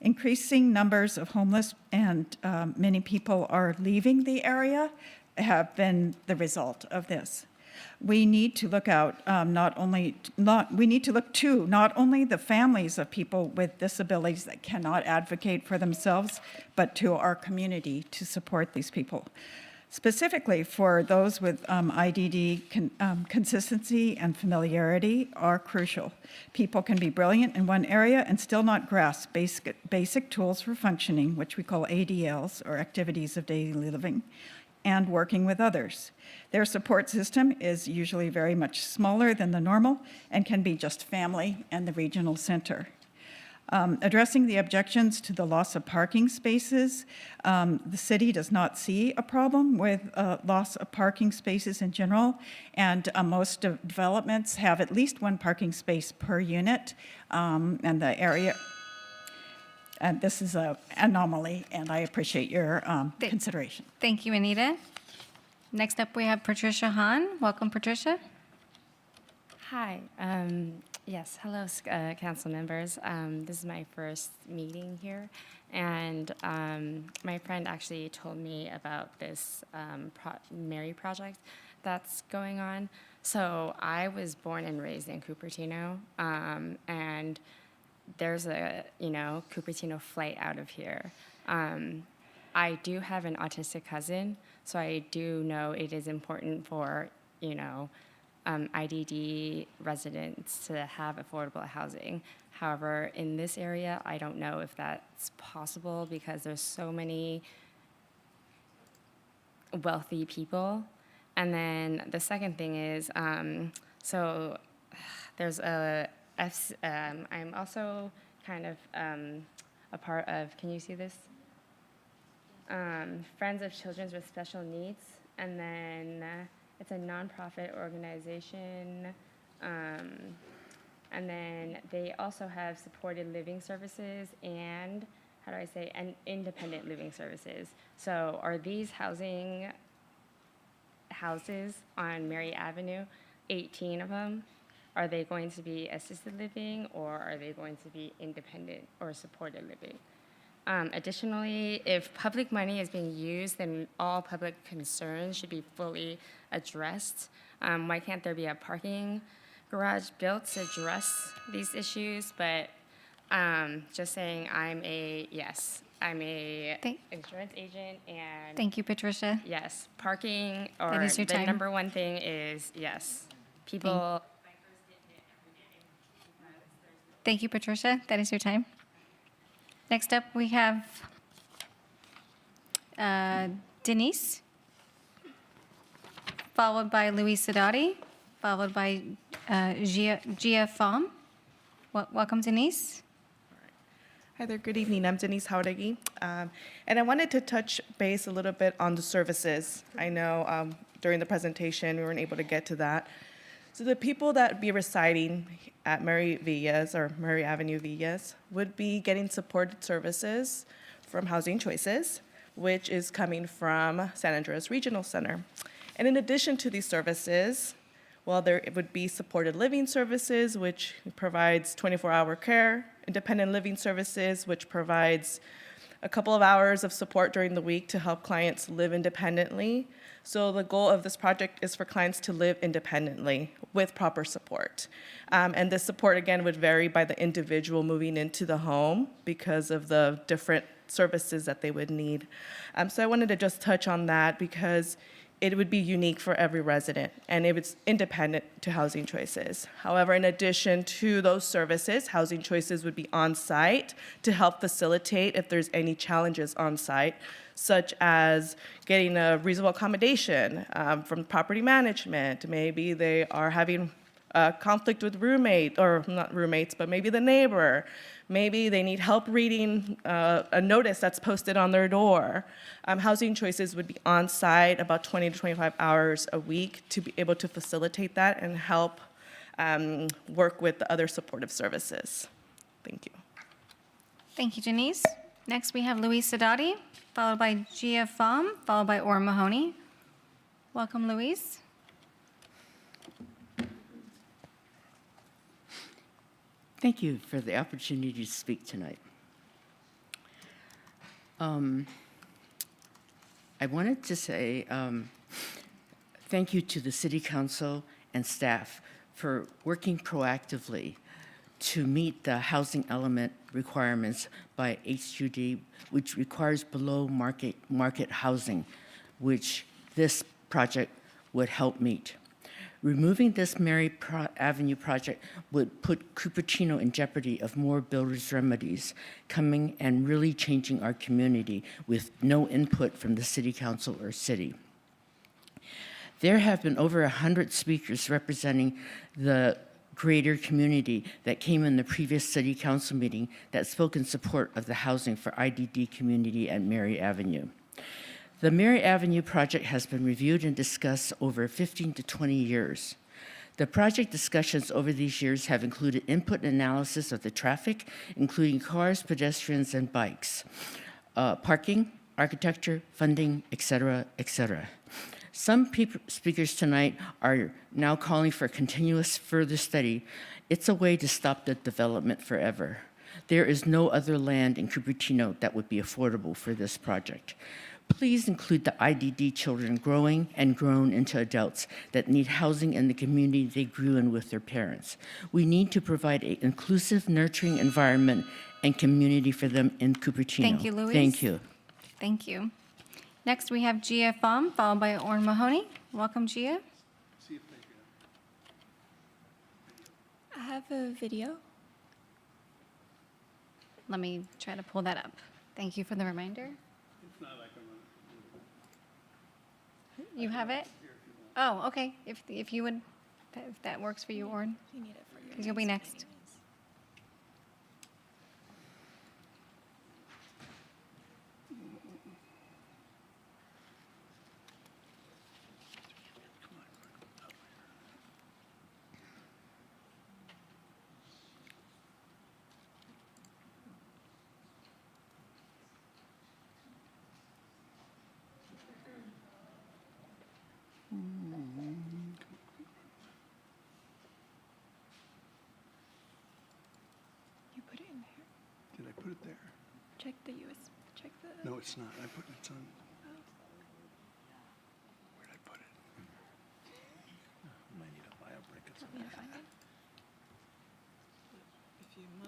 Increasing numbers of homeless and many people are leaving the area have been the result of this. We need to look out we need to look to not only the families of people with disabilities that cannot advocate for themselves, but to our community to support these people. Specifically for those with IDD, consistency and familiarity are crucial. People can be brilliant in one area and still not grasp basic tools for functioning, which we call ADLs, or activities of daily living, and working with others. Their support system is usually very much smaller than the normal and can be just family and the regional center. Addressing the objections to the loss of parking spaces, the city does not see a problem with loss of parking spaces in general, and most developments have at least one parking space per unit, and the area, and this is an anomaly, and I appreciate your consideration. Thank you, Anita. Next up, we have Patricia Hahn. Welcome, Patricia. Hi. Yes, hello, council members. This is my first meeting here, and my friend actually told me about this Mary project that's going on. So I was born and raised in Cupertino, and there's a, Cupertino flight out of here. I do have an autistic cousin, so I do know it is important for, IDD residents to have affordable housing. However, in this area, I don't know if that's possible because there's so many wealthy people. And then the second thing is, so there's I'm also kind of a part of, can you see this? Friends of Children with Special Needs, and then it's a nonprofit organization, and then they also have supported living services and, and independent living services. So are these houses on Mary Avenue, 18 of them, are they going to be assisted living, or are they going to be independent or supported living? Additionally, if public money is being used, then all public concerns should be fully addressed. Why can't there be a parking garage built to address these issues? But just saying, I'm a insurance agent, and Thank you, Patricia. yes, parking, or That is your the time. number one thing is, yes, people. Thank you, Patricia. That is your time. Next up, we have Denise, followed by Luis Sadati, followed by Gia Pham. Welcome, Denise. Hi there, good evening. I'm Denise Howdegi. And I wanted to touch base a little bit on the services. I know during the presentation we weren't able to get to that. So the people that would be residing at Mary Villas or Mary Avenue Villas would be getting supported services from Housing Choices, which is coming from San Andreas Regional Center. And in addition to these services, well, there would be supported living services, which provides 24-hour care, independent living services, which provides a couple of hours of support during the week to help clients live independently. So the goal of this project is for clients to live independently with proper support. And this support, again, would vary by the individual moving into the home because of the different services that they would need. So I wanted to just touch on that because it would be unique for every resident, and it's independent to Housing Choices. However, in addition to those services, Housing Choices would be on site to help facilitate if there's any challenges on site, such as getting a reasonable accommodation from property management. Maybe they are having a conflict with roommate, or not roommates, but maybe the neighbor. Maybe they need help reading a notice that's posted on their door. Housing Choices would be on site about 20 to 25 hours a week to be able to facilitate that and help work with the other supportive services. Thank you. Thank you, Denise. Next, we have Luis Sadati, followed by Gia Pham, followed by Orr Mahoney. Welcome, Luis. Thank you for the opportunity to speak tonight. I wanted to say thank you to the City Council and staff for working proactively to meet the housing element requirements by HUD, which requires below market housing, which this project would help meet. Removing this Mary Avenue project would put Cupertino in jeopardy of more builders' remedies coming and really changing our community with no input from the City Council or city. There have been over 100 speakers representing the greater community that came in the previous City Council meeting that spoke in support of the housing for IDD community at Mary Avenue. The Mary Avenue project has been reviewed and discussed over 15 to 20 years. The project discussions over these years have included input and analysis of the traffic, including cars, pedestrians, and bikes, parking, architecture, funding, et cetera, et cetera. Some speakers tonight are now calling for continuous further study. It's a way to stop the development forever. There is no other land in Cupertino that would be affordable for this project. Please include the IDD children growing and grown into adults that need housing in the community they grew in with their parents. We need to provide an inclusive, nurturing environment and community for them in Cupertino. Thank you, Louise. Thank you. Thank you. Next, we have Gia Pham, followed by Orrin Mahoney. Welcome, Gia. I have a video. Let me try to pull that up. Thank you for the reminder. You have it? Oh, okay. If you would, if that works for you, Orrin, because you'll be next. You put it in here. Did I put it there? Check the US. Check the. No, it's not. I put it on. Where'd I put it? Might need a bio break or something.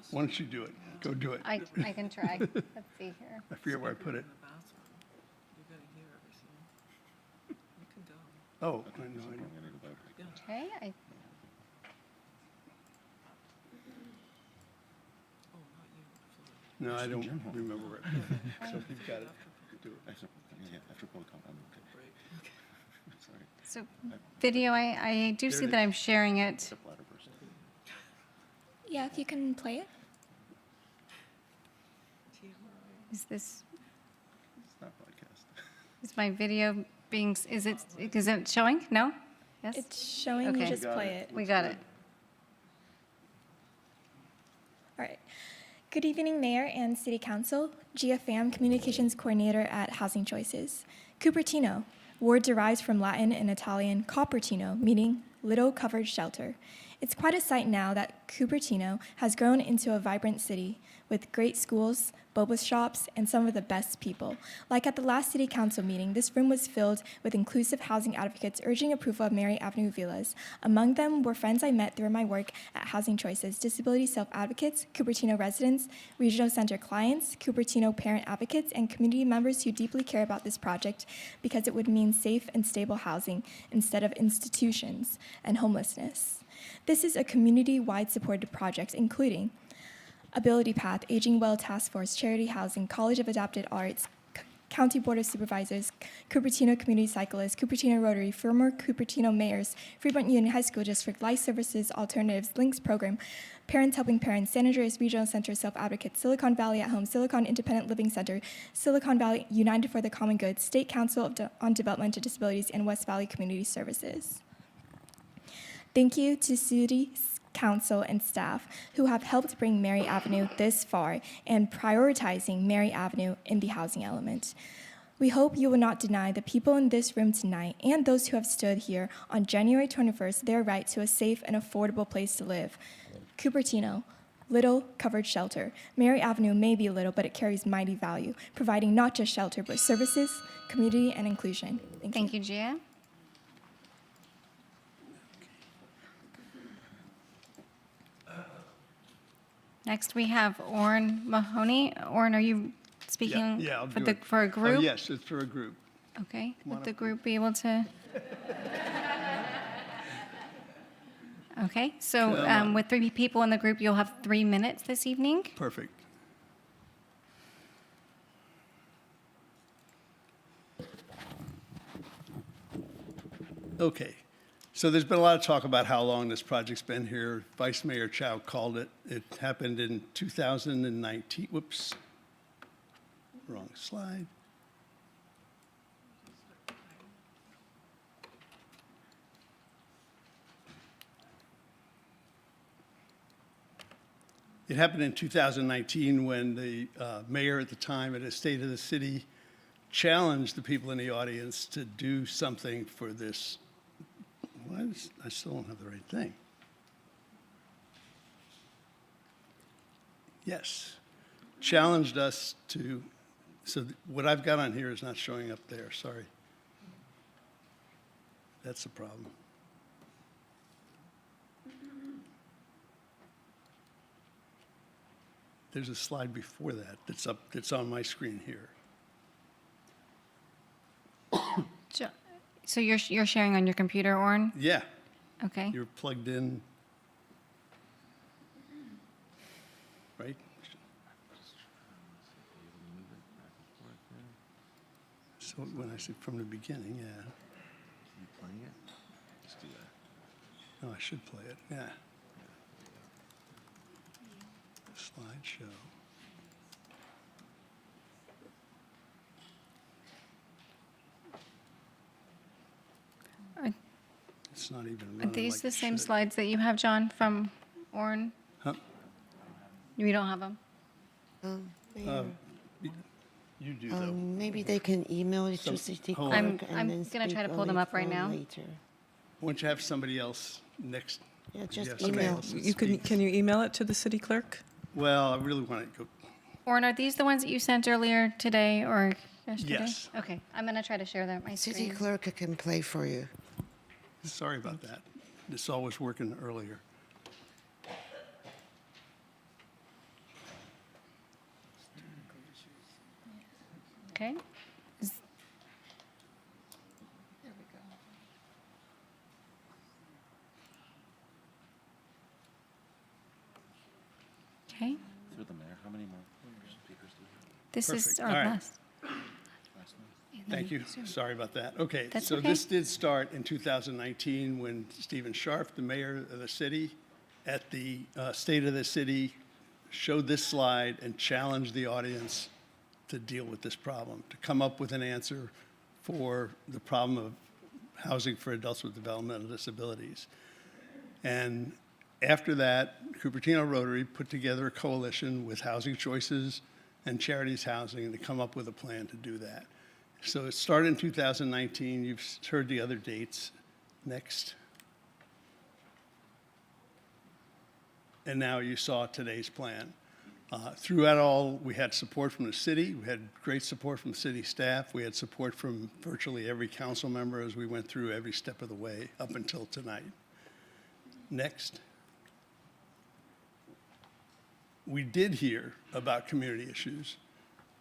Why don't you do it? Go do it. I can try. Let's see here. I forget where I put it. Oh, I know. Okay. No, I don't remember where I put it. So if you've got it, do it. So video, I do see that I'm sharing it. Yeah, if you can play it. Is this, It's not broadcast. is my video being, is it showing? No? Yes? It's showing. Okay. You just play it. We got it. All right. Good evening, Mayor and City Council. Gia Pham, Communications Coordinator at Housing Choices. Cupertino, word derives from Latin and Italian Cupertino, meaning little covered shelter. It's quite a sight now that Cupertino has grown into a vibrant city with great schools, boba shops, and some of the best people. Like at the last City Council meeting, this room was filled with inclusive housing advocates urging approval of Mary Avenue villas. Among them were friends I met through my work at Housing Choices, disability self-advocates, Cupertino residents, regional center clients, Cupertino parent advocates, and community members who deeply care about this project because it would mean safe and stable housing instead of institutions and homelessness. This is a community-wide supported project, including Ability Path, Aging Well Task Force, Charity Housing, College of Adapted Arts, County Board of Supervisors, Cupertino Community Cyclists, Cupertino Rotary, former Cupertino mayors, Fremont Union High School District, Life Services Alternatives, Links Program, Parents Helping Parents, San Andreas Regional Center Self-Advocates, Silicon Valley at Home, Silicon Independent Living Center, Silicon Valley United for the Common Good, State Council on Developmental Disabilities, and West Valley Community Services. Thank you to City Council and staff who have helped bring Mary Avenue this far and prioritizing Mary Avenue in the housing element. We hope you will not deny the people in this room tonight and those who have stood here on January 21st their right to a safe and affordable place to live. Cupertino, little covered shelter. Mary Avenue may be little, but it carries mighty value, providing not just shelter, but services, community, and inclusion. Thank you, Gia. Next, we have Orrin Mahoney. Orrin, are you speaking Yeah, I'll for do the, it. for a group? Oh, yes, it's for a group. Okay, would the group be able to? Okay, so Come on. with 3 people in the group, you'll have 3 minutes this evening. Perfect. Okay, so there's been a lot of talk about how long this project's been here. Vice Mayor Chow called it. It happened in 2019. Whoops, wrong slide. It happened in 2019 when the mayor at the time at a State of the City challenged the people in the audience to do something for this. I still don't have the right thing. Yes, challenged us to, what I've got on here is not showing up there, sorry. That's the problem. There's a slide before that that's up, that's on my screen here. So you're sharing on your computer, Orrin? Yeah. Okay. You're plugged in, right? So when I say from the beginning, yeah. You playing it? Let's do that. Oh, I should play it, yeah. Slideshow. It's not even Are running these like the it same should. slides that you have, John, from Orrin? Huh? You don't have them? Uh, You do, though. Maybe they can email it So- to city hold clerk on. and I'm then gonna try to speak pull them on up right the now. phone later. Why don't you have somebody else next? Yeah, you just have somebody email. else that You speaks. can you email it to the city clerk? Well, I really want to go, Orrin, are these the ones that you sent earlier today or yesterday? Yes. Okay, I'm gonna try to share that my City screen. clerk can play for you. sorry about that. This all was working earlier. Okay. Okay, Through the mayor, how many more speakers do we have? this is Perfect. our All right. last. Thank you. Sorry about that. Okay, That's so okay. this did start in 2019 when Stephen Sharp, the mayor of the city, at the State of the City, showed this slide and challenged the audience to deal with this problem, to come up with an answer for the problem of housing for adults with developmental disabilities. And after that, Cupertino Rotary put together a coalition with Housing Choices and Charities Housing to come up with a plan to do that. So it started in 2019. You've heard the other dates. Next. And now you saw today's plan. Throughout all, we had support from the city. We had great support from city staff. We had support from virtually every council member as we went through every step of the way up until tonight. Next. We did hear about community issues,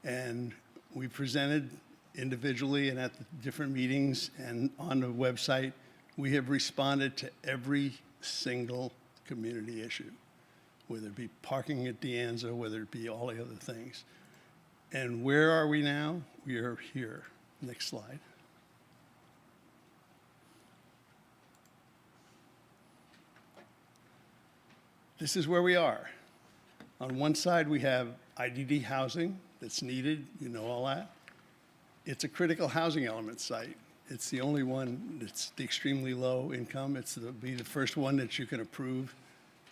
and we presented individually and at the different meetings and on the website. We have responded to every single community issue, whether it be parking at De Anza, whether it be all the other things. And where are we now? We are here. Next slide. This is where we are. On one side, we have IDD housing that's needed, you know all that. It's a critical housing element site. It's the only one that's the extremely low income. It'll be the first one that you can approve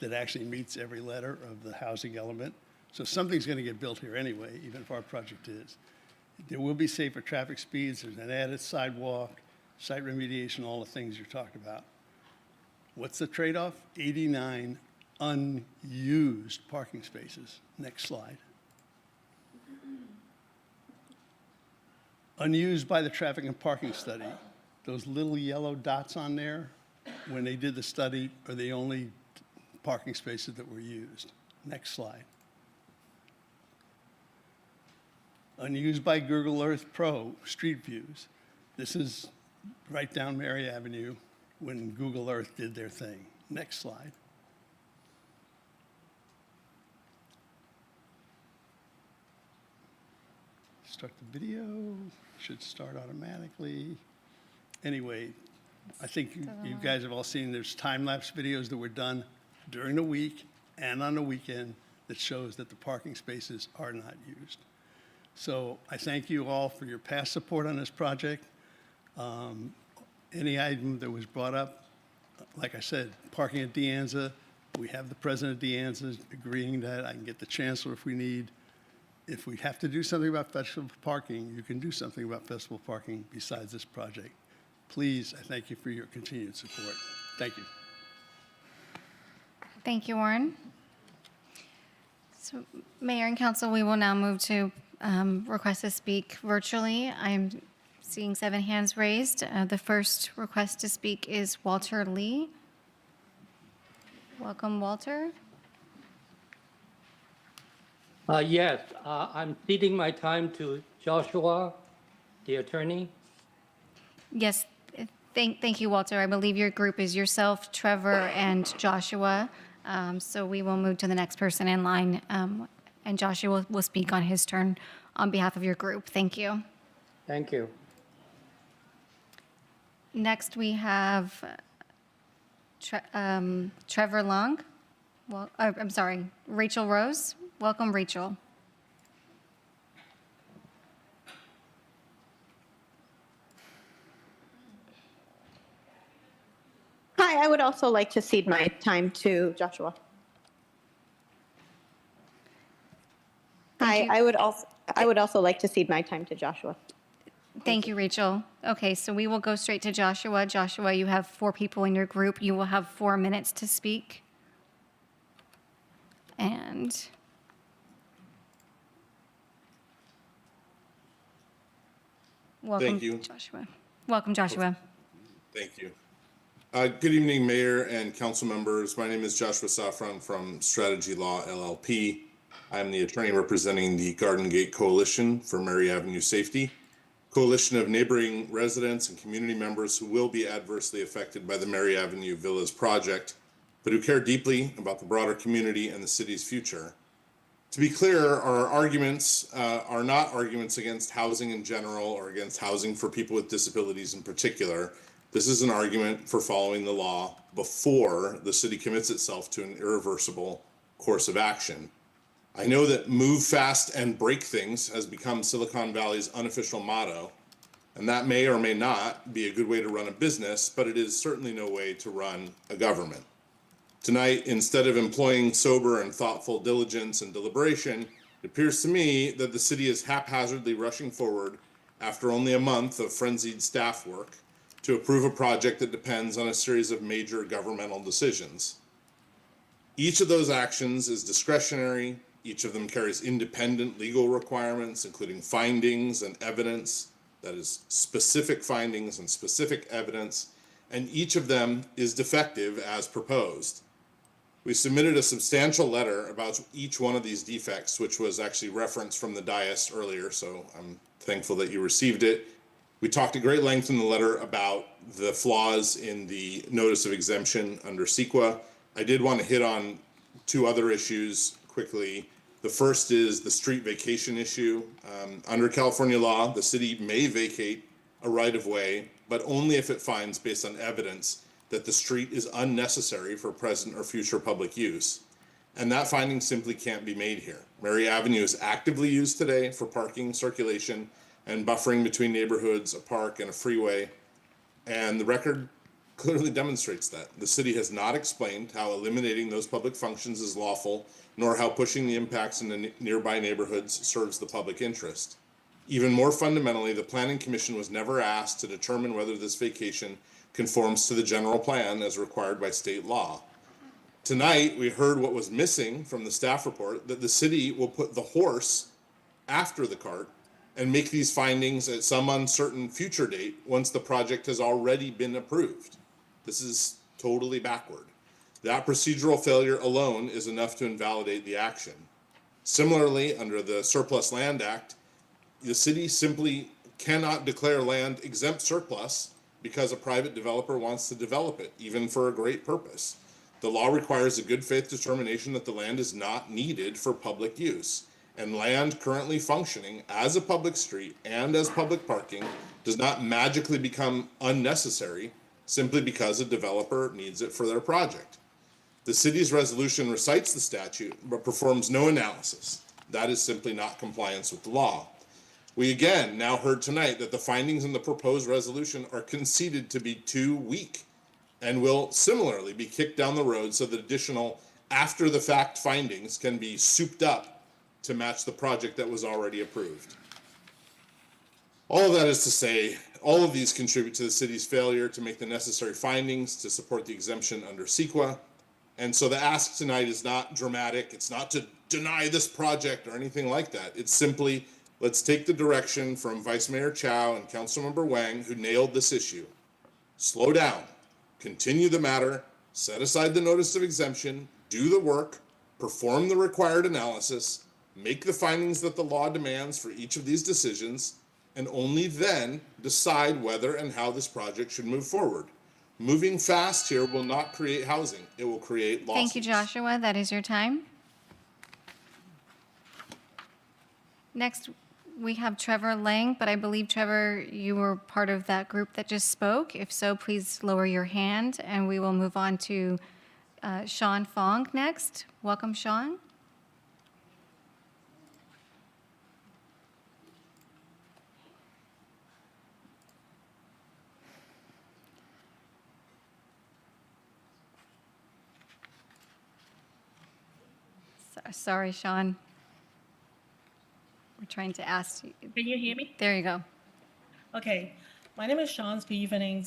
that actually meets every letter of the housing element. So something's going to get built here anyway, even if our project is. There will be safer traffic speeds. There's an added sidewalk, site remediation, all the things you're talking about. What's the trade-off? 89 unused parking spaces. Next slide. Unused by the traffic and parking study. Those little yellow dots on there, when they did the study, are the only parking spaces that were used. Next slide. Unused by Google Earth Pro street views. This is right down Mary Avenue when Google Earth did their thing. Next slide. Start the video. Should start automatically. Anyway, I think you guys have all seen there's time-lapse videos that were done during the week and on the weekend that shows that the parking spaces are not used. So I thank you all for your past support on this project. Any item that was brought up, like I said, parking at De Anza, we have the president of De Anza agreeing that I can get the chancellor if we need. If we have to do something about festival parking, you can do something about festival parking besides this project. Please, I thank you for your continued support. Thank you. Thank you, Warren. So, Mayor and Council, we will now move to request to speak virtually. I'm seeing 7 hands raised. The first request to speak is Walter Lee. Welcome, Walter. Yes, I'm ceding my time to Joshua, the attorney. Yes, thank you, Walter. I believe your group is yourself, Trevor, and Joshua. So we will move to the next person in line, and Joshua will speak on his turn on behalf of your group. Thank you. Thank you. Next, we have Trevor Long. Well, I'm sorry, Rachel Rose. Welcome, Rachel. Hi, I would also like to cede my time to Joshua. Hi, I would also like to cede my time to Joshua. Thank you, Rachel. Okay, so we will go straight to Joshua. Joshua, you have 4 people in your group. You will have 4 minutes to speak. And welcome, Thank you. Joshua. Welcome, Joshua. Thank you. Good evening, Mayor and council members. My name is Joshua Safran from Strategy Law LLP. I'm the attorney representing the Garden Gate Coalition for Mary Avenue Safety, coalition of neighboring residents and community members who will be adversely affected by the Mary Avenue Villas project, but who care deeply about the broader community and the city's future. To be clear, our arguments are not arguments against housing in general or against housing for people with disabilities in particular. This is an argument for following the law before the city commits itself to an irreversible course of action. I know that move fast and break things has become Silicon Valley's unofficial motto, and that may or may not be a good way to run a business, but it is certainly no way to run a government. Tonight, instead of employing sober and thoughtful diligence and deliberation, it appears to me that the city is haphazardly rushing forward after only a month of frenzied staff work to approve a project that depends on a series of major governmental decisions. Each of those actions is discretionary. Each of them carries independent legal requirements, including findings and evidence, that is, specific findings and specific evidence, and each of them is defective as proposed. We submitted a substantial letter about each one of these defects, which was actually referenced from the dais earlier, so I'm thankful that you received it. We talked at great length in the letter about the flaws in the notice of exemption under CEQA. I did want to hit on 2 other issues quickly. The first is the street vacation issue. Under California law, the city may vacate a right-of-way, but only if it finds, based on evidence, that the street is unnecessary for present or future public use. And that finding simply can't be made here. Mary Avenue is actively used today for parking, circulation, and buffering between neighborhoods, a park, and a freeway. And the record clearly demonstrates that. The city has not explained how eliminating those public functions is lawful, nor how pushing the impacts in the nearby neighborhoods serves the public interest. Even more fundamentally, the Planning Commission was never asked to determine whether this vacation conforms to the general plan as required by state law. Tonight, we heard what was missing from the staff report, that the city will put the horse after the cart and make these findings at some uncertain future date once the project has already been approved. This is totally backward. That procedural failure alone is enough to invalidate the action. Similarly, under the Surplus Land Act, the city simply cannot declare land exempt surplus because a private developer wants to develop it, even for a great purpose. The law requires a good faith determination that the land is not needed for public use, and land currently functioning as a public street and as public parking does not magically become unnecessary simply because a developer needs it for their project. The city's resolution recites the statute but performs no analysis. That is simply not compliance with the law. We again now heard tonight that the findings in the proposed resolution are conceded to be too weak and will similarly be kicked down the road so that additional after the fact findings can be souped up to match the project that was already approved. All of that is to say, all of these contribute to the city's failure to make the necessary findings to support the exemption under CEQA. And so the ask tonight is not dramatic. It's not to deny this project or anything like that. It's simply, let's take the direction from Vice Mayor Chow and Councilmember Wang, who nailed this issue. Slow down, continue the matter, set aside the notice of exemption, do the work, perform the required analysis, make the findings that the law demands for each of these decisions, and only then decide whether and how this project should move forward. Moving fast here will not create housing. It will create losses. Thank you, Joshua. That is your time. Next, we have Trevor Lang, but I believe, Trevor, you were part of that group that just spoke. If so, please lower your hand, and we will move on to Sean Fong next. Welcome, Sean. Sorry, Sean. We're trying to ask you. Can you hear me? There you go. Okay. My name is Sean. Good evening,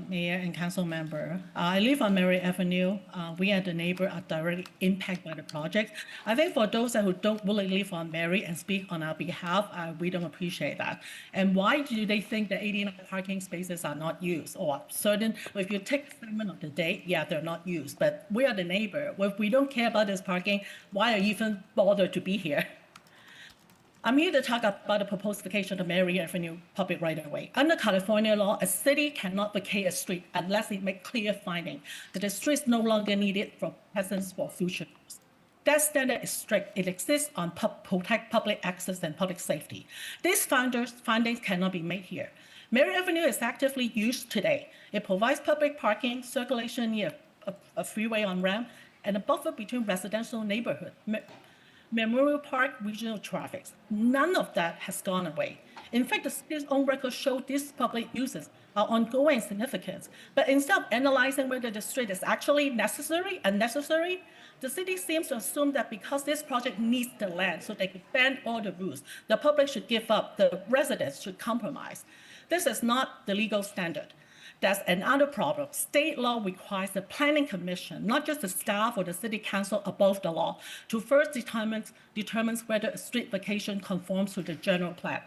Mayor and Council member. I live on Mary Avenue. We and the neighbor are directly impacted by the project. I think for those who don't really live on Mary and speak on our behalf, we don't appreciate that. And why do they think the 89 parking spaces are not used? Or certain, if you take the segment of the day, yeah, they're not used. But we are the neighbor. If we don't care about this parking, why are you even bothered to be here? I'm here to talk about the proposed vacation of Mary Avenue public right-of-way. Under California law, a city cannot vacate a street unless it makes clear finding that the street is no longer needed for present or future use. That standard is strict. It exists on protect public access and public safety. These findings cannot be made here. Mary Avenue is actively used today. It provides public parking, circulation near a freeway on-ramp, and a buffer between residential neighborhood. Memorial Park regional traffic. None of that has gone away. In fact, the city's own records show these public uses are ongoing and significant. But instead of analyzing whether the street is actually necessary, unnecessary, the city seems to assume that because this project needs the land so they can bend all the rules, the public should give up, the residents should compromise. This is not the legal standard. That's another problem. State law requires the planning commission, not just the staff or the city council above the law, to first determines whether a street vacation conforms to the general plan.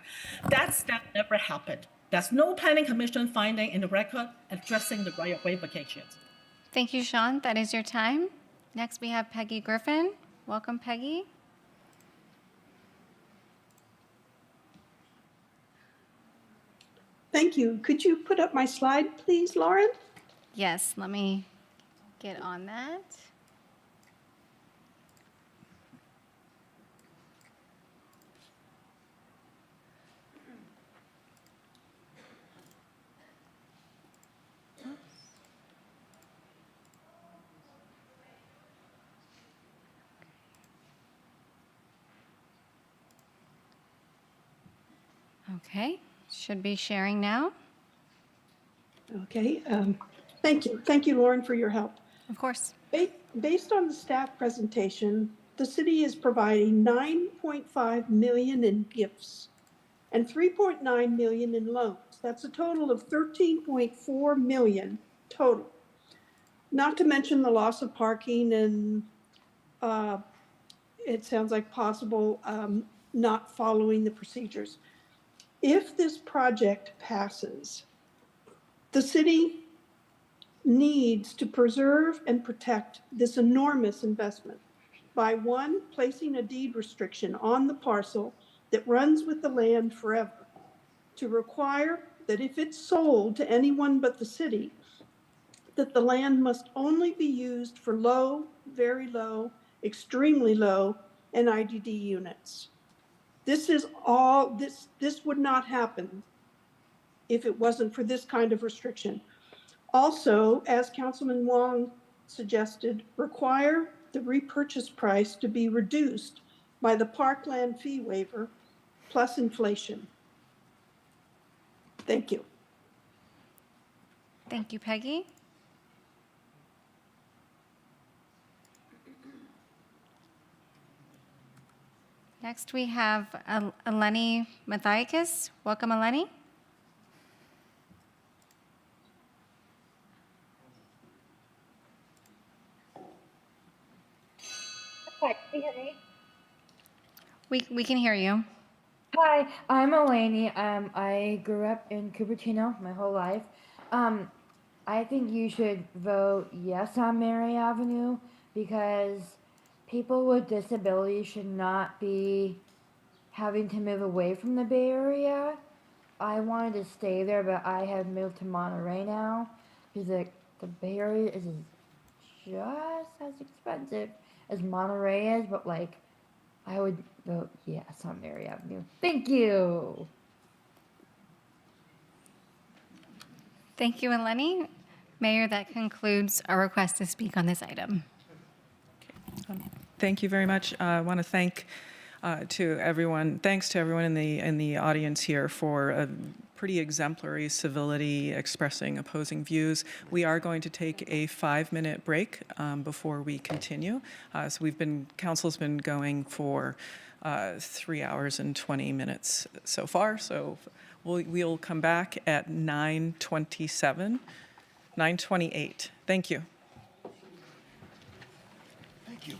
That step never happened. There's no planning commission finding in the record addressing the right-of-way vacations. Thank you, Sean. That is your time. Next, we have Peggy Griffin. Welcome, Peggy. Thank you. Could you put up my slide, please, Lauren? Yes, let me get on that. Okay, should be sharing now. Okay, thank you. Thank you, Lauren, for your help. Of course. Based on the staff presentation, the city is providing $9.5 million in gifts and $3.9 million in loans. That's a total of $13.4 million total. Not to mention the loss of parking and it sounds like possible not following the procedures. If this project passes, the city needs to preserve and protect this enormous investment by one, placing a deed restriction on the parcel that runs with the land forever, to require that if it's sold to anyone but the city, that the land must only be used for low, very low, extremely low, and IDD units. This would not happen if it wasn't for this kind of restriction. Also, as Councilman Wong suggested, require the repurchase price to be reduced by the parkland fee waiver plus inflation. Thank you. Thank you, Peggy. Next, we have Eleni Mathiakis. Welcome, Eleni. Hi, can you hear me? We can hear you. Hi, I'm Eleni. I grew up in Cupertino my whole life. I think you should vote yes on Mary Avenue because people with disabilities should not be having to move away from the Bay Area. I wanted to stay there, but I have moved to Monterey now because the Bay Area is just as expensive as Monterey is, but like I would vote yes on Mary Avenue. Thank you. Thank you, Eleni. Mayor, that concludes our request to speak on this item. Thank you very much. I want to thank to everyone. Thanks to everyone in the audience here for a pretty exemplary civility expressing opposing views. We are going to take a 5-minute break before we continue. So council's been going for 3 hours and 20 minutes so far. So we'll come back at 9:28. Thank you. Thank you.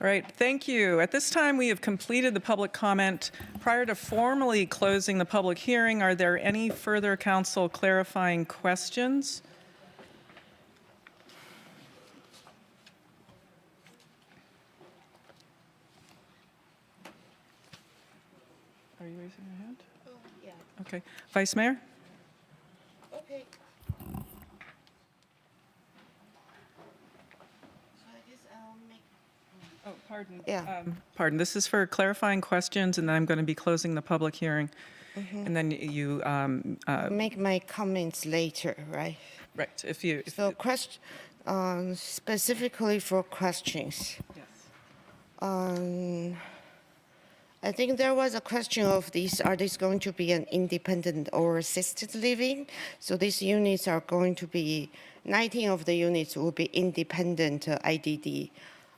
All right, thank you. At this time, we have completed the public comment. Prior to formally closing the public hearing, are there any further council clarifying questions? Are you raising your hand? Oh, yeah. Okay. Vice Mayor? Okay. So I guess I'll make. Oh, pardon. Yeah. Pardon, this is for clarifying questions, and then I'm going to be closing the public hearing. Mhm. And then you, Make my comments later, right? right, if you, So specifically for questions. Yes. I think there was a question of these, are these going to be an independent or assisted living? So these units are going to be, 19 of the units will be independent IDD.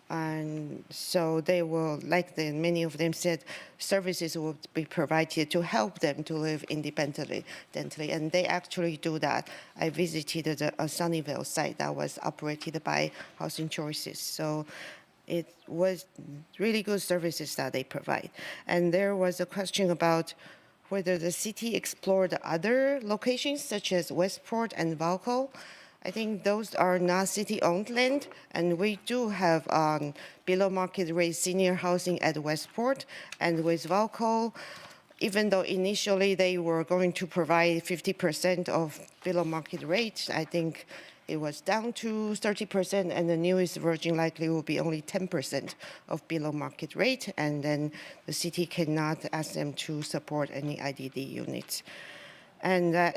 And so they will, many of them said, services will be provided to help them to live independently. And they actually do that. I visited a Sunnyvale site that was operated by Housing Choices. So it was really good services that they provide. And there was a question about whether the city explored other locations such as Westport and Valco. I think those are not city-owned land, and we do have below market rate senior housing at Westport. And with Valco, even though initially they were going to provide 50% of below market rate, I think it was down to 30%, and the newest version likely will be only 10% of below market rate, and then the city cannot ask them to support any IDD units. And I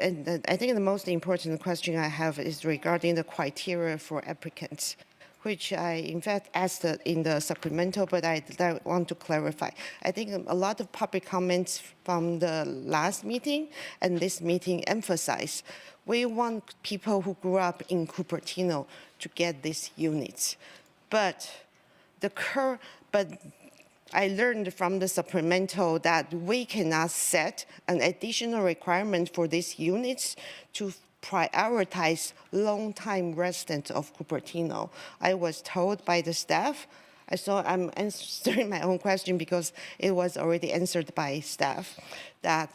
think the most important question I have is regarding the criteria for applicants, which I, in fact, asked in the supplemental, but I want to clarify. I think a lot of public comments from the last meeting and this meeting emphasize we want people who grew up in Cupertino to get these units. But I learned from the supplemental that we cannot set an additional requirement for these units to prioritize long-time residents of Cupertino. I was told by the staff, so I'm answering my own question because it was already answered by staff, that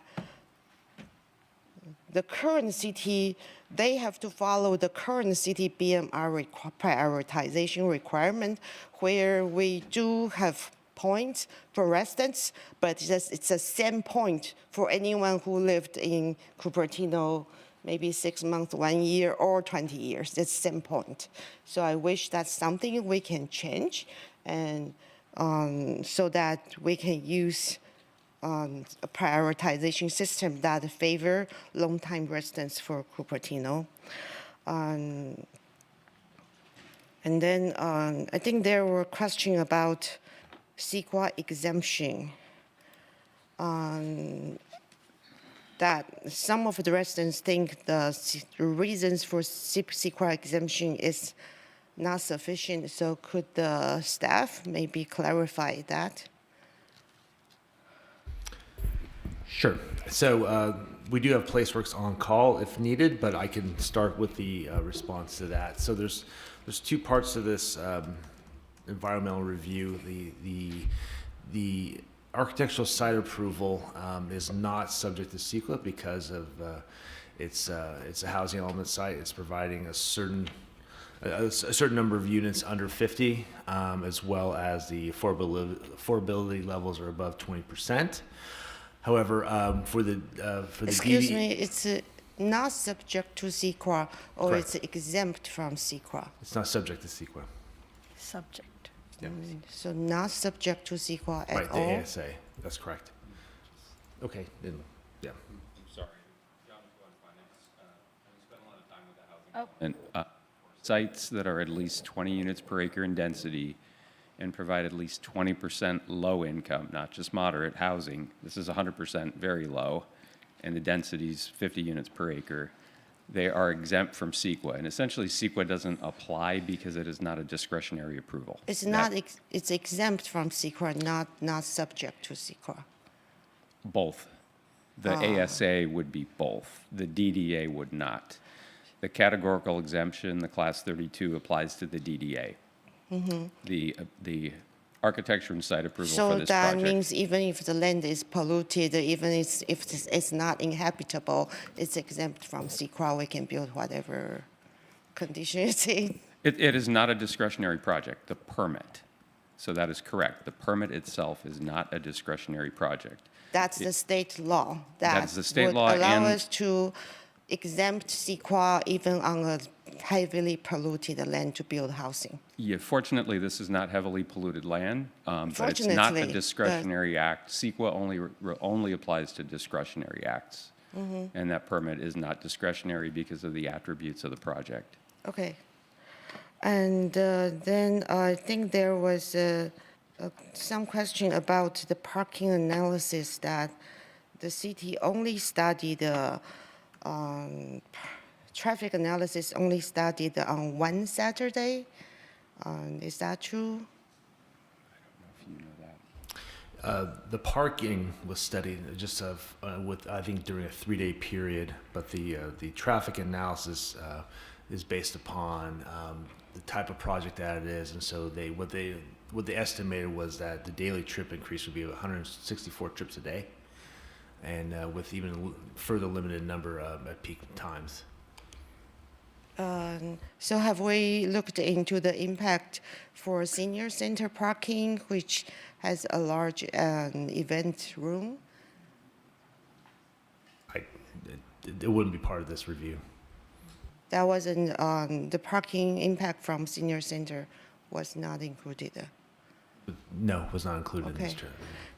the current city, they have to follow the current city BMR prioritization requirement, where we do have points for residents, but it's the same point for anyone who lived in Cupertino maybe 6 months, 1 year, or 20 years. It's the same point. So I wish that's something we can change, and so that we can use a prioritization system that favor long-time residents for Cupertino. And then I think there were questions about CEQA exemption. That some of the residents think the reasons for CEQA exemption is not sufficient. So could the staff maybe clarify that? Sure. So we do have PlaceWorks on call if needed, but I can start with the response to that. So there's two parts to this environmental review. The architectural site approval is not subject to CEQA because of it's a housing element site. It's providing a certain number of units under 50, as well as the affordability levels are above 20%. However, for the Excuse me, it's not subject to CEQA, or Correct. it's exempt from CEQA? It's not subject to CEQA. Subject. Yeah. So not subject to CEQA at Right, the all? ASA. That's correct. Okay. Then, yeah. Sorry. John Flynn, Finance. I spent a lot of time with the housing. And sites that are at least 20 units per acre in density and provide at least 20% low income, not just moderate housing. This is 100% very low, and the density's 50 units per acre. They are exempt from CEQA, and essentially CEQA doesn't apply because it is not a discretionary approval. It's not. It's exempt from CEQA, not subject to CEQA. Both. The ASA would be both. The DDA would not. The categorical exemption, the Class 32, applies to the DDA. Mm-hmm. The architecture and site approval for So this that project. means even if the land is polluted, even if it's not inhabitable, it's exempt from CEQA. We can build whatever condition it's in. It is not a discretionary project, the permit. So that is correct. The permit itself is not a discretionary project. That's the state law. That is the state would law allow and- us to exempt CEQA even on a heavily polluted land to build housing. Yeah, fortunately, this is not heavily polluted land, but it's not a Fortunately, discretionary act. CEQA only applies to discretionary acts. Mhm. And that permit is not discretionary because of the attributes of the project. Okay. And then I think there was some question about the parking analysis that the city only studied traffic analysis only studied on one Saturday. Is that true? The parking was studied just with, I think, during a 3-day period, but the traffic analysis is based upon the type of project that it is, and so what they estimated was that the daily trip increase would be 164 trips a day, and with even a further limited number at peak times. So have we looked into the impact for senior center parking, which has a large event room? It wouldn't be part of this review. That wasn't, the parking impact from senior center was not included. No, it was not included in this. Okay.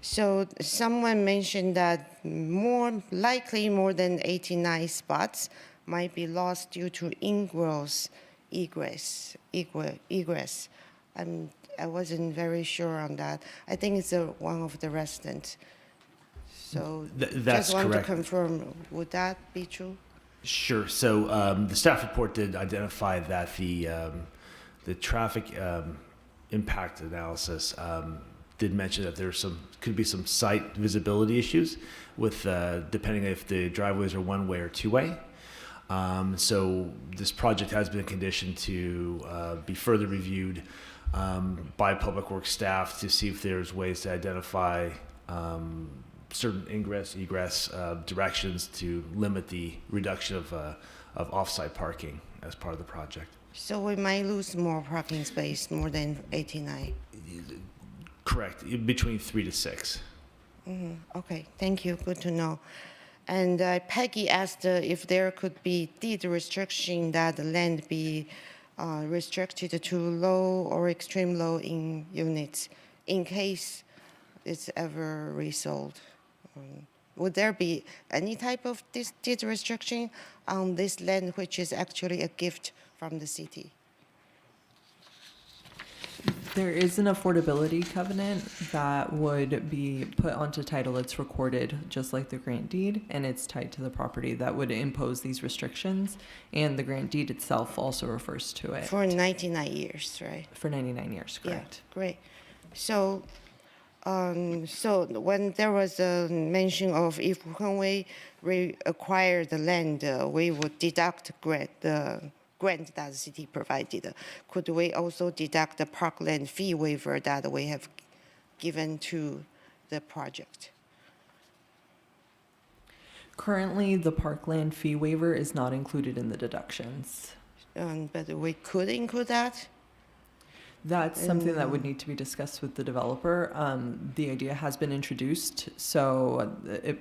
So someone mentioned that more than 89 spots might be lost due to egress. I wasn't very sure on that. I think it's one of the residents. So That's just want correct. to confirm, would that be true? Sure. So the staff report did identify that the traffic impact analysis did mention that could be some site visibility issues with depending if the driveways are one-way or two-way. So this project has been conditioned to be further reviewed by Public Works staff to see if there's ways to identify certain ingress, egress directions to limit the reduction of off-site parking as part of the project. So we might lose more parking space, more than 89. Correct, between 3 to 6. Okay, thank you. Good to know. And Peggy asked if there could be deed restriction that the land be restricted to low or extreme low in units in case it's ever resold. Would there be any type of deed restriction on this land, which is actually a gift from the city? There is an affordability covenant that would be put onto title. It's recorded just like the grant deed, and it's tied to the property that would impose these restrictions. And the grant deed itself also refers to it. For 99 years, right? For 99 years, correct. Yeah, great. So, so when there was a mention of when we acquire the land, we would deduct the grant that the city provided. Could we also deduct the parkland fee waiver that we have given to the project? Currently, the parkland fee waiver is not included in the deductions. But we could include that? That's something that would need to be discussed with the developer. The idea has been introduced, so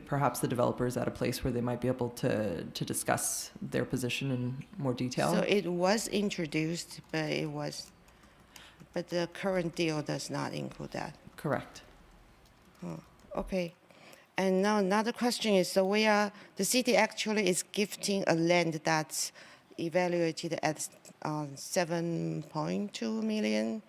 perhaps the developer is at a place where they might be able to discuss their position in more detail. So it was introduced, but the current deal does not include that. Correct. Oh, okay. And now another question is, so the city actually is gifting a land that's evaluated at $7.2 million.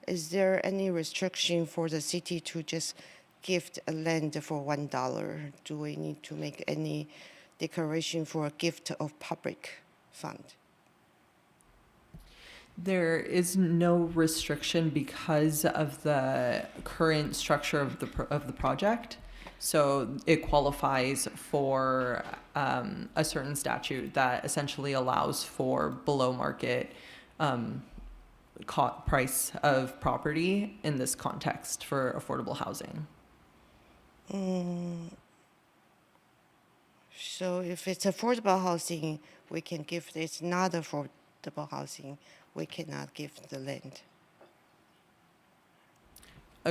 Is there any restriction for the city to just gift a land for $1? Do we need to make any declaration for a gift of public fund? There is no restriction because of the current structure of the project. So it qualifies for a certain statute that essentially allows for below market price of property in this context for affordable housing. So if it's affordable housing, we can give. It's not affordable housing, we cannot give the land.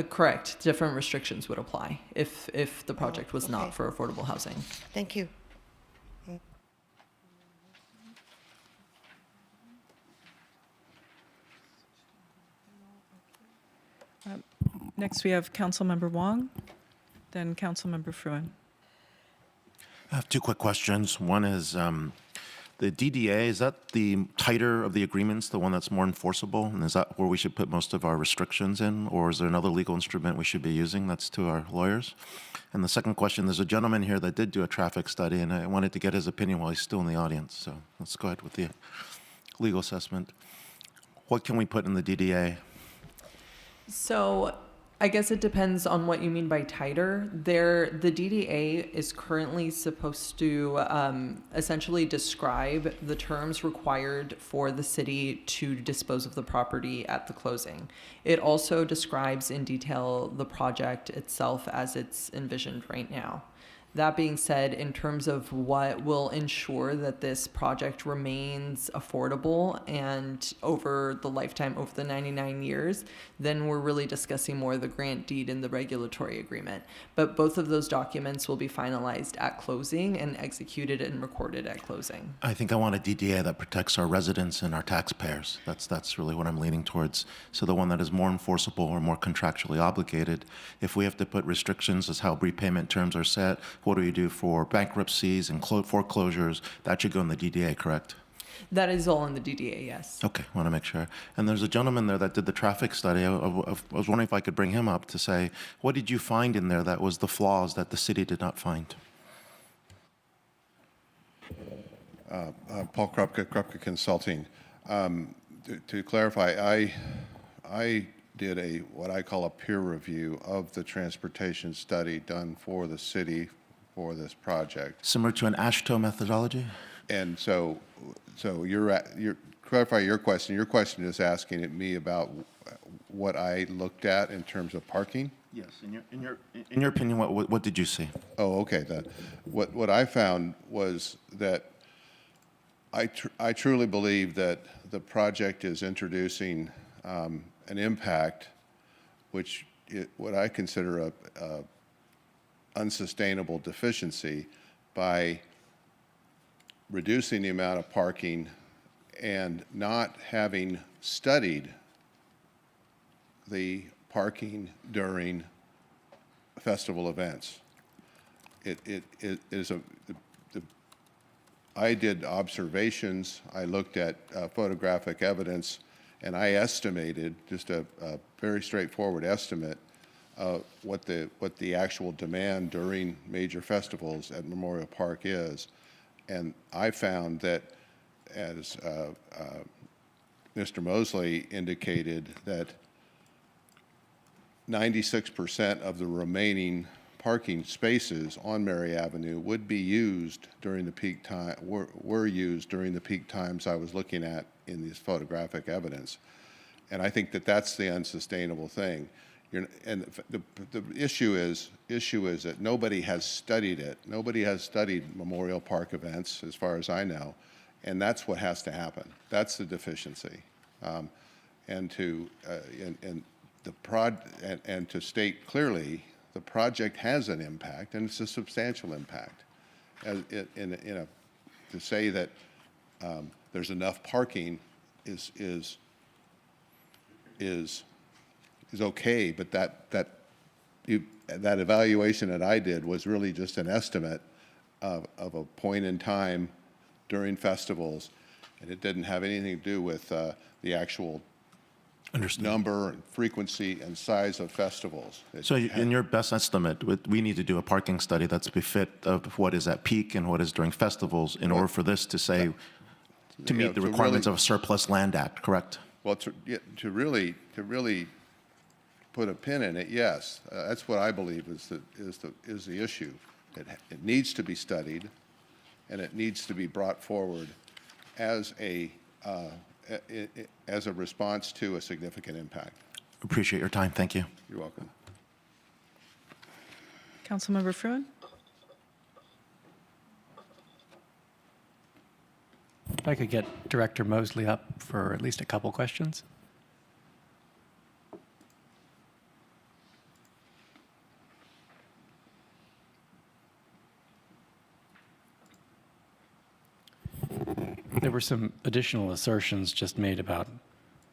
Correct. Different restrictions would apply if the project was not okay. for affordable housing. Thank you. Next, we have Councilmember Wong, then Councilmember Fruin. I have two quick questions. One is the DDA, is that the tighter of the agreements, the one that's more enforceable? And is that where we should put most of our restrictions in? Or is there another legal instrument we should be using that's to our lawyers? And the second question, there's a gentleman here that did do a traffic study, and I wanted to get his opinion while he's still in the audience. So let's go ahead with the legal assessment. What can we put in the DDA? So I guess it depends on what you mean by tighter. The DDA is currently supposed to essentially describe the terms required for the city to dispose of the property at the closing. It also describes in detail the project itself as it's envisioned right now. That being said, in terms of what will ensure that this project remains affordable and over the lifetime, over the 99 years, then we're really discussing more the grant deed and the regulatory agreement. But both of those documents will be finalized at closing and executed and recorded at closing. I think I want a DDA that protects our residents and our taxpayers. That's really what I'm leaning towards. So the one that is more enforceable or more contractually obligated. If we have to put restrictions as how repayment terms are set, what do you do for bankruptcies and foreclosures? That should go in the DDA, correct? That is all in the DDA, yes. Okay, want to make sure. And there's a gentleman there that did the traffic study. I was wondering if I could bring him up to say, what did you find in there that was the flaws that the city did not find? Paul Krupke Consulting. To clarify, I did what I call a peer review of the transportation study done for the city for this project. Similar to an AASHTO methodology? And so you're clarify your question. Your question is asking at me about what I looked at in terms of parking. Yes. In your opinion, what did you see? Oh, okay. What I found was that I truly believe that the project is introducing an impact, what I consider a unsustainable deficiency by reducing the amount of parking and not having studied the parking during festival events. I did observations, I looked at photographic evidence, and I estimated, just a very straightforward estimate, what the actual demand during major festivals at Memorial Park is. And I found that, as Mr. Mosley indicated, that 96% of the remaining parking spaces on Mary Avenue would be used during the peak time, were used during the peak times I was looking at in this photographic evidence. And I think that that's the unsustainable thing. And the issue is that nobody has studied it. Nobody has studied Memorial Park events, as far as I know, and that's what has to happen. That's the deficiency. And to state clearly, the project has an impact, and it's a substantial impact. To say that there's enough parking is okay, but that evaluation that I did was really just an estimate of a point in time during festivals, and it didn't have anything to do with the actual number and frequency and size of festivals. So in your best estimate, we need to do a parking study that's befit of what is at peak and what is during festivals in order for this to say, to meet the requirements of a Surplus Land Act, correct? Well, to really put a pin in it, yes, that's what I believe is the issue. It needs to be studied, and it needs to be brought forward as as a response to a significant impact. Appreciate your time. Thank you. You're welcome. Councilmember Fruin? If I could get Director Mosley up for at least a couple questions. There were some additional assertions just made about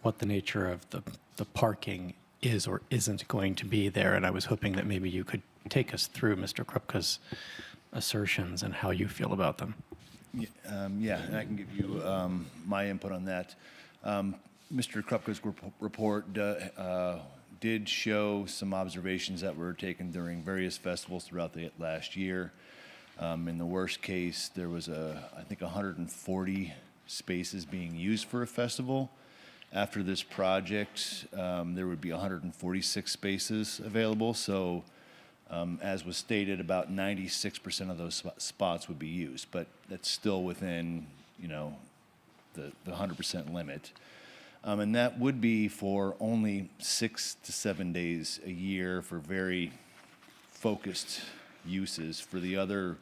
what the nature of the parking is or isn't going to be there, and I was hoping that maybe you could take us through Mr. Krupka's assertions and how you feel about them. Yeah, and I can give you my input on that. Mr. Krupka's report did show some observations that were taken during various festivals throughout the last year. In the worst case, there was I think 140 spaces being used for a festival. After this project, there would be 146 spaces available. So, as was stated, about 96% of those spots would be used, but that's still within, the 100% limit. And that would be for only 6 to 7 days a year for very focused uses. For the other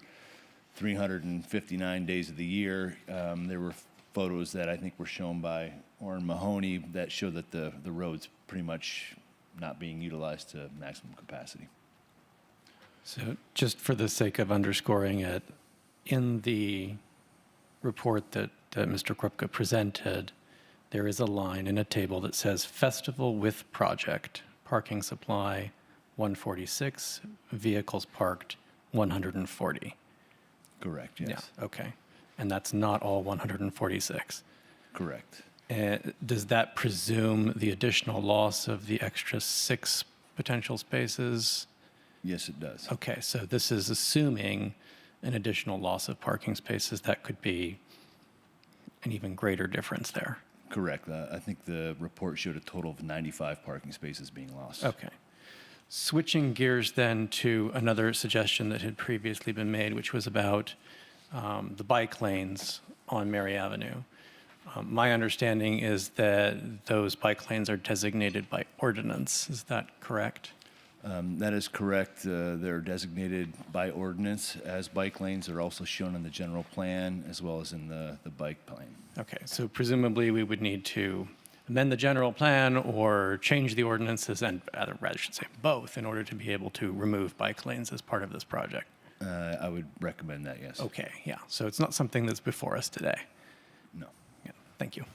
359 days of the year, there were photos that I think were shown by Orrin Mahoney that show that the road's pretty much not being utilized to maximum capacity. So just for the sake of underscoring it, in the report that Mr. Krupka presented, there is a line in a table that says festival with project, parking supply 146, vehicles parked 140. Correct, yes. Yeah, okay. And that's not all 146. Correct. Does that presume the additional loss of the extra 6 potential spaces? Yes, it does. Okay, so this is assuming an additional loss of parking spaces. That could be an even greater difference there. Correct. I think the report showed a total of 95 parking spaces being lost. Okay. Switching gears then to another suggestion that had previously been made, which was about the bike lanes on Mary Avenue. My understanding is that those bike lanes are designated by ordinance. Is that correct? That is correct. They're designated by ordinance as bike lanes. They're also shown in the general plan as well as in the bike plan. Okay, so presumably we would need to amend the general plan or change the ordinances, and rather I should say both, in order to be able to remove bike lanes as part of this project. I would recommend that, yes. Okay, yeah. So it's not something that's before us today. No. Yeah, thank you.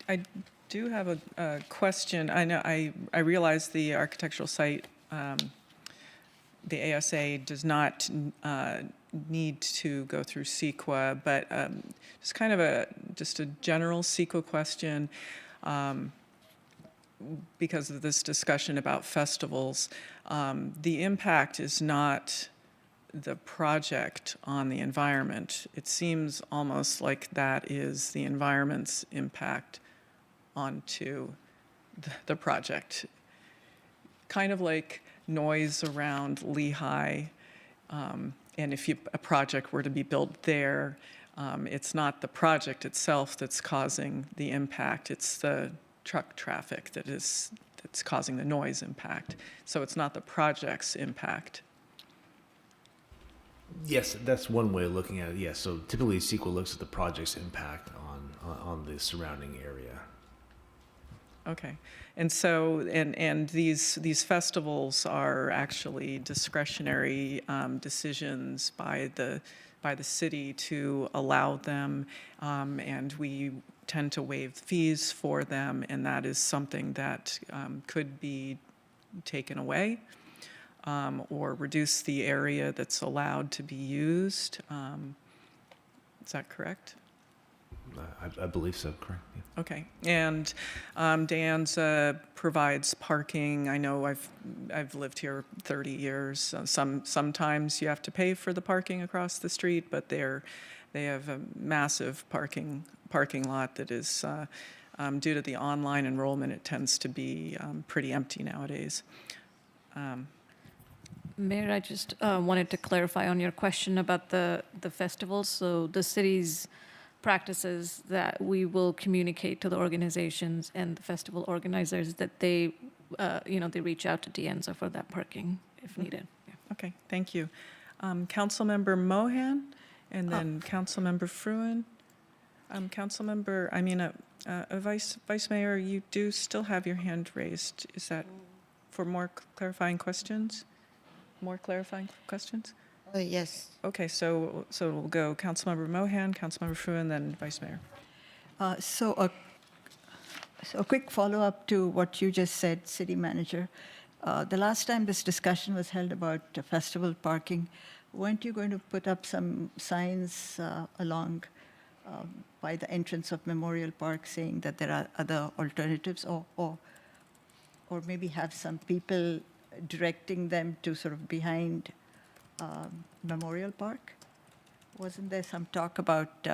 I do have a question. I know I realize the architectural site, the ASA does not need to go through CEQA, but just kind of just a general CEQA question. Because of this discussion about festivals, the impact is not the project on the environment. It seems almost like that is the environment's impact onto the project. Kind of like noise around Lehigh, and if a project were to be built there, it's not the project itself that's causing the impact, it's the truck traffic that's causing the noise impact. So it's not the project's impact. Yes, that's one way of looking at it. Yes, so typically CEQA looks at the project's impact on the surrounding area. Okay, and so and these festivals are actually discretionary decisions by the city to allow them, and we tend to waive fees for them, and that is something that could be taken away or reduce the area that's allowed to be used. Is that correct? I believe so, correct. Yeah. Okay, and Danza provides parking. I know I've lived here 30 years. Sometimes you have to pay for the parking across the street, but they have a massive parking lot that is due to the online enrollment. It tends to be pretty empty nowadays. Mayor, I just wanted to clarify on your question about the festivals. So the city's practices that we will communicate to the organizations and the festival organizers that they, they reach out to Dianza for that parking if needed. Yeah. Okay, thank you. Councilmember Mohan, and then Councilmember Fruin. Vice Mayor, you do still have your hand raised. Is that for more clarifying questions? More clarifying questions? Yes. Okay, so we'll go Councilmember Mohan, Councilmember Fruin, then Vice Mayor. So a quick follow-up to what you just said, City Manager. The last time this discussion was held about festival parking, weren't you going to put up some signs along by the entrance of Memorial Park saying that there are other alternatives, or maybe have some people directing them to sort of behind Memorial Park? Wasn't there some talk about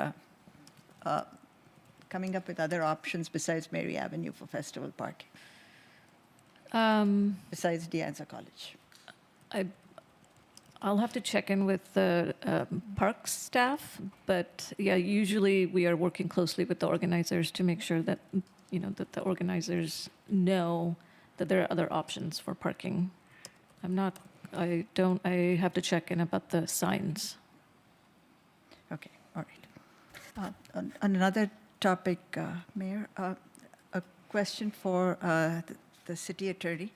coming up with other options besides Mary Avenue for festival parking? Besides Dianza College? I'll have to check in with the park staff, but yeah, usually we are working closely with the organizers to make sure that, that the organizers know that there are other options for parking. I have to check in about the signs. Okay, all right. On another topic, Mayor, a question for the city attorney.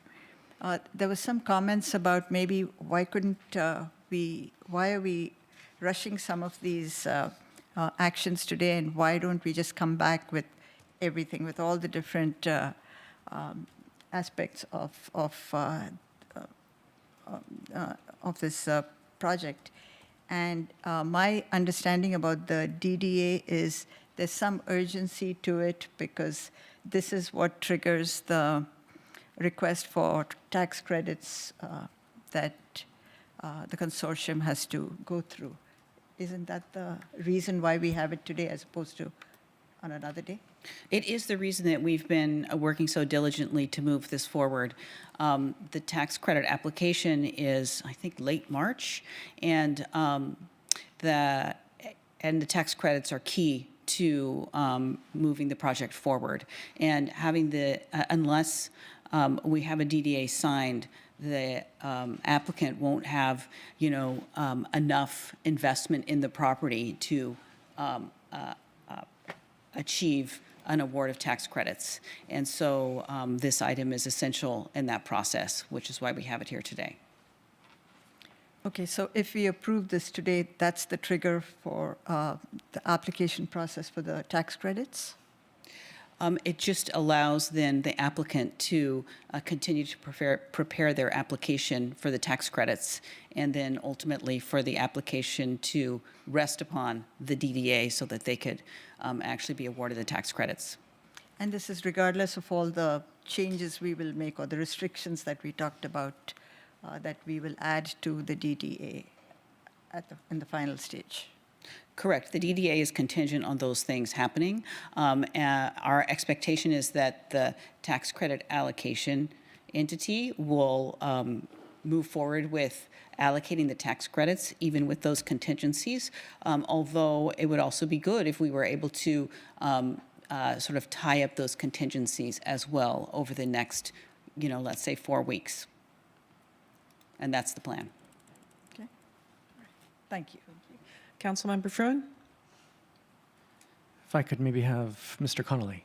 There was some comments about maybe why are we rushing some of these actions today, and why don't we just come back with everything, with all the different aspects of this project. And my understanding about the DDA is there's some urgency to it because this is what triggers the request for tax credits that the consortium has to go through. Isn't that the reason why we have it today as opposed to on another day? It is the reason that we've been working so diligently to move this forward. The tax credit application is, I think, late March, and the tax credits are key to moving the project forward. And having unless we have a DDA signed, the applicant won't have, enough investment in the property to achieve an award of tax credits. And so this item is essential in that process, which is why we have it here today. Okay, so if we approve this today, that's the trigger for the application process for the tax credits? It just allows then the applicant to continue to prepare their application for the tax credits, and then ultimately for the application to rest upon the DDA so that they could actually be awarded the tax credits. And this is regardless of all the changes we will make or the restrictions that we talked about that we will add to the DDA in the final stage. Correct. The DDA is contingent on those things happening. Our expectation is that the tax credit allocation entity will move forward with allocating the tax credits, even with those contingencies, although it would also be good if we were able to sort of tie up those contingencies as well over the next, let's say 4 weeks. And that's the plan. Okay. Thank you. Councilmember Fruin? If I could maybe have Mr. Connolly.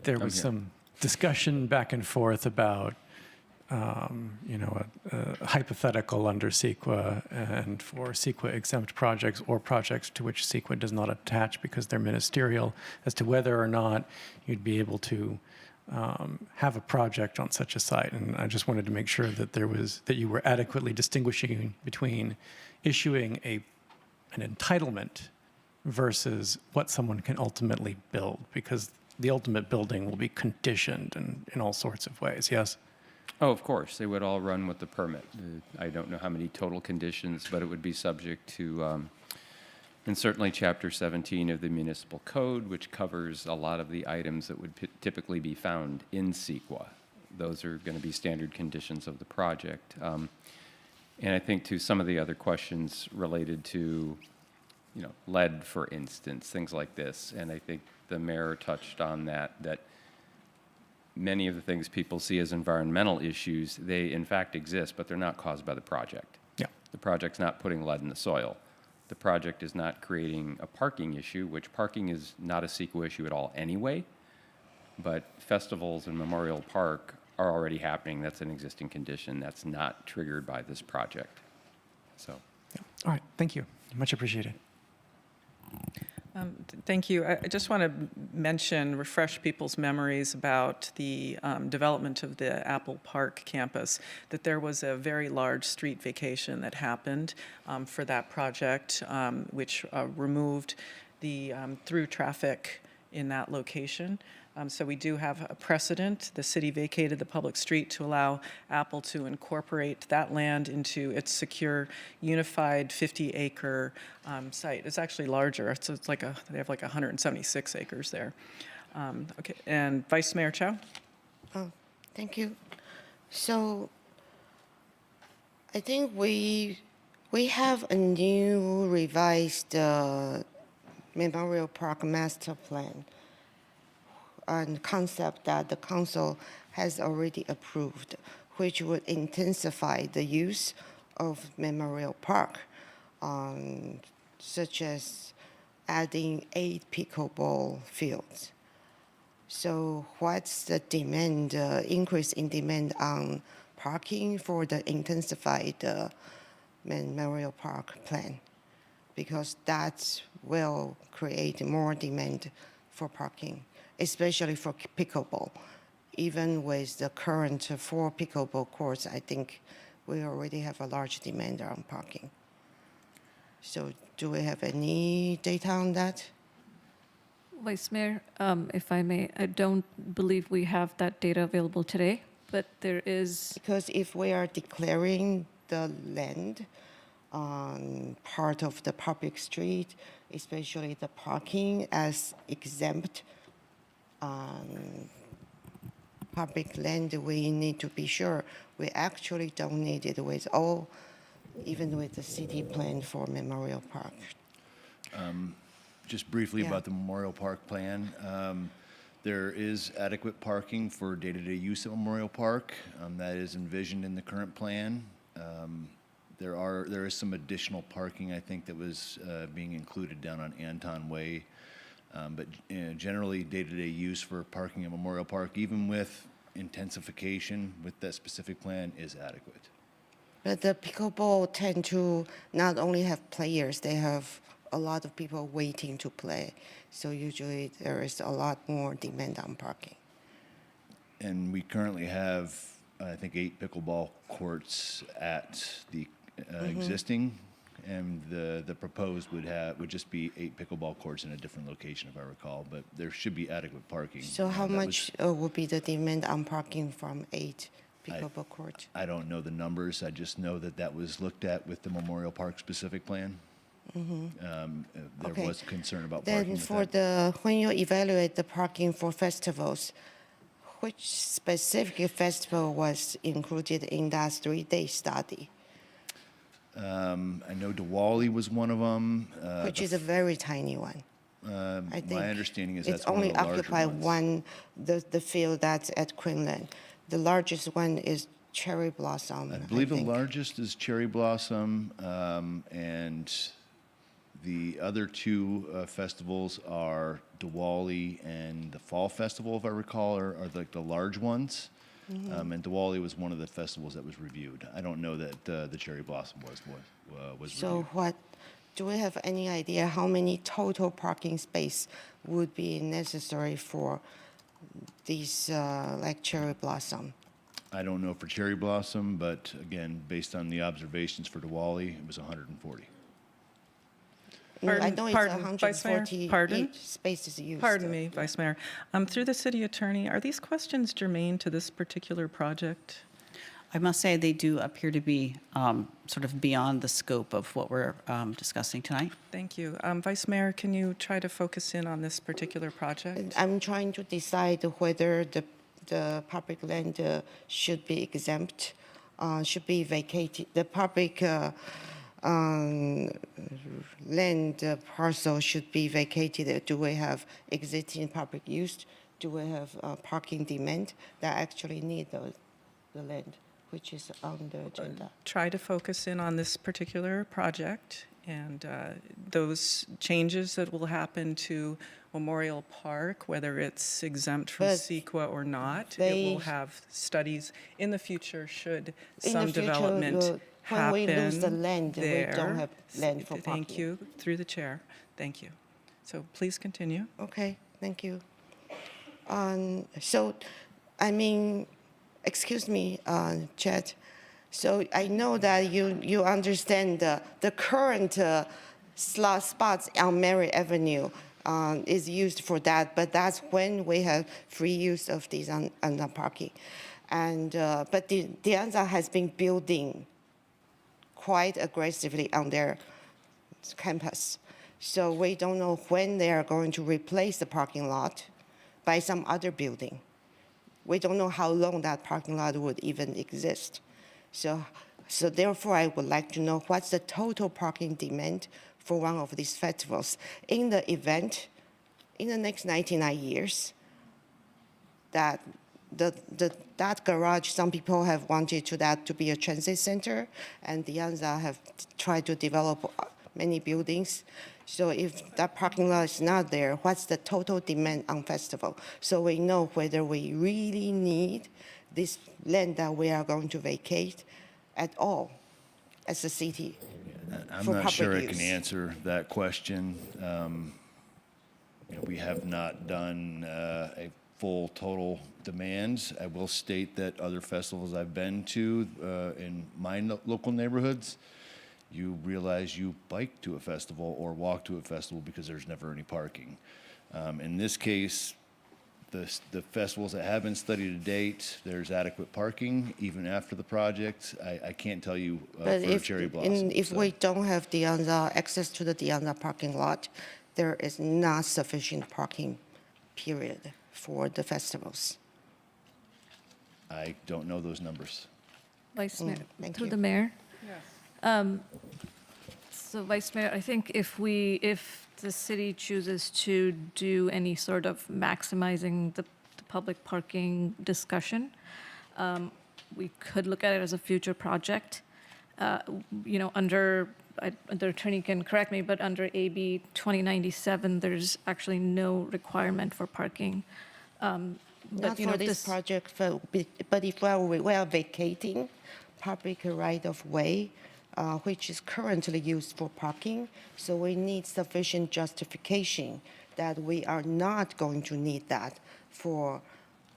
There was some discussion back and forth about, a hypothetical under CEQA and for CEQA exempt projects or projects to which CEQA does not attach because they're ministerial, as to whether or not you'd be able to have a project on such a site. And I just wanted to make sure that you were adequately distinguishing between issuing an entitlement versus what someone can ultimately build, because the ultimate building will be conditioned in all sorts of ways, yes? Oh, of course, they would all run with the permit. I don't know how many total conditions, but it would be subject to, and certainly Chapter 17 of the Municipal Code, which covers a lot of the items that would typically be found in CEQA. Those are going to be standard conditions of the project. And I think to some of the other questions related to, lead, for instance, things like this, and I think the mayor touched on that many of the things people see as environmental issues, they in fact exist, but they're not caused by the project. Yeah. The project's not putting lead in the soil. The project is not creating a parking issue, which parking is not a CEQA issue at all anyway, but festivals in Memorial Park are already happening. That's an existing condition. That's not triggered by this project. So. All right, thank you. Much appreciated. Thank you. I just want to refresh people's memories about the development of the Apple Park campus, that there was a very large street vacation that happened for that project, which removed the through traffic in that location. So we do have a precedent. The city vacated the public street to allow Apple to incorporate that land into its secure, unified 50-acre site. It's actually larger. So it's like they have like 176 acres there. Okay, and Vice Mayor Chow. Oh, thank you. So I think we have a new revised Memorial Park master plan and concept that the council has already approved, which would intensify the use of Memorial Park, such as adding 8 pickleball fields. So what's the demand, increase in demand on parking for the intensified Memorial Park plan? Because that will create more demand for parking, especially for pickleball. Even with the current 4 pickleball courts, I think we already have a large demand on parking. So do we have any data on that? Vice Mayor, if I may, I don't believe we have that data available today, but there is. Because if we are declaring the land on part of the public street, especially the parking, as exempt public land, we need to be sure we actually don't need it with all, even with the city plan for Memorial Park. Just briefly Yeah. about the Memorial Park plan. There is adequate parking for day-to-day use at Memorial Park. That is envisioned in the current plan. There is some additional parking, I think, that was being included down on Anton Way. But generally, day-to-day use for parking at Memorial Park, even with intensification with that specific plan, is adequate. But the pickleball tend to not only have players, they have a lot of people waiting to play. So usually there is a lot more demand on parking. And we currently have, I think, 8 pickleball courts at the existing, and the proposed would just be 8 pickleball courts in a different location, if I recall. But there should be adequate parking. So how much would be the demand on parking from 8 pickleball courts? I don't know the numbers. I just know that that was looked at with the Memorial Park specific plan. There was concern about parking. Then for when you evaluate the parking for festivals, which specific festival was included in that 3-day study? I know Diwali was one of them. Which is a very tiny one. I think my understanding is it's that's one of only the larger occupy ones. the field that's at Quinlan. The largest one is Cherry Blossom. I believe the think. largest is Cherry Blossom, and the other 2 festivals are Diwali and the Fall Festival, if I recall, are like the large ones. And Diwali was one of the festivals that was reviewed. I don't know that the Cherry Blossom was So reviewed. do we have any idea how many total parking space would be necessary for these like Cherry Blossom? I don't know for Cherry Blossom, but again, based on the observations for Diwali, it was 140. I know it's Vice Mayor, 148 spaces used. Pardon me, Vice Mayor. Through the city attorney, are these questions germane to this particular project? I must say they do appear to be sort of beyond the scope of what we're discussing tonight. Thank you. Vice Mayor, can you try to focus in on this particular project? I'm trying to decide whether the public land should be exempt, should be vacated. The public land parcel should be vacated. Do we have existing public use? Do we have parking demand that actually need the land, which is on the agenda? Try to focus in on this particular project and those changes that will happen to Memorial Park, whether it's exempt from But CEQA or not. It they- will have studies in the future should In some the future, development when happen we lose the land, there. we don't have land for parking. Thank you, through the chair. Thank you. So please continue. Okay, thank you. So, I mean, excuse me, Chad. So I know that you understand the current slot spots on Mary Avenue is used for that, but that's when we have free use of these on the parking. And but the Dianza has been building quite aggressively on their campus. So we don't know when they are going to replace the parking lot by some other building. We don't know how long that parking lot would even exist. So therefore, I would like to know what's the total parking demand for one of these festivals in the event, in the next 99 years, that that garage, some people have wanted that to be a transit center, and the Dianza have tried to develop many buildings. So if that parking lot is not there, what's the total demand on festival? So we know whether we really need this land that we are going to vacate at all as a city. I'm for not public sure I use. can answer that question. We have not done a full total demands. I will state that other festivals I've been to in my local neighborhoods, you realize you bike to a festival or walk to a festival because there's never any parking. In this case, the festivals that have been studied to date, there's adequate parking even after the project. I can't tell you But for Cherry Blossom. if we don't have Dianza, access to the Dianza parking lot, there is not sufficient parking, period, for the festivals. I don't know those numbers. Vice Mayor, thank through you. the mayor. So Vice Mayor, I think if the city chooses to do any sort of maximizing the public parking discussion, we could look at it as a future project. The attorney can correct me, but under AB 2097, there's actually no requirement for parking. Not for this project, but if we are vacating public right-of-way, which is currently used for parking, so we need sufficient justification that we are not going to need that for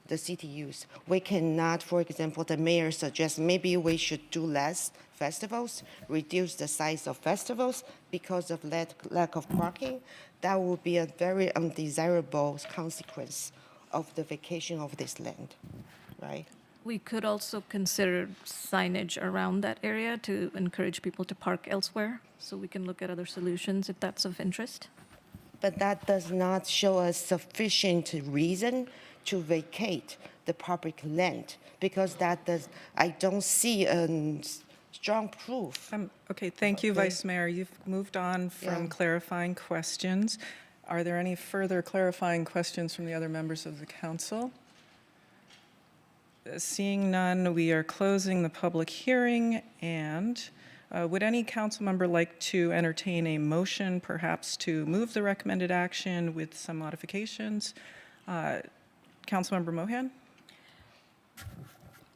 the city use. We cannot, for example, the mayor suggests maybe we should do less festivals, reduce the size of festivals because of lack of parking. That would be a very undesirable consequence of the vacation of this land, right? We could also consider signage around that area to encourage people to park elsewhere, so we can look at other solutions if that's of interest. But that does not show us sufficient reason to vacate the public land, because I don't see strong proof. Okay, thank you, Okay. Vice Mayor. You've moved on from Yeah. clarifying questions. Are there any further clarifying questions from the other members of the council? Seeing none, we are closing the public hearing, and would any council member like to entertain a motion, perhaps to move the recommended action with some modifications? Councilmember Mohan?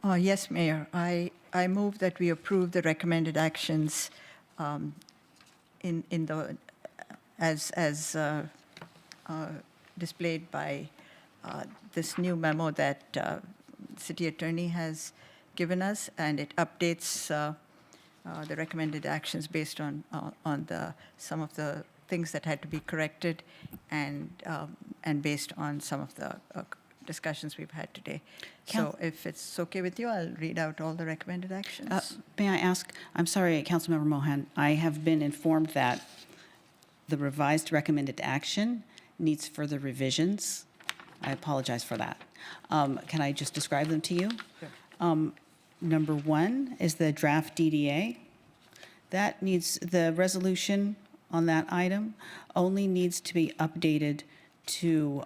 Yes, Mayor. I move that we approve the recommended actions as displayed by this new memo that city attorney has given us, and it updates the recommended actions based on some of the things that had to be corrected, and based on some of the discussions we've had today. So if it's okay with you, I'll read out all the recommended actions. May I ask, I'm sorry, Councilmember Mohan, I have been informed that the revised recommended action needs further revisions. I apologize for that. Can I just describe them to you? Sure. Number 1 is the draft DDA. That needs, the resolution on that item only needs to be updated to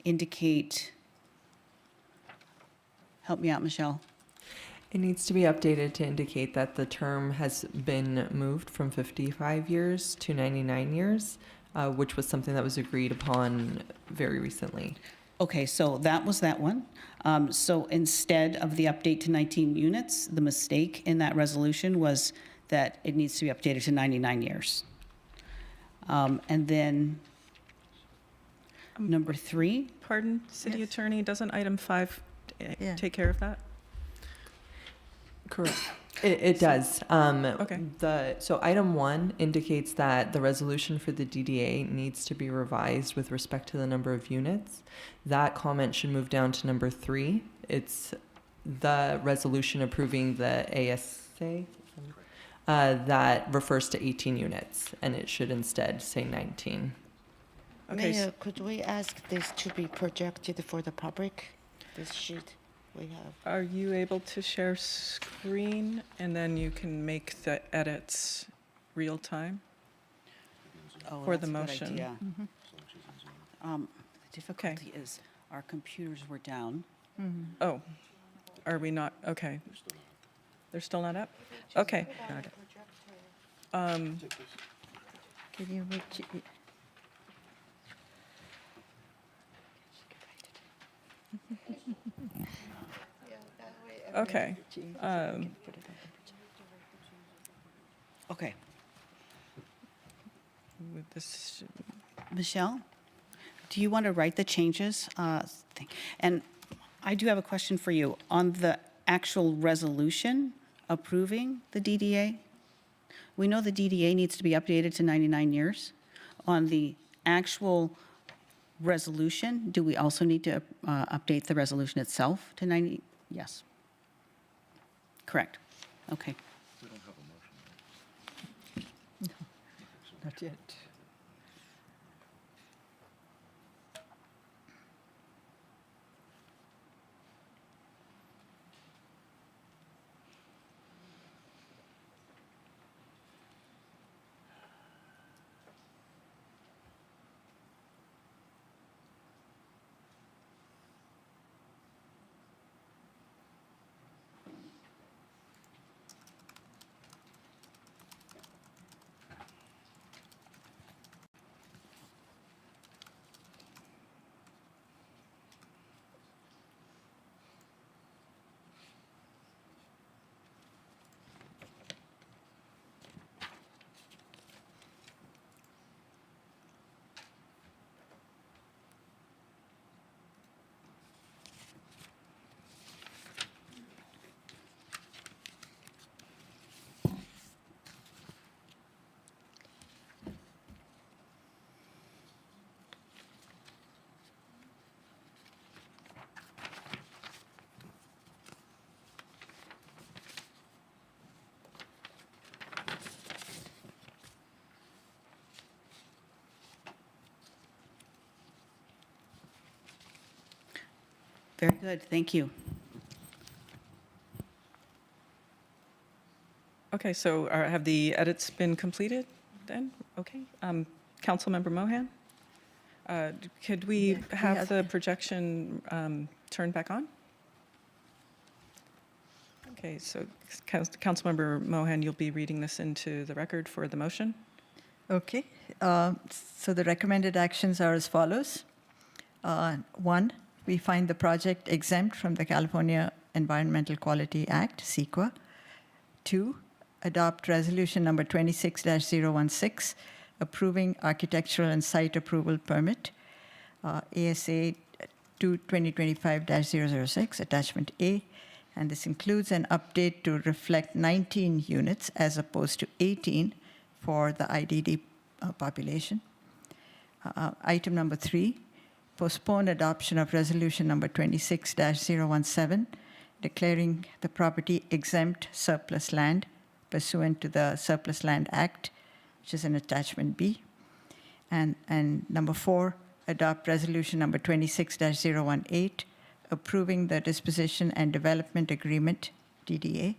indicate, help me out, Michelle. It needs to be updated to indicate that the term has been moved from 55 years to 99 years, which was something that was agreed upon very recently. Okay, so that was that one. So instead of the update to 19 units, the mistake in that resolution was that it needs to be updated to 99 years. And then number 3. Pardon, City Yes. Attorney, doesn't item 5 Yeah. take care of that? Correct. It does. Okay. So item 1 indicates that the resolution for the DDA needs to be revised with respect to the number of units. That comment should move down to number 3. It's the resolution approving the ASA that refers to 18 units, and it should instead say 19. Okay. Mayor, could we ask this to be projected for the public, this sheet we have? Are you able to share screen, and then you can make the edits real time? For the motion. The difficulty is our computers were down. Oh, are we not? Okay. They're still not up? Okay. Got it. Can you make Okay. Okay. With this, Michelle, do you want to write the changes? And I do have a question for you. On the actual resolution approving the DDA, we know the DDA needs to be updated to 99 years. On the actual resolution, do we also need to update the resolution itself to 90? Yes. Correct. Okay. Not yet. Very good. Thank you. okay, so have the edits been completed then? Okay. Councilmember Mohan? Could we have the projection turned back on? Okay, so Councilmember Mohan, you'll be reading this into the record for the motion. Okay. So the recommended actions are as follows. 1, we find the project exempt from the California Environmental Quality Act, CEQA. 2, adopt resolution number 26-016, approving architectural and site approval permit, ASA 2025-006, attachment A. And this includes an update to reflect 19 units as opposed to 18 for the IDD population. Item number 3, postpone adoption of resolution number 26-017, declaring the property exempt surplus land pursuant to the Surplus Land Act, which is in attachment B. And number 4, adopt resolution number 26-018, approving the disposition and development agreement, DDA,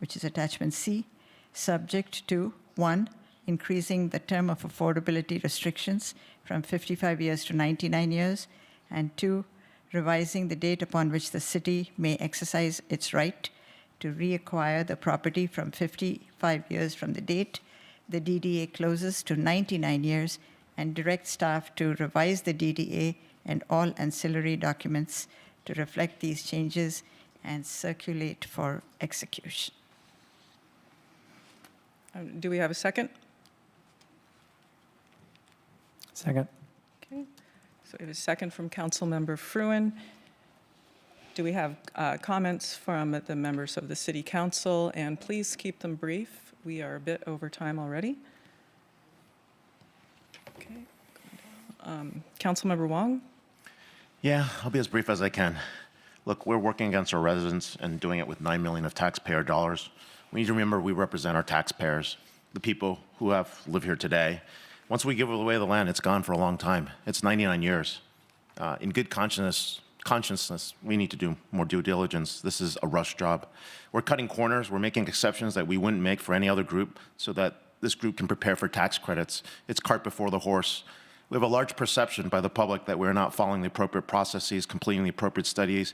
which is attachment C, subject to 1, increasing the term of affordability restrictions from 55 years to 99 years, and 2, revising the date upon which the city may exercise its right to reacquire the property from 55 years from the date the DDA closes to 99 years, and direct staff to revise the DDA and all ancillary documents to reflect these changes and circulate for execution. Do we have a second? Second. Okay. So we have a second from Councilmember Fruin. Do we have comments from the members of the City Council? And please keep them brief. We are a bit over time already. Okay. Councilmember Wong? Yeah, I'll be as brief as I can. Look, we're working against our residents and doing it with $9 million of taxpayer dollars. We need to remember we represent our taxpayers, the people who live here today. Once we give away the land, it's gone for a long time. It's 99 years. In good consciousness, we need to do more due diligence. This is a rush job. We're cutting corners. We're making exceptions that we wouldn't make for any other group so that this group can prepare for tax credits. It's cart before the horse. We have a large perception by the public that we're not following the appropriate processes, completing the appropriate studies.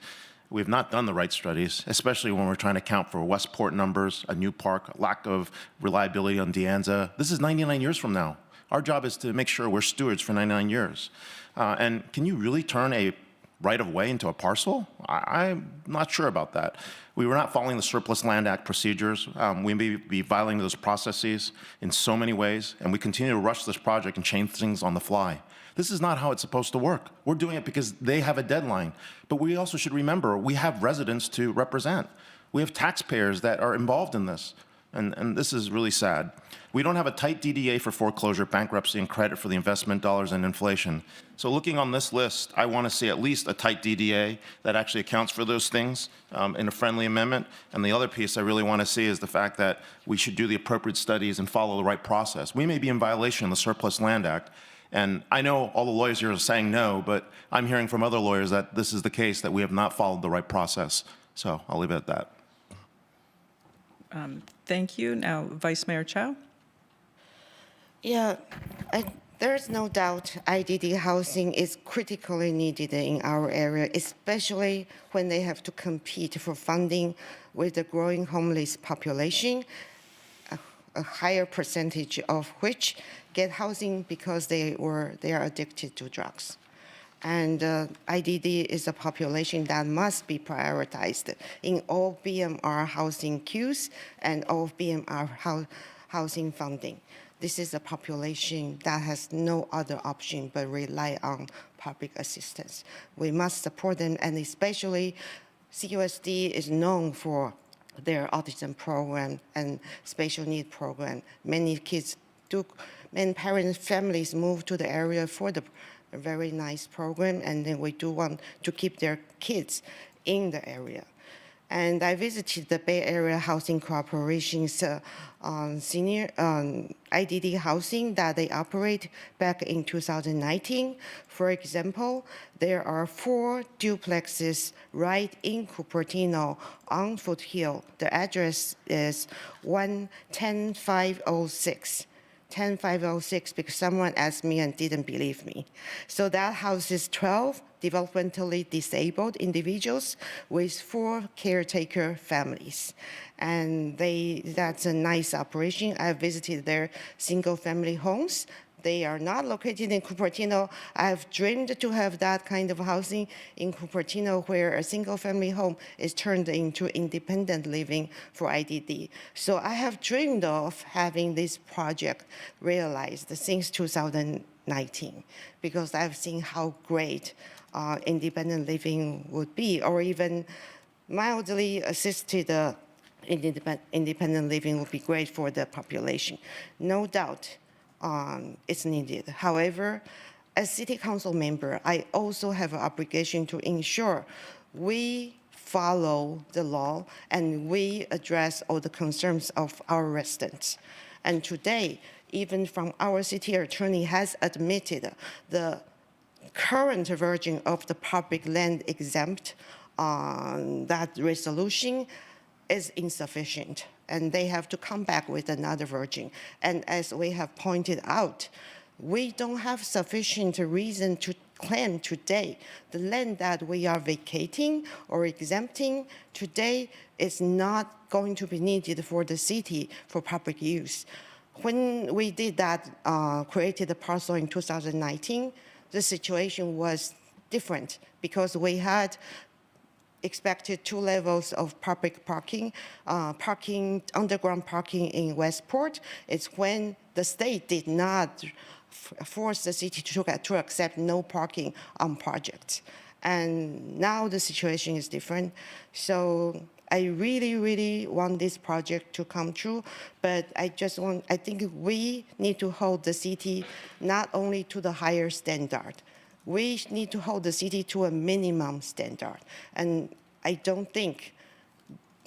We have not done the right studies, especially when we're trying to account for Westport numbers, a new park, lack of reliability on De Anza. This is 99 years from now. Our job is to make sure we're stewards for 99 years. And can you really turn a right-of-way into a parcel? I'm not sure about that. We were not following the Surplus Land Act procedures. We may be violating those processes in so many ways, and we continue to rush this project and change things on the fly. This is not how it's supposed to work. We're doing it because they have a deadline. But we also should remember we have residents to represent. We have taxpayers that are involved in this. And this is really sad. We don't have a tight DDA for foreclosure, bankruptcy, and credit for the investment dollars and inflation. So looking on this list, I want to see at least a tight DDA that actually accounts for those things in a friendly amendment. And the other piece I really want to see is the fact that we should do the appropriate studies and follow the right process. We may be in violation of the Surplus Land Act. And I know all the lawyers here are saying no, but I'm hearing from other lawyers that this is the case, that we have not followed the right process. So I'll leave it at that. Thank you. Now, Vice Mayor Chow. Yeah, there's no doubt IDD housing is critically needed in our area, especially when they have to compete for funding with the growing homeless population, a higher percentage of which get housing because they are addicted to drugs. And IDD is a population that must be prioritized in all BMR housing queues and all BMR housing funding. This is a population that has no other option but rely on public assistance. We must support them, and especially CUSD is known for their autism program and special need program. Many parents, families move to the area for the very nice program, and then we do want to keep their kids in the area. And I visited the Bay Area Housing Corporation's senior IDD housing that they operate back in 2019. For example, there are 4 duplexes right in Cupertino on Foothill. The address is 10506. 10506 because someone asked me and didn't believe me. So that houses 12 developmentally disabled individuals with 4 caretaker families. And that's a nice operation. I visited their single family homes. They are not located in Cupertino. I've dreamed to have that kind of housing in Cupertino where a single family home is turned into independent living for IDD. So I have dreamed of having this project realized since 2019 because I've seen how great independent living would be, or even mildly assisted independent living would be great for the population. No doubt. It's needed. However, as city council member, I also have an obligation to ensure we follow the law and we address all the concerns of our residents. And today, even from our city attorney has admitted the current version of the public land exempt that resolution is insufficient, and they have to come back with another version. And as we have pointed out, we don't have sufficient reason to claim today the land that we are vacating or exempting today is not going to be needed for the city for public use. When we did that, created the parcel in 2019, the situation was different because we had expected 2 levels of public parking, underground parking in Westport. It's when the state did not force the city to accept no parking on projects. And now the situation is different. So I really, really want this project to come true, but I think we need to hold the city not only to the higher standard, we need to hold the city to a minimum standard. And I don't think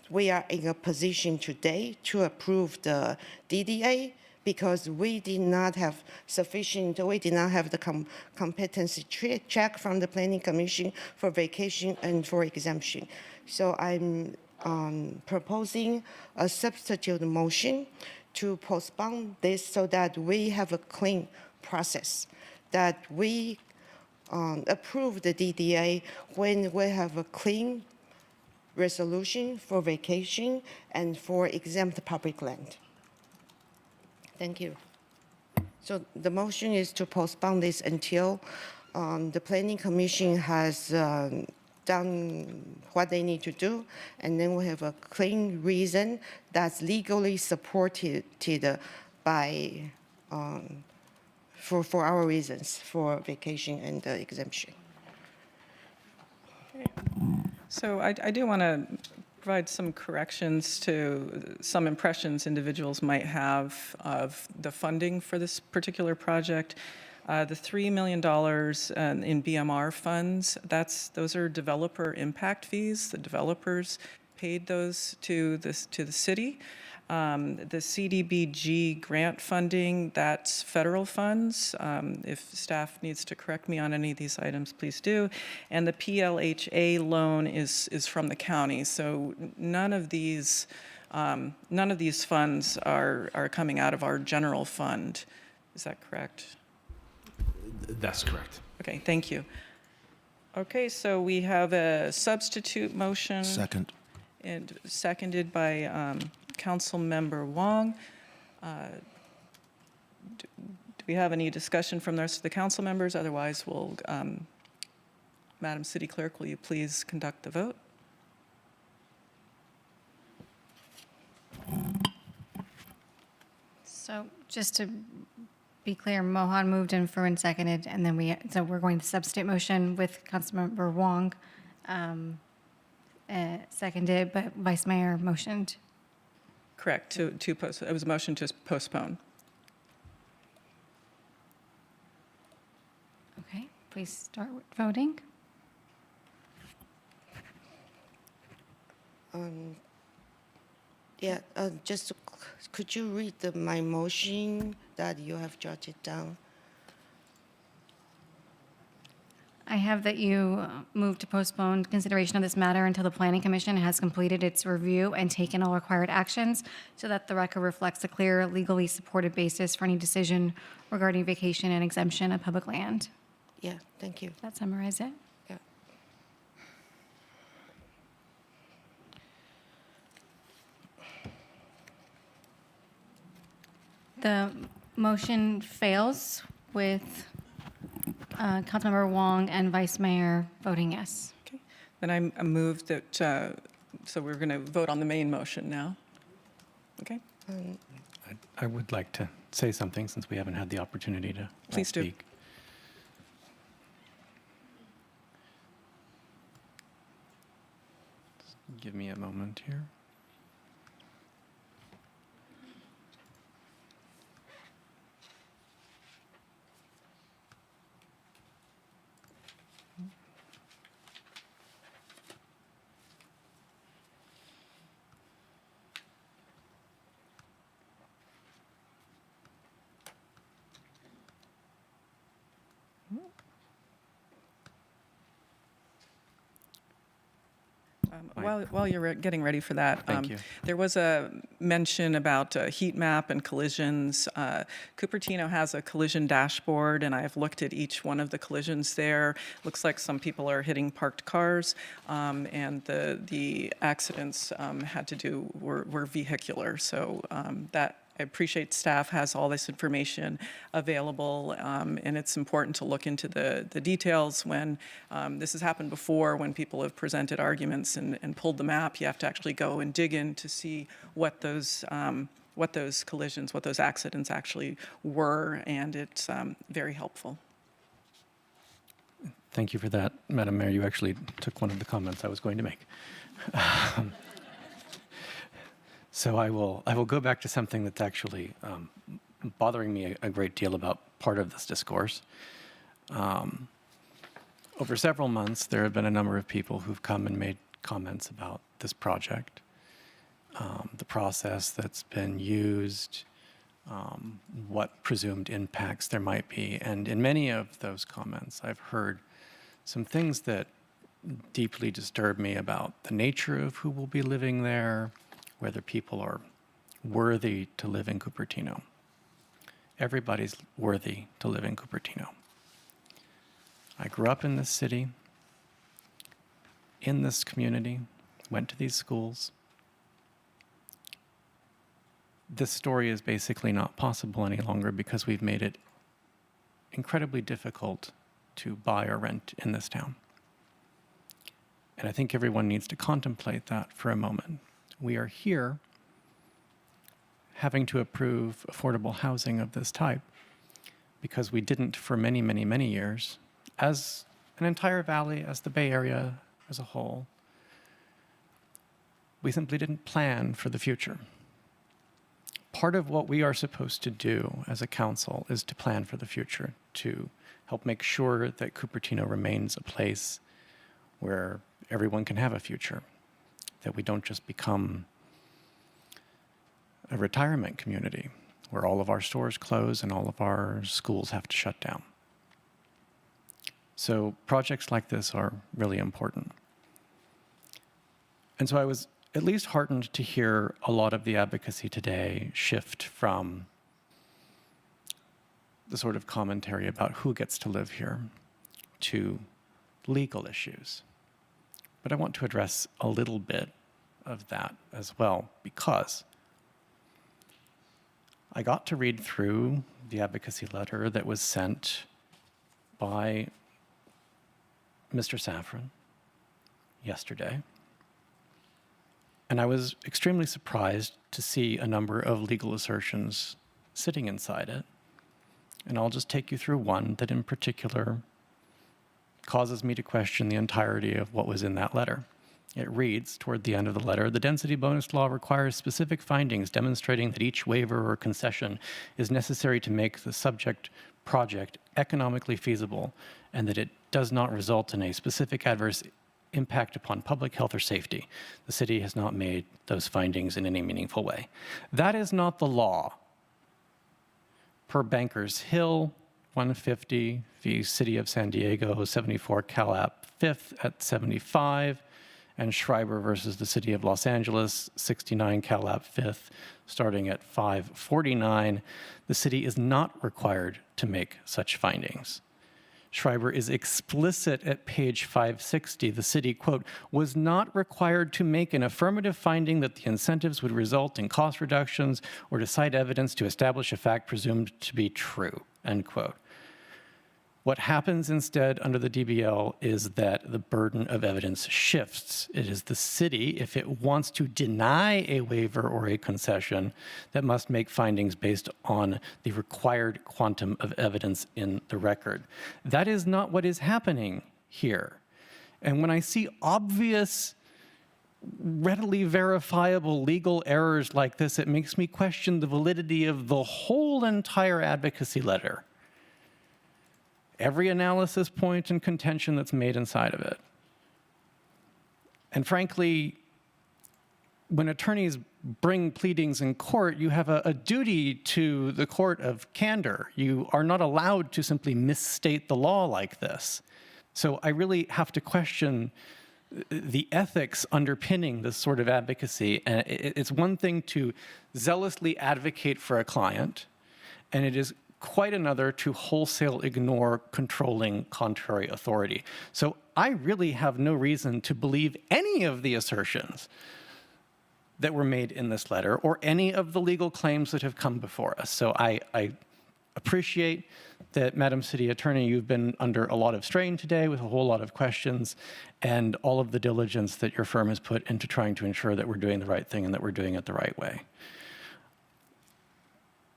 we are in a position today to approve the DDA because we did not have the competency check from the Planning Commission for vacation and for exemption. So I'm proposing a substitute motion to postpone this so that we have a clean process, that we approve the DDA when we have a clean resolution for vacation and for exempt public land. Thank you. So the motion is to postpone this until the Planning Commission has done what they need to do, and then we have a clean reason that's legally supported by for our reasons for vacation and exemption. So I do want to provide some corrections to some impressions individuals might have of the funding for this particular project. The $3 million in BMR funds, those are developer impact fees. The developers paid those to the city. The CDBG grant funding, that's federal funds. If staff needs to correct me on any of these items, please do. And the PLHA loan is from the county. So none of these funds are coming out of our general fund. Is that correct? That's correct. Okay, thank you. Okay, so we have a substitute motion. Second. And seconded by Councilmember Wong. Do we have any discussion from the rest of the council members? Otherwise, we'll, Madam City Clerk, will you please conduct the vote? So just to be clear, Mohan moved and Furman seconded, and then we're going to substitute motion with Councilmember Wong seconded, but Vice Mayor motioned. Correct, it was a motion to postpone. Okay, please start with voting. Could you read my motion that you have jotted down? I have that you move to postpone consideration of this matter until the Planning Commission has completed its review and taken all required actions so that the record reflects a clear, legally supported basis for any decision regarding vacation and exemption of public land. Yeah, thank you. Does that summarize it? Yeah. The motion fails with Councilmember Wong and Vice Mayor voting yes. Okay, then I move that, so we're going to vote on the main motion now. Okay? I would like to say something since we haven't had the opportunity to Please do. speak. Give me a moment here. While you're getting ready for that, Thank you. there was a mention about heat map and collisions. Cupertino has a collision dashboard, and I've looked at each one of the collisions there. Looks like some people are hitting parked cars, and the accidents were vehicular. So that. I appreciate staff has all this information available, and it's important to look into the details when this has happened before, when people have presented arguments and pulled the map. You have to actually go and dig in to see what those collisions, what those accidents actually were, and it's very helpful. Thank you for that, Madam Mayor. You actually took one of the comments I was going to make. So I will go back to something that's actually bothering me a great deal about part of this discourse. Over several months, there have been a number of people who've come and made comments about this project, the process that's been used, what presumed impacts there might be. And in many of those comments, I've heard some things that deeply disturb me about the nature of who will be living there, whether people are worthy to live in Cupertino. Everybody's worthy to live in Cupertino. I grew up in this city, in this community, went to these schools. This story is basically not possible any longer because we've made it incredibly difficult to buy or rent in this town. And I think everyone needs to contemplate that for a moment. We are here having to approve affordable housing of this type because we didn't for many, many, many years, as an entire valley, as the Bay Area as a whole. We simply didn't plan for the future. Part of what we are supposed to do as a council is to plan for the future, to help make sure that Cupertino remains a place where everyone can have a future, that we don't just become a retirement community where all of our stores close and all of our schools have to shut down. So projects like this are really important. And so I was at least heartened to hear a lot of the advocacy today shift from the sort of commentary about who gets to live here to legal issues. But I want to address a little bit of that as well, because I got to read through the advocacy letter that was sent by Mr. Saffron yesterday, and I was extremely surprised to see a number of legal assertions sitting inside it. And I'll just take you through one that in particular causes me to question the entirety of what was in that letter. It reads, toward the end of the letter, the density bonus law requires specific findings demonstrating that each waiver or concession is necessary to make the subject project economically feasible and that it does not result in a specific adverse impact upon public health or safety. The city has not made those findings in any meaningful way. That is not the law. Per Bankers Hill, 150 v. City of San Diego, 74 Calap 5th at 75, and Schreiber versus the City of Los Angeles, 69 Calap 5th, starting at 549, the city is not required to make such findings. Schreiber is explicit at page 560. The city, quote, was not required to make an affirmative finding that the incentives would result in cost reductions or to cite evidence to establish a fact presumed to be true, end quote. What happens instead under the DBL is that the burden of evidence shifts. It is the city, if it wants to deny a waiver or a concession, that must make findings based on the required quantum of evidence in the record. That is not what is happening here. And when I see obvious, readily verifiable legal errors like this, it makes me question the validity of the whole entire advocacy letter. Every analysis point and contention that's made inside of it. And frankly, when attorneys bring pleadings in court, you have a duty to the court of candor. You are not allowed to simply misstate the law like this. So I really have to question the ethics underpinning this sort of advocacy. And it's one thing to zealously advocate for a client, and it is quite another to wholesale ignore controlling contrary authority. So I really have no reason to believe any of the assertions that were made in this letter or any of the legal claims that have come before us. So I appreciate that, Madam City Attorney, you've been under a lot of strain today with a whole lot of questions and all of the diligence that your firm has put into trying to ensure that we're doing the right thing and that we're doing it the right way.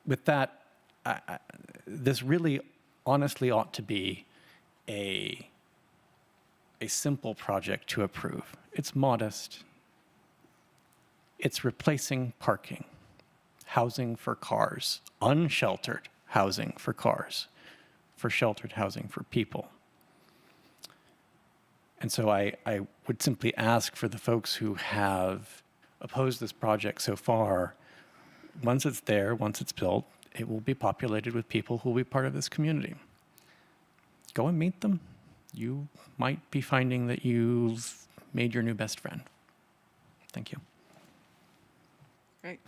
With that, this really honestly ought to be a simple project to approve. It's modest. It's replacing parking, housing for cars, unsheltered housing for cars, for sheltered housing for people. And so I would simply ask for the folks who have opposed this project so far, once it's there, once it's built, it will be populated with people who will be part of this community. Go and meet them. You might be finding that you've made your new best friend. Thank you. Great.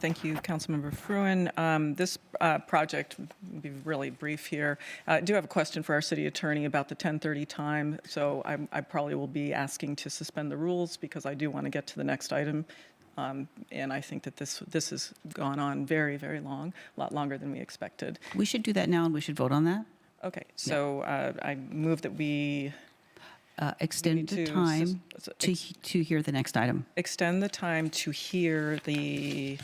Thank you, Councilmember Fruin. This project, will be really brief here. I do have a question for our city attorney about the 10:30 time. So I probably will be asking to suspend the rules because I do want to get to the next item. And I think that this has gone on very, very long, a lot longer than we expected. We should do that now, and we should vote on that. Okay, so I move that we extend the time to hear the next item. Extend the time to hear the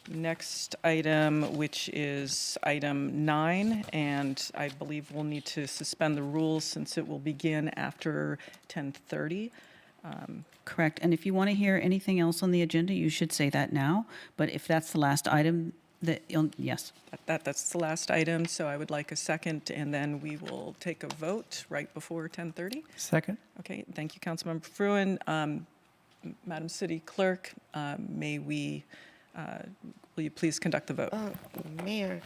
next item, which is item 9, and I believe we'll need to suspend the rules since it will begin after 10:30. Correct. And if you want to hear anything else on the agenda, you should say that now. But if that's the last item, yes. That's the last item, so I would like a second, and then we will take a vote right before 10:30. Second. Okay, thank you, Councilmember Fruin. Madam City Clerk, will you please conduct the vote? Mayor,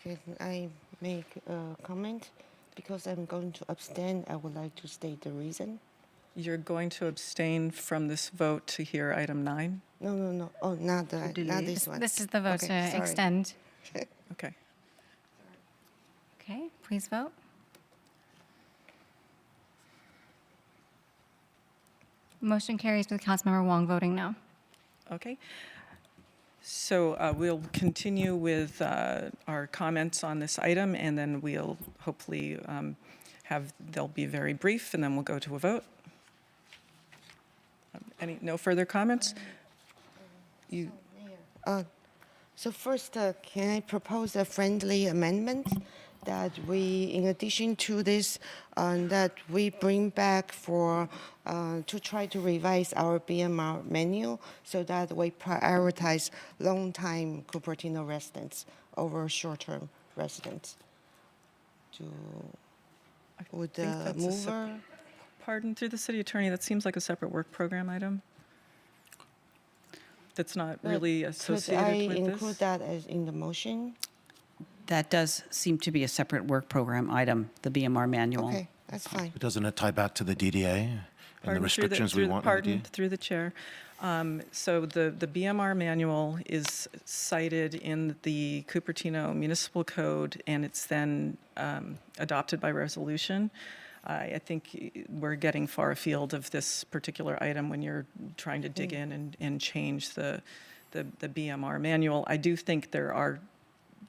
can I make a comment? Because I'm going to abstain, I would like to state the reason. You're going to abstain from this vote to hear item 9? No. Oh, not this one. This is the vote Okay, to sorry. extend. Okay. Okay, please vote. Motion carries with Councilmember Wong voting no. Okay. So we'll continue with our comments on this item, and then we'll hopefully they'll be very brief, and then we'll go to a vote. No further comments? So first, can I propose a friendly amendment that we, in addition to this, that we bring back to try to revise our BMR menu so that we prioritize long-time Cupertino residents over short-term residents. Would the mover? Pardon, through the city attorney, that seems like a separate work program item. That's not really associated with this. Could I include that as in the motion? That does seem to be a separate work program item, the BMR manual. Okay, that's fine. But doesn't it tie back to the DDA and the restrictions we want in the DDA? Through the chair. So the BMR manual is cited in the Cupertino Municipal Code, and it's then adopted by resolution. I think we're getting far afield of this particular item when you're trying to dig in and change the BMR manual. I do think there are,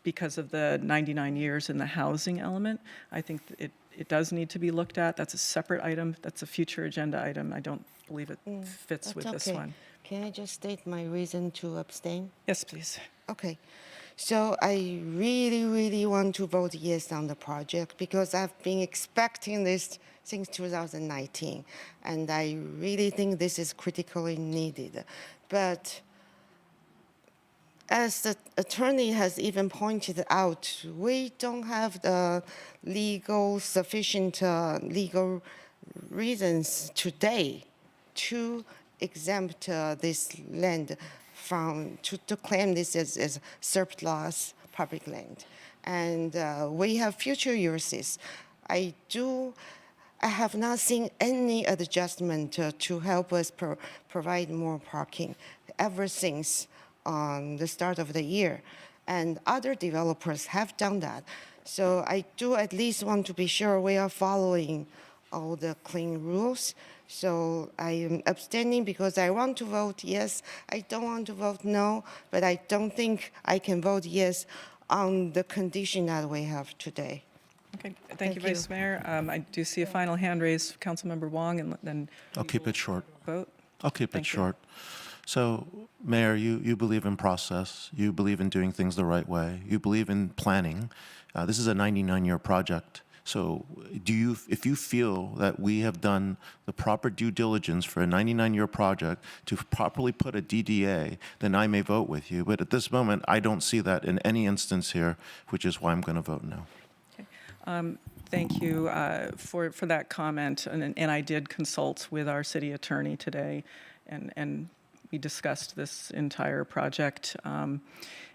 because of the 99 years in the housing element, I think it does need to be looked at. That's a separate item. That's a future agenda item. I don't believe it fits with this one. Can I just state my reason to abstain? Yes, please. Okay. So I really, really want to vote yes on the project because I've been expecting this since 2019, and I really think this is critically needed. But as the attorney has even pointed out, we don't have the sufficient legal reasons today to exempt this land to claim this as surplus public land. And we have future uses. I do I have not seen any adjustment to help us provide more parking ever since the start of the year. And other developers have done that. So I do at least want to be sure we are following all the clean rules. So I am abstaining because I want to vote yes. I don't want to vote no, but I don't think I can vote yes on the condition that we have today. Okay, thank you, Vice Mayor. I do see a final hand raised, Councilmember Wong, and then I'll keep it short. vote. I'll keep it Thank you. short. So, Mayor, you believe in process. You believe in doing things the right way. You believe in planning. This is a 99-year project. So if you feel that we have done the proper due diligence for a 99-year project to properly put a DDA, then I may vote with you. But at this moment, I don't see that in any instance here, which is why I'm going to vote no. Thank you for that comment. And I did consult with our city attorney today, and we discussed this entire project.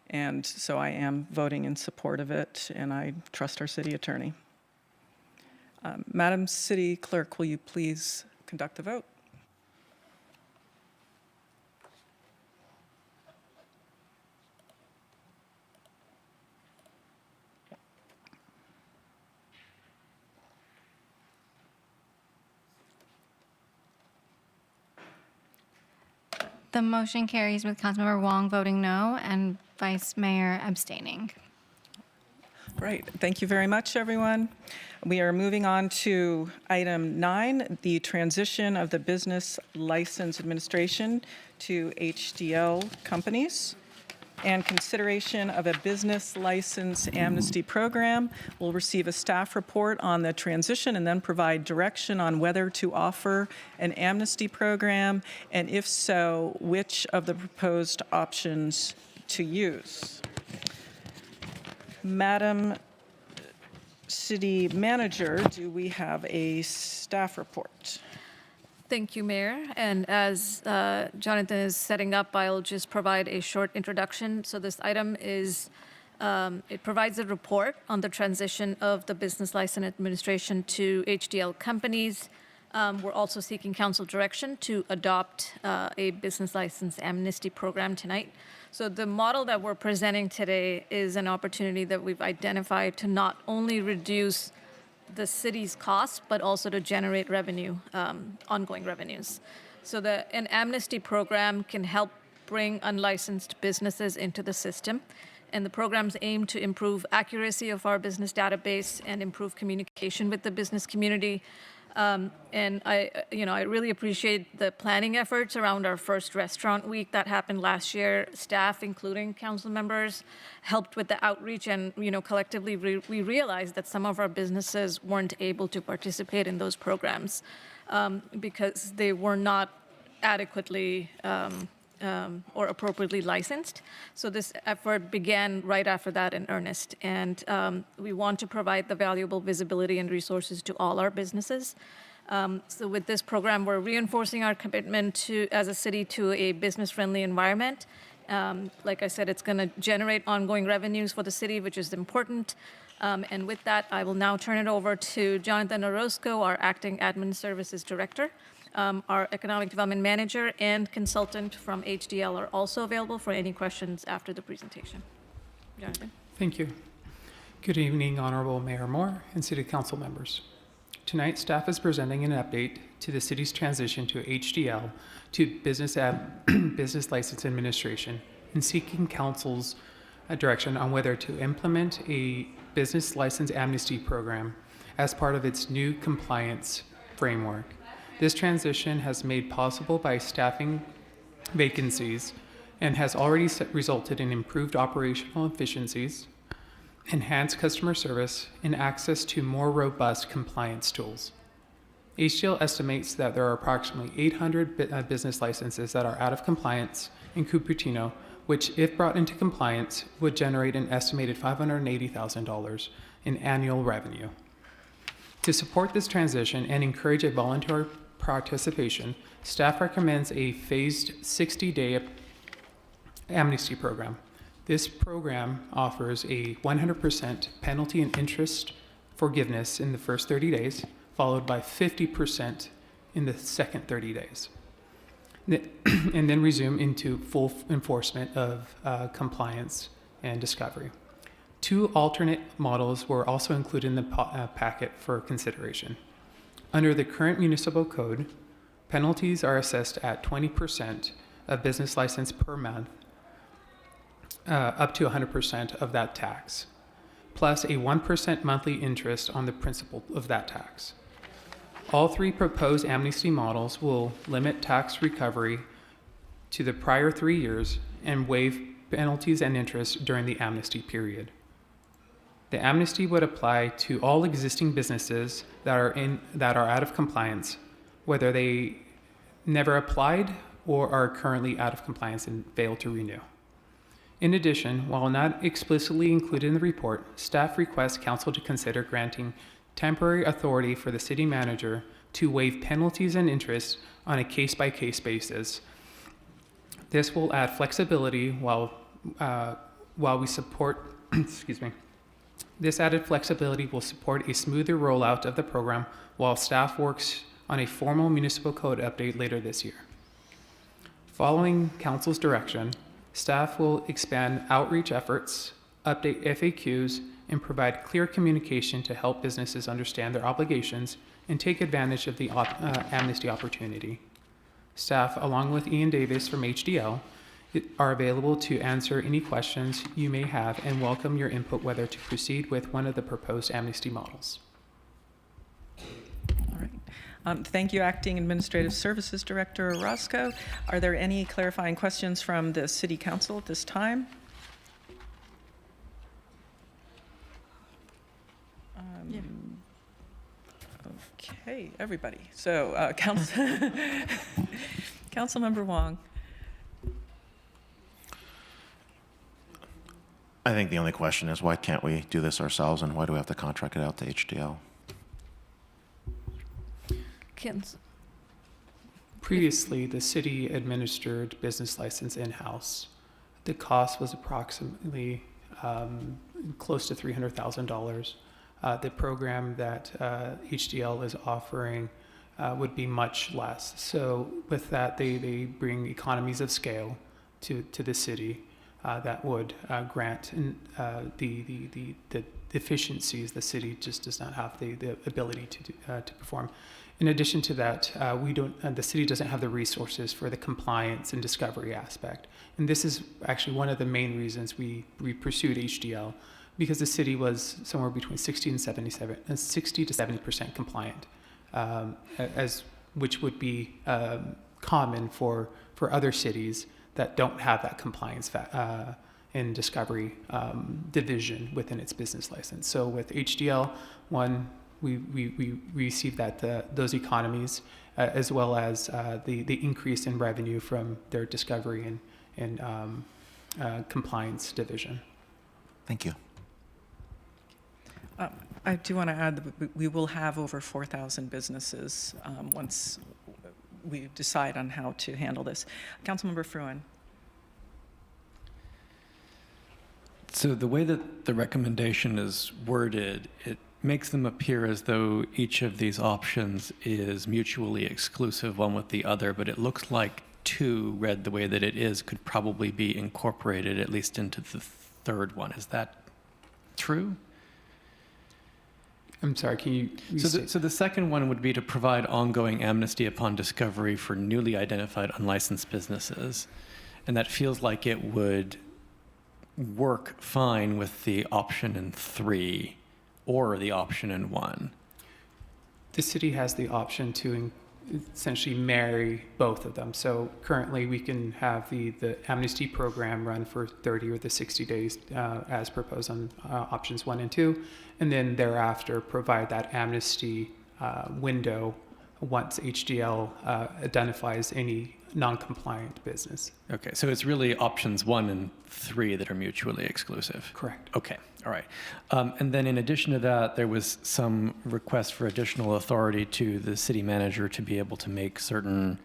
And so I am voting in support of it, and I trust our city attorney. Madam City Clerk, will you please conduct the vote? The motion carries with Councilmember Wong voting no and Vice Mayor abstaining. Great. Thank you very much, everyone. We are moving on to item 9, the transition of the business license administration to HDL companies and consideration of a business license amnesty program. We'll receive a staff report on the transition and then provide direction on whether to offer an amnesty program, and if so, which of the proposed options to use. Madam City Manager, do we have a staff report? Thank you, Mayor. And as Jonathan is setting up, I'll just provide a short introduction. So this item is, it provides a report on the transition of the business license administration to HDL companies. We're also seeking council direction to adopt a business license amnesty program tonight. So the model that we're presenting today is an opportunity that we've identified to not only reduce the city's costs, but also to generate revenue, ongoing revenues. So an amnesty program can help bring unlicensed businesses into the system. And the programs aim to improve accuracy of our business database and improve communication with the business community. And I really appreciate the planning efforts around our first restaurant week that happened last year. Staff, including council members, helped with the outreach, and collectively we realized that some of our businesses weren't able to participate in those programs because they were not adequately or appropriately licensed. So this effort began right after that in earnest. And we want to provide the valuable visibility and resources to all our businesses. So with this program, we're reinforcing our commitment to, as a city, to a business-friendly environment. Like I said, it's going to generate ongoing revenues for the city, which is important. And with that, I will now turn it over to Jonathan Orozco, our Acting Admin Services Director. Our Economic Development Manager and consultant from HDL are also available for any questions after the presentation. Jonathan. Thank you. Good evening, Honorable Mayor Moore and City Council members. Tonight, staff is presenting an update to the city's transition to HDL to Business License Administration and seeking council's direction on whether to implement a business license amnesty program as part of its new compliance framework. This transition has made possible by staffing vacancies and has already resulted in improved operational efficiencies, enhanced customer service, and access to more robust compliance tools. HDL estimates that there are approximately 800 business licenses that are out of compliance in Cupertino, which, if brought into compliance, would generate an estimated $580,000 in annual revenue. To support this transition and encourage a voluntary participation, staff recommends a phased 60-day amnesty program. This program offers a 100% penalty and interest forgiveness in the first 30 days, followed by 50% in the second 30 days. And then resume into full enforcement of compliance and discovery. 2 alternate models were also included in the packet for consideration. Under the current municipal code, penalties are assessed at 20% of business license per month, up to 100% of that tax, plus a 1% monthly interest on the principal of that tax. All 3 proposed amnesty models will limit tax recovery to the prior 3 years and waive penalties and interest during the amnesty period. The amnesty would apply to all existing businesses that are out of compliance, whether they never applied or are currently out of compliance and fail to renew. In addition, while not explicitly included in the report, staff requests council to consider granting temporary authority for the city manager to waive penalties and interest on a case-by-case basis. This will add flexibility while we support, excuse me. This added flexibility will support a smoother rollout of the program while staff works on a formal municipal code update later this year. Following council's direction, staff will expand outreach efforts, update FAQs, and provide clear communication to help businesses understand their obligations and take advantage of the amnesty opportunity. Staff, along with Ian Davis from HDL, are available to answer any questions you may have and welcome your input whether to proceed with one of the proposed amnesty models. All right. Thank you, Acting Administrative Services Director Orozco. Are there any clarifying questions from the City Council at this time? Okay, everybody. So, Councilmember Wong. I think the only question is why can't we do this ourselves and why do we have to contract it out to HDL? Previously, the city administered business license in-house. The cost was approximately close to $300,000. The program that HDL is offering would be much less. So with that, they bring economies of scale to the city that would grant the efficiencies the city just does not have the ability to perform. In addition to that, the city doesn't have the resources for the compliance and discovery aspect. And this is actually one of the main reasons we pursued HDL, because the city was somewhere between 60 to 70% compliant, which would be common for other cities that don't have that compliance and discovery division within its business license. So with HDL, we received those economies as well as the increase in revenue from their discovery and compliance division. Thank you. I do want to add that we will have over 4,000 businesses once we decide on how to handle this. Councilmember Fruin. So the way that the recommendation is worded, it makes them appear as though each of these options is mutually exclusive one with the other, but it looks like 2, read the way that it is, could probably be incorporated at least into the third one. Is that true? I'm sorry, can you restate? So the second one would be to provide ongoing amnesty upon discovery for newly identified unlicensed businesses. And that feels like it would work fine with the option in 3 or the option in 1. The city has the option to essentially marry both of them. So currently we can have the amnesty program run for 30 or the 60 days as proposed on options 1 and 2, and then thereafter provide that amnesty window once HDL identifies any non-compliant business. Okay, so it's really options 1 and 3 that are mutually exclusive? Correct. Okay, all right. And then in addition to that, there was some request for additional authority to the city manager to be able to make certain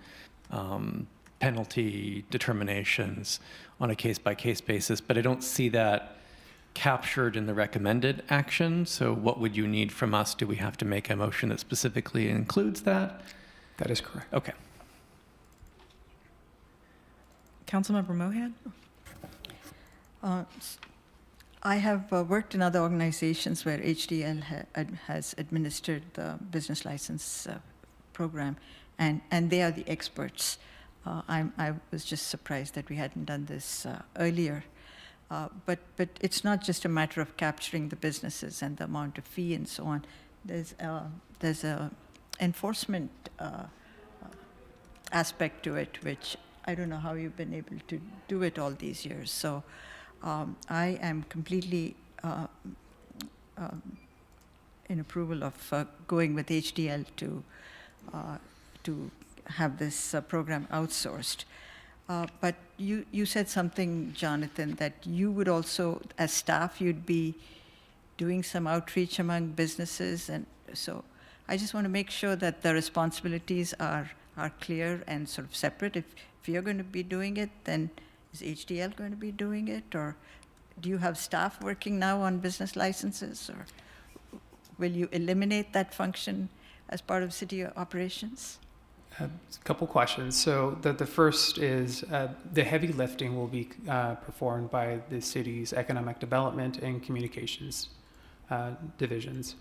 penalty determinations on a case-by-case basis, but I don't see that captured in the recommended action. So what would you need from us? Do we have to make a motion that specifically includes that? That is correct. Okay. Councilmember Mohan? I have worked in other organizations where HDL has administered the business license program, and they are the experts. I was just surprised that we hadn't done this earlier. But it's not just a matter of capturing the businesses and the amount of fee and so on. There's a enforcement aspect to it, which I don't know how you've been able to do it all these years. So I am completely in approval of going with HDL to have this program outsourced. But you said something, Jonathan, that you would also, as staff, you'd be doing some outreach among businesses. And so I just want to make sure that the responsibilities are clear and sort of separate. If you're going to be doing it, then is HDL going to be doing it? Or do you have staff working now on business licenses? Or will you eliminate that function as part of city operations? A couple questions. So the first is the heavy lifting will be performed by the city's economic development and communications divisions,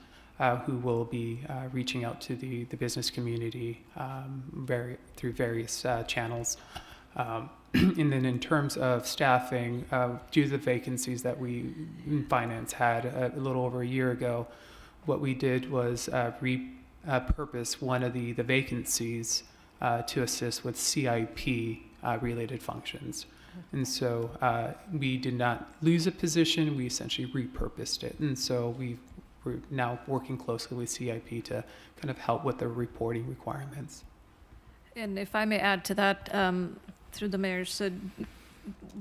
who will be reaching out to the business community through various channels. And then in terms of staffing, due to the vacancies that we in finance had a little over a year ago, what we did was repurpose one of the vacancies to assist with CIP related functions. And so we did not lose a position, we essentially repurposed it. And so we're now working closely with CIP to kind of help with the reporting requirements. And if I may add to that, through the mayor, so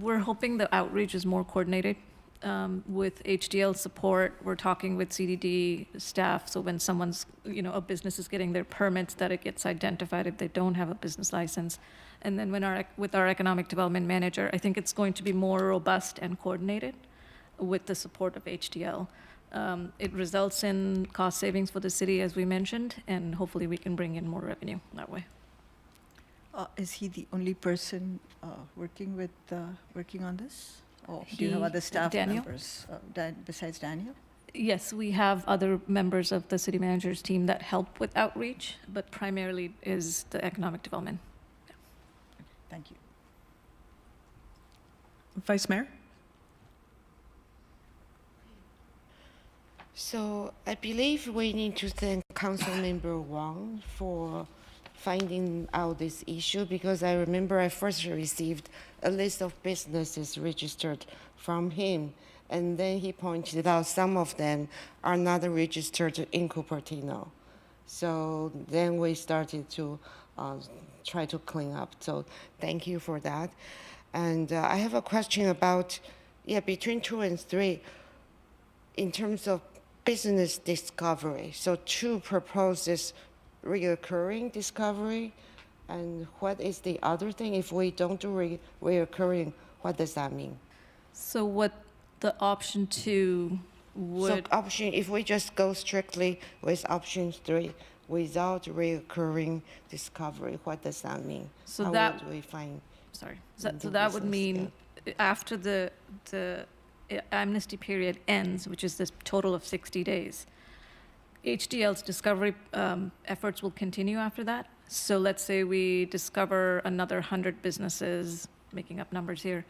we're hoping the outreach is more coordinated with HDL support. We're talking with CDD staff, so when someone's, a business is getting their permits, that it gets identified if they don't have a business license. And then with our economic development manager, I think it's going to be more robust and coordinated with the support of HDL. It results in cost savings for the city, as we mentioned, and hopefully we can bring in more revenue that way. Is he the only person working on this? Or do you have other staff members besides Daniel? Yes, we have other members of the city manager's team that help with outreach, but primarily is the economic development. Yeah. Thank you. Vice Mayor? So I believe we need to thank Councilmember Wang for finding out this issue, because I remember I first received a list of businesses registered from him, and then he pointed out some of them are not registered in Cupertino. So then we started to try to clean up. So thank you for that. And I have a question about, between 2 and 3, in terms of business discovery. So 2 proposes reoccurring discovery, and what is the other thing? If we don't do reoccurring, what does that mean? So what the option 2 would... So if we just go strictly with option 3 without reoccurring discovery, what does that mean? So How that would we find? Sorry. So that would mean after the amnesty period ends, which is this total of 60 days, HDL's discovery efforts will continue after that. So let's say we discover another 100 businesses, making up numbers here.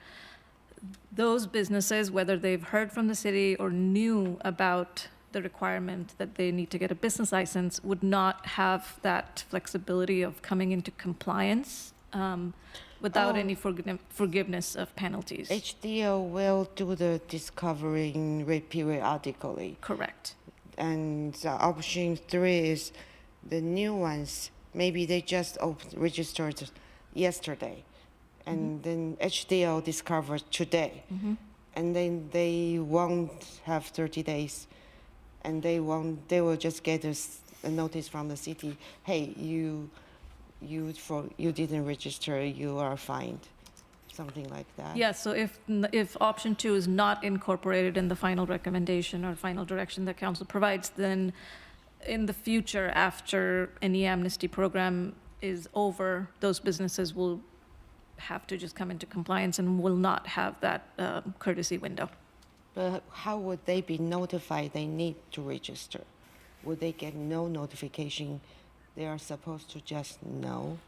Those businesses, whether they've heard from the city or knew about the requirement that they need to get a business license, would not have that flexibility of coming into compliance without any forgiveness of penalties. HDL will do the discovering periodically. Correct. And option 3 is the new ones. Maybe they just registered yesterday, and then HDL discovered today, and then they won't have 30 days, and they will just get a notice from the city. Hey, you didn't register, you are fined. something like that. Yeah, so if option 2 is not incorporated in the final recommendation or final direction that council provides, then in the future, after any amnesty program is over, those businesses will have to just come into compliance and will not have that courtesy window. But how would they be notified they need to register? Would they get no notification? They are supposed to just know?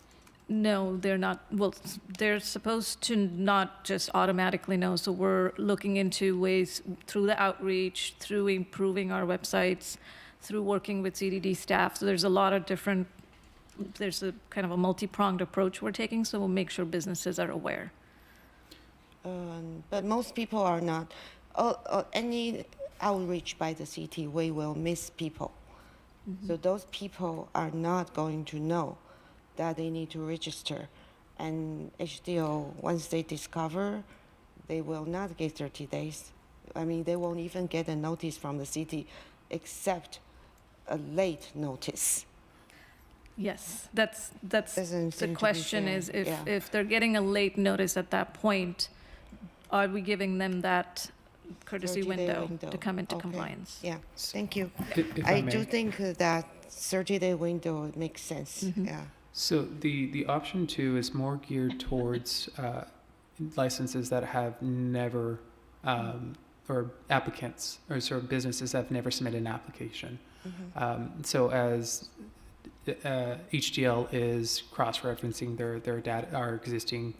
No, they're not. Well, they're supposed to not just automatically know. So we're looking into ways through the outreach, through improving our websites, through working with CDD staff. So there's a lot of different, there's a kind of a multi-pronged approach we're taking. So we'll make sure businesses are aware. But most people are not. Any outreach by the city, we will miss people. So those people are not going to know that they need to register. And HDO, once they discover, they will not get 30 days. I mean, they won't even get a notice from the city except a late notice. Yes, that's Doesn't the seem to be question fair. is Yeah. if they're getting a late notice at that point, are we giving them that courtesy 30-day window to come into Okay. compliance? Yeah, thank you. If I I do may. think that 30-day window makes sense. Yeah. So the option 2 is more geared towards licenses that have never, or applicants, or sort of businesses that have never submitted an application. So as HDL is cross-referencing their data, our existing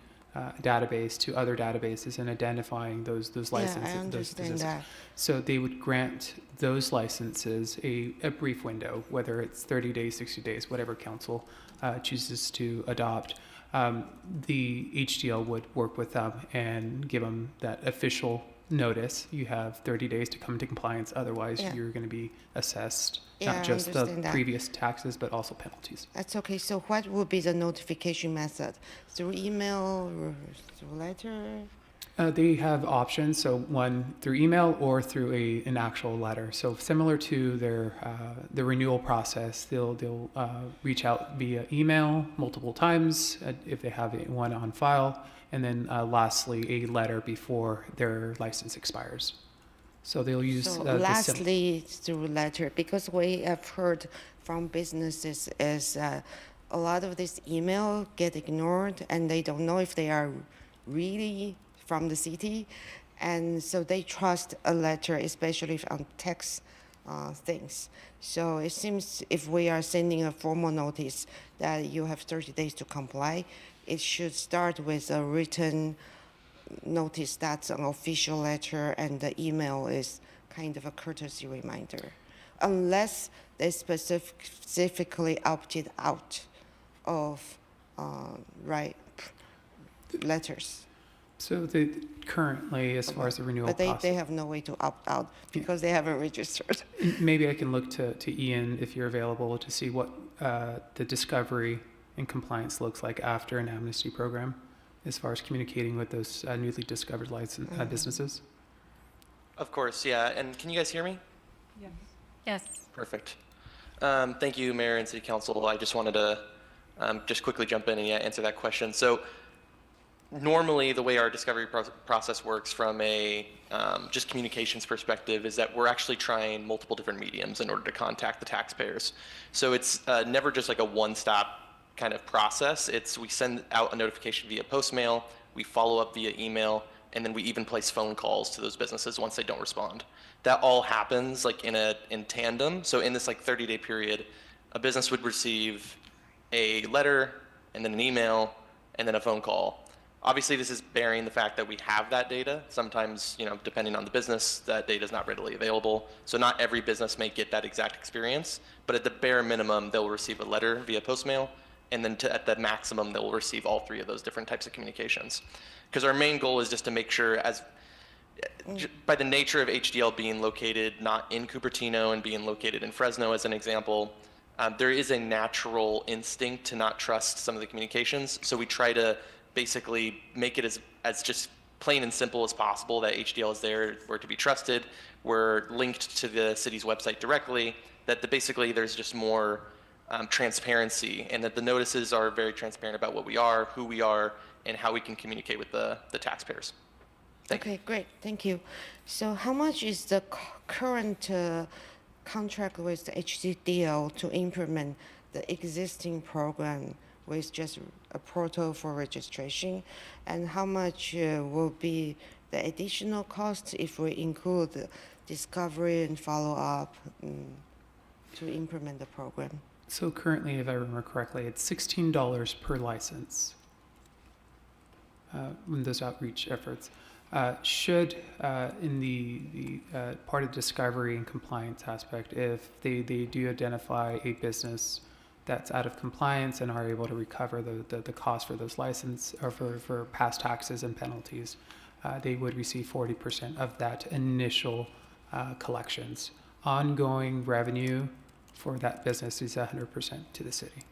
database to other databases and identifying those licenses. I those understand businesses. that. So they would grant those licenses a brief window, whether it's 30 days, 60 days, whatever council chooses to adopt. The HDL would work with them and give them that official notice. You have 30 days to come into compliance, otherwise Yeah. you're going to be assessed Yeah, I not just the understand that. previous taxes, but also penalties. That's okay. So what would be the notification method? Through email or through letter? They have options, so one through email or through an actual letter. So similar to their the renewal process, they'll reach out via email multiple times if they have one on file, and then lastly a letter before their license expires. So they'll use. So the lastly, through letter, because we have heard from businesses is a lot of this email get ignored and they don't know if they are really from the city, and so they trust a letter, especially on text things. So it seems if we are sending a formal notice that you have 30 days to comply, it should start with a written notice that's an official letter, and the email is kind of a courtesy reminder, unless they specifically opted out of letters. So currently, as far as the renewal But process. they have no way to opt out because they haven't registered. Maybe I can look to Ian if you're available to see what the discovery and compliance looks like after an amnesty program, as far as communicating with those newly discovered businesses. Of course, yeah. And can you guys hear me? Yes. Yes. Perfect. Thank you, Mayor and City Council. I just wanted to just quickly jump in and answer that question. So normally the way our discovery process works from a just communications perspective is that we're actually trying multiple different mediums in order to contact the taxpayers. So it's never just like a one-stop kind of process. It's we send out a notification via postmail, we follow up via email, and then we even place phone calls to those businesses once they don't respond. That all happens like in tandem. So in this like 30-day period, a business would receive a letter and then an email and then a phone call. Obviously, this is bearing the fact that we have that data. Sometimes, depending on the business, that data is not readily available. So not every business may get that exact experience, but at the bare minimum, they'll receive a letter via postmail, and then at the maximum, they'll receive all three of those different types of communications. Because our main goal is just to make sure, by the nature of HDL being located not in Cupertino and being located in Fresno as an example, there is a natural instinct to not trust some of the communications. So we try to basically make it as just plain and simple as possible that HDL is there, we're to be trusted, we're linked to the city's website directly, that basically there's just more transparency, and that the notices are very transparent about what we are, who we are, and how we can communicate with the taxpayers. Okay, great. Thank you. So how much is the current contract with the HDL to implement the existing program with just a portal for registration? And how much will be the additional cost if we include the discovery and follow-up to implement the program? So currently, if I remember correctly, it's $16 per license in those outreach efforts. Should, in the part of discovery and compliance aspect, if they do identify a business that's out of compliance and are able to recover the cost for those license or for past taxes and penalties, they would receive 40% of that initial collections. Ongoing revenue for that business is 100% to the city.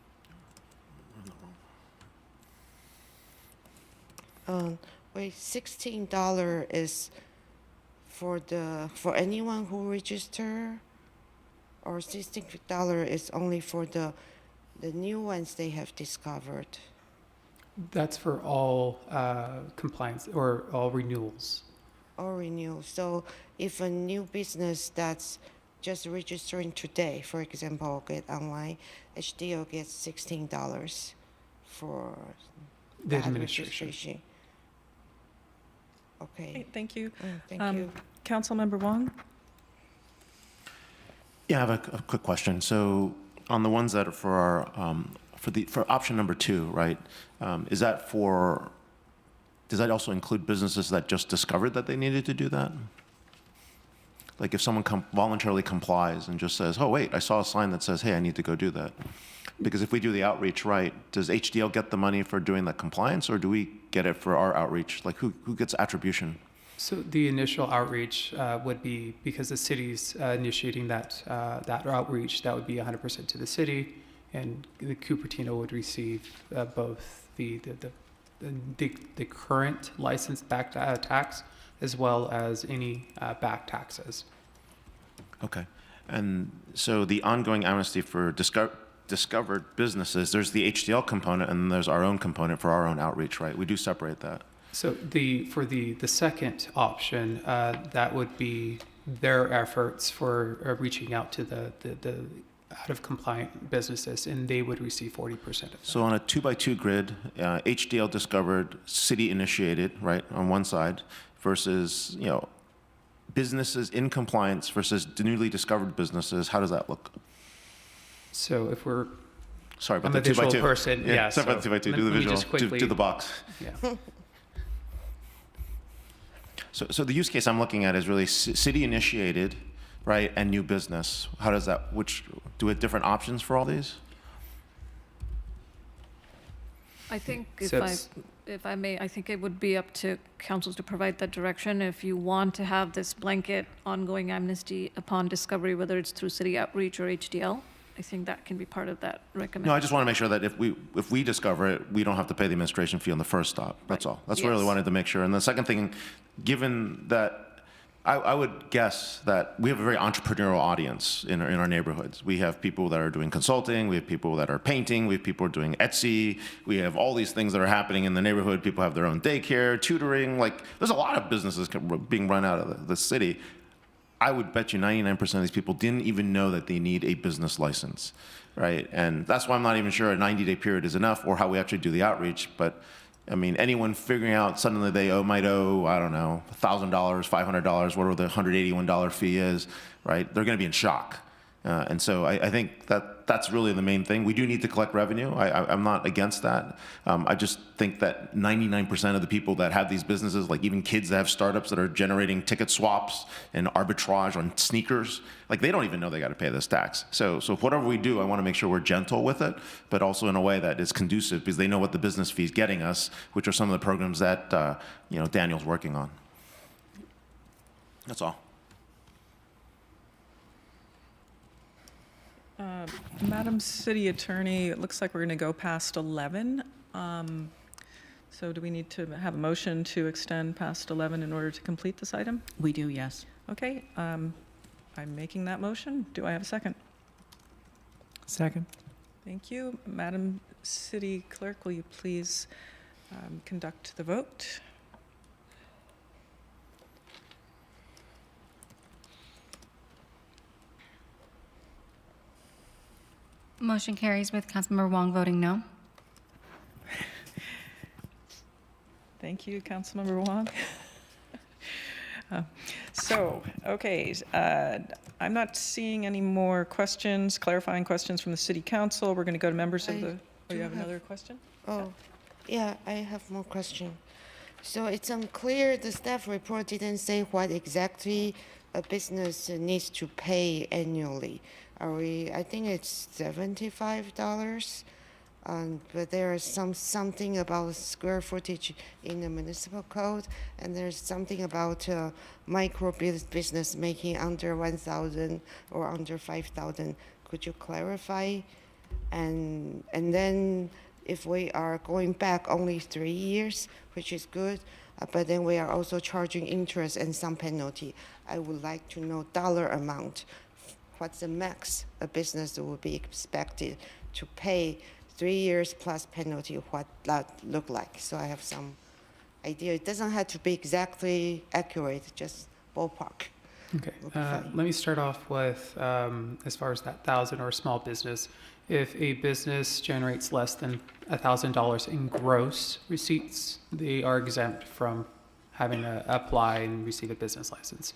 Wait, $16 is for anyone who register, or $16 is only for the new ones they have discovered? That's for all compliance or all renewals. All renewals. So if a new business that's just registering today, for example, get online, HDO gets $16 for The that administration. registration. Okay. Okay, thank you. Thank you. Councilmember Wong? Yeah, I have a quick question. So on the ones that are for our, for option number 2, right? Does that also include businesses that just discovered that they needed to do that? Like if someone voluntarily complies and just says, oh, wait, I saw a sign that says, hey, I need to go do that. Because if we do the outreach right, does HDL get the money for doing that compliance, or do we get it for our outreach? Like who gets attribution? So the initial outreach would be, because the city's initiating that outreach, that would be 100% to the city, and the Cupertino would receive both the current license back tax as well as any back taxes. Okay. And so the ongoing amnesty for discovered businesses, there's the HDL component and there's our own component for our own outreach, right? We do separate that. So for the second option, that would be their efforts for reaching out to the out of compliant businesses, and they would receive 40% of that. So on a 2x2 grid, HDL discovered, city initiated, right, on one side, versus businesses in compliance versus newly discovered businesses. How does that look? So if we're sorry about I'm the a 2x2 visual person, yeah. Sorry about the 2x2. Do the visual. Do the box. Yeah. So the use case I'm looking at is really city initiated, right, and new business. How does that? Do we have different options for all these? I think So if I may, I think it would be up to councils to provide that direction. If you want to have this blanket ongoing amnesty upon discovery, whether it's through city outreach or HDL, I think that can be part of that recommendation. No, I just want to make sure that if we discover it, we don't have to pay the administration fee on the first stop. That's all. That's what I really Yes. wanted to make sure. And the second thing, given that I would guess that we have a very entrepreneurial audience in our neighborhoods. We have people that are doing consulting, we have people that are painting, we have people doing Etsy, we have all these things that are happening in the neighborhood. People have their own daycare, tutoring, like there's a lot of businesses being run out of the city. I would bet you 99% of these people didn't even know that they need a business license, right? And that's why I'm not even sure a 90-day period is enough, or how we actually do the outreach. But I mean, anyone figuring out suddenly they might owe, I don't know, $1,000, $500, whatever the $181 fee is, right? They're going to be in shock. And so I think that's really the main thing. We do need to collect revenue. I'm not against that. I just think that 99% of the people that have these businesses, like even kids that have startups that are generating ticket swaps and arbitrage on sneakers, like they don't even know they got to pay this tax. So whatever we do, I want to make sure we're gentle with it, but also in a way that is conducive, because they know what the business fee is getting us, which are some of the programs that Daniel's working on. That's all. Madam City Attorney, it looks like we're going to go past 11. So do we need to have a motion to extend past 11 in order to complete this item? We do, yes. Okay, I'm making that motion. Do I have a second? Second. Thank you. Madam City Clerk, will you please conduct the vote? Motion carries with Councilmember Wong voting no. Thank you, Councilmember Wong. Okay, I'm not seeing any more questions, clarifying questions from the City Council. We're going to go to members of the, oh, you have another question? Oh, yeah, I have more question. So it's unclear, the staff report didn't say what exactly a business needs to pay annually. I think it's $75. But there is something about square footage in the municipal code, and there's something about micro business making under 1,000 or under 5,000. Could you clarify? And then if we are going back only 3 years, which is good, but then we are also charging interest and some penalty. I would like to know dollar amount. What's the max a business will be expected to pay 3 years plus penalty, what that look like? So I have some idea. It doesn't have to be exactly accurate, just ballpark. Okay, let me start off with, as far as that 1,000 or small business, if a business generates less than $1,000 in gross receipts, they are exempt from having to apply and receive a business license.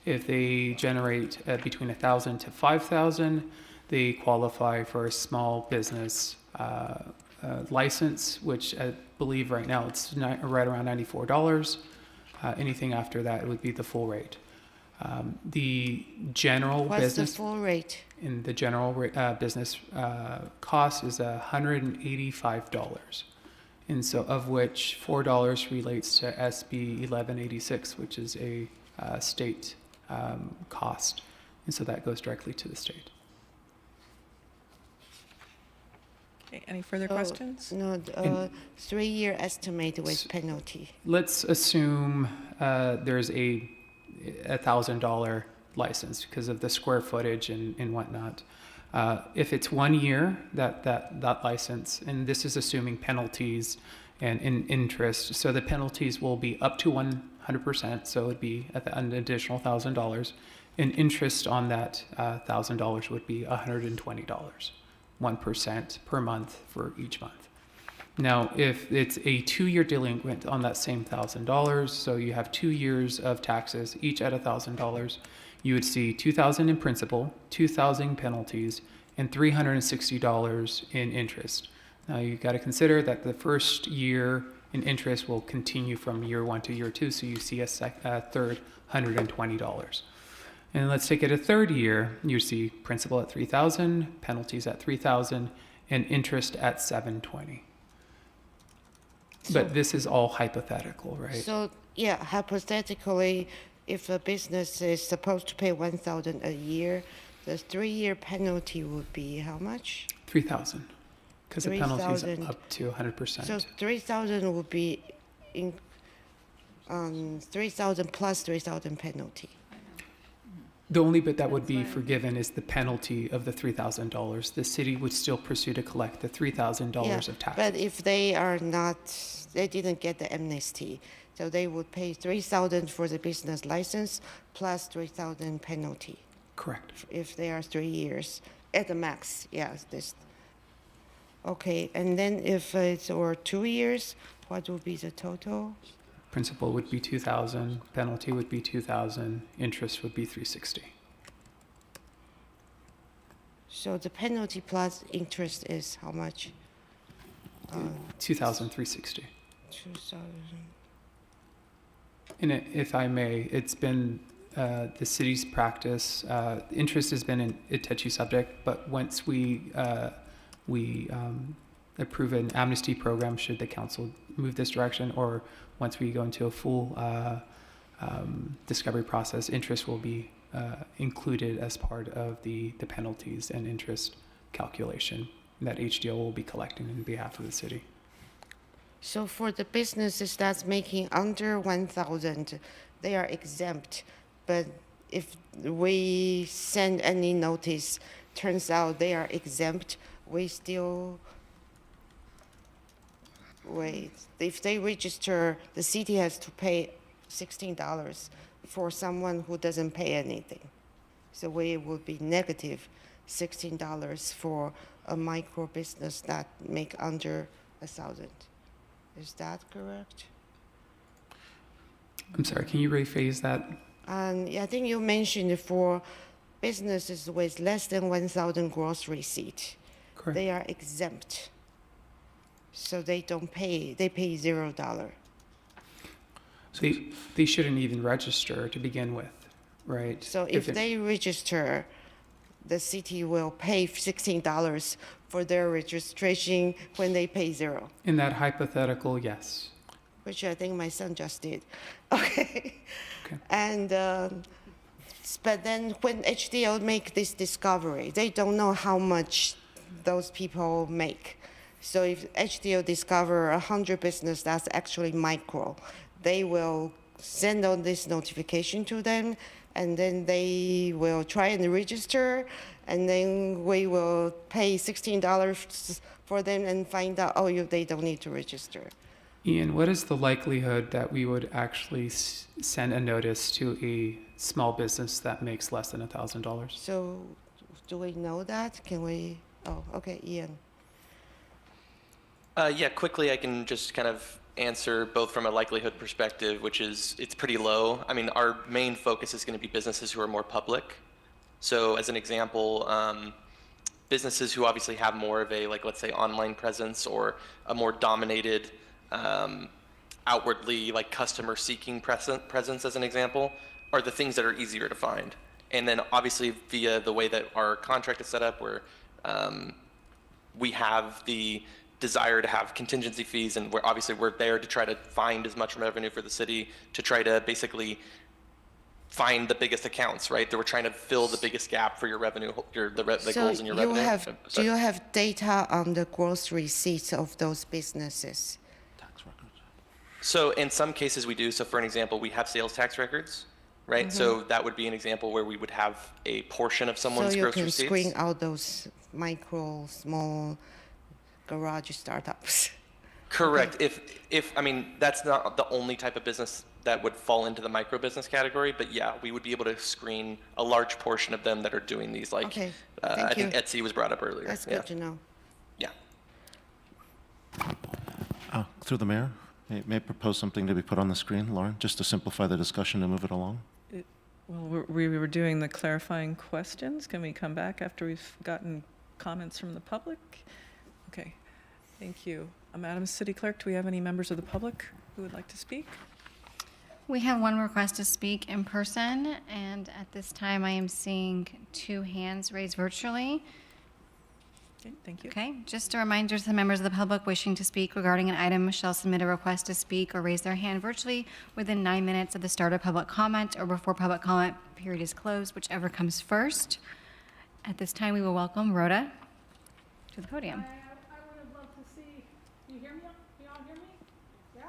If they generate between 1,000 to 5,000, they qualify for a small business license, which I believe right now it's right around $94. Anything after that, it would be the full rate. The general What's business the full rate? in the general business cost is $185, and so of which $4 relates to SB 1186, which is a state cost, and so that goes directly to the state. Okay, any further questions? No, 3-year estimate with penalty. Let's assume there's a $1,000 license because of the square footage and whatnot. If it's 1 year, that license, and this is assuming penalties and interest, so the penalties will be up to 100%, so it would be an additional $1,000, and interest on that $1,000 would be $120, 1% per month for each month. Now, if it's a 2-year delinquent on that same $1,000, so you have 2 years of taxes, each at $1,000, you would see $2,000 in principal, $2,000 penalties, and $360 in interest. Now, you got to consider that the first year in interest will continue from year 1 to year 2, so you see a third $120. And let's take it a third year, you see principal at $3,000, penalties at $3,000, and interest at $720. But this is all hypothetical, right? So, yeah, hypothetically, if a business is supposed to pay 1,000 a year, the 3-year penalty would be how much? 3,000, because the penalty is 3,000. up to 100%. So 3,000 would be 3,000 plus 3,000 penalty. The only bit that would be forgiven is the penalty of the $3,000. The city would still pursue to collect the $3,000 of tax. But if they are not, they didn't get the amnesty, so they would pay 3,000 for the business license plus 3,000 penalty. Correct. If they are 3 years at the max, yes. This. Okay, and then if it's or 2 years, what would be the total? Principal would be $2,000, penalty would be $2,000, interest would be $360. So the penalty plus interest is how much? $2,360. 2,000. And if I may, it's been the city's practice. Interest has been a touchy subject, but once we approve an amnesty program, should the council move this direction, or once we go into a full discovery process, interest will be included as part of the penalties and interest calculation that HDO will be collecting on behalf of the city. So for the businesses that's making under 1,000, they are exempt. But if we send any notice, turns out they are exempt, we still wait. If they register, the city has to pay $16 for someone who doesn't pay anything. So we would be negative $16 for a micro business that make under 1,000. Is that correct? I'm sorry, can you rephrase that? And I think you mentioned for businesses with less than 1,000 gross receipt, Correct. they are exempt. So they don't pay, they pay $0. So they shouldn't even register to begin with, right? So if they register, the city will pay $16 for their registration when they pay $0. In that hypothetical, yes. Which I think my son just did. Okay. Okay. And but then when HDL make this discovery, they don't know how much those people make. So if HDL discover 100 business that's actually micro, they will send on this notification to them, and then they will try and register, and then we will pay $16 for them and find out, oh, they don't need to register. Ian, what is the likelihood that we would actually send a notice to a small business that makes less than $1,000? So do we know that? Can we? Oh, okay, Ian. Yeah, quickly, I can just kind of answer both from a likelihood perspective, which is it's pretty low. I mean, our main focus is going to be businesses who are more public. So as an example, businesses who obviously have more of a, like, let's say, online presence or a more dominated, outwardly, like, customer-seeking presence, as an example, are the things that are easier to find. And then obviously via the way that our contract is set up, where we have the desire to have contingency fees, and we're there to try to find as much revenue for the city, to try to basically find the biggest accounts, right? That we're trying to fill the biggest gap for your revenue, the goals in your revenue. Do you have data on the gross receipts of those businesses? So in some cases we do. So for an example, we have sales tax records, right? So that would be an example where we would have a portion of someone's So you gross can receipts. screen out those micro, small garage startups. Correct. If I mean, that's not the only type of business that would fall into the micro business category, but yeah, we would be able to screen a large portion of them that are doing these, like, Okay, I thank think you. Etsy was brought up earlier. That's Yeah. good to know. Yeah. Through the mayor, may I propose something to be put on the screen, Lauren, just to simplify the discussion and move it along? Well, we were doing the clarifying questions. Can we come back after we've gotten comments from the public? Okay, thank you. Madam City Clerk, do we have any members of the public who would like to speak? We have one request to speak in person, and at this time I am seeing 2 hands raised virtually. Okay, thank you. Okay, just a reminder to the members of the public wishing to speak regarding an item shall submit a request to speak or raise their hand virtually within 9 minutes of the start of public comment or before public comment period is closed, whichever comes first. At this time, we will welcome Rhoda to the podium. I would have loved to see, you hear me? You all hear me? Yeah?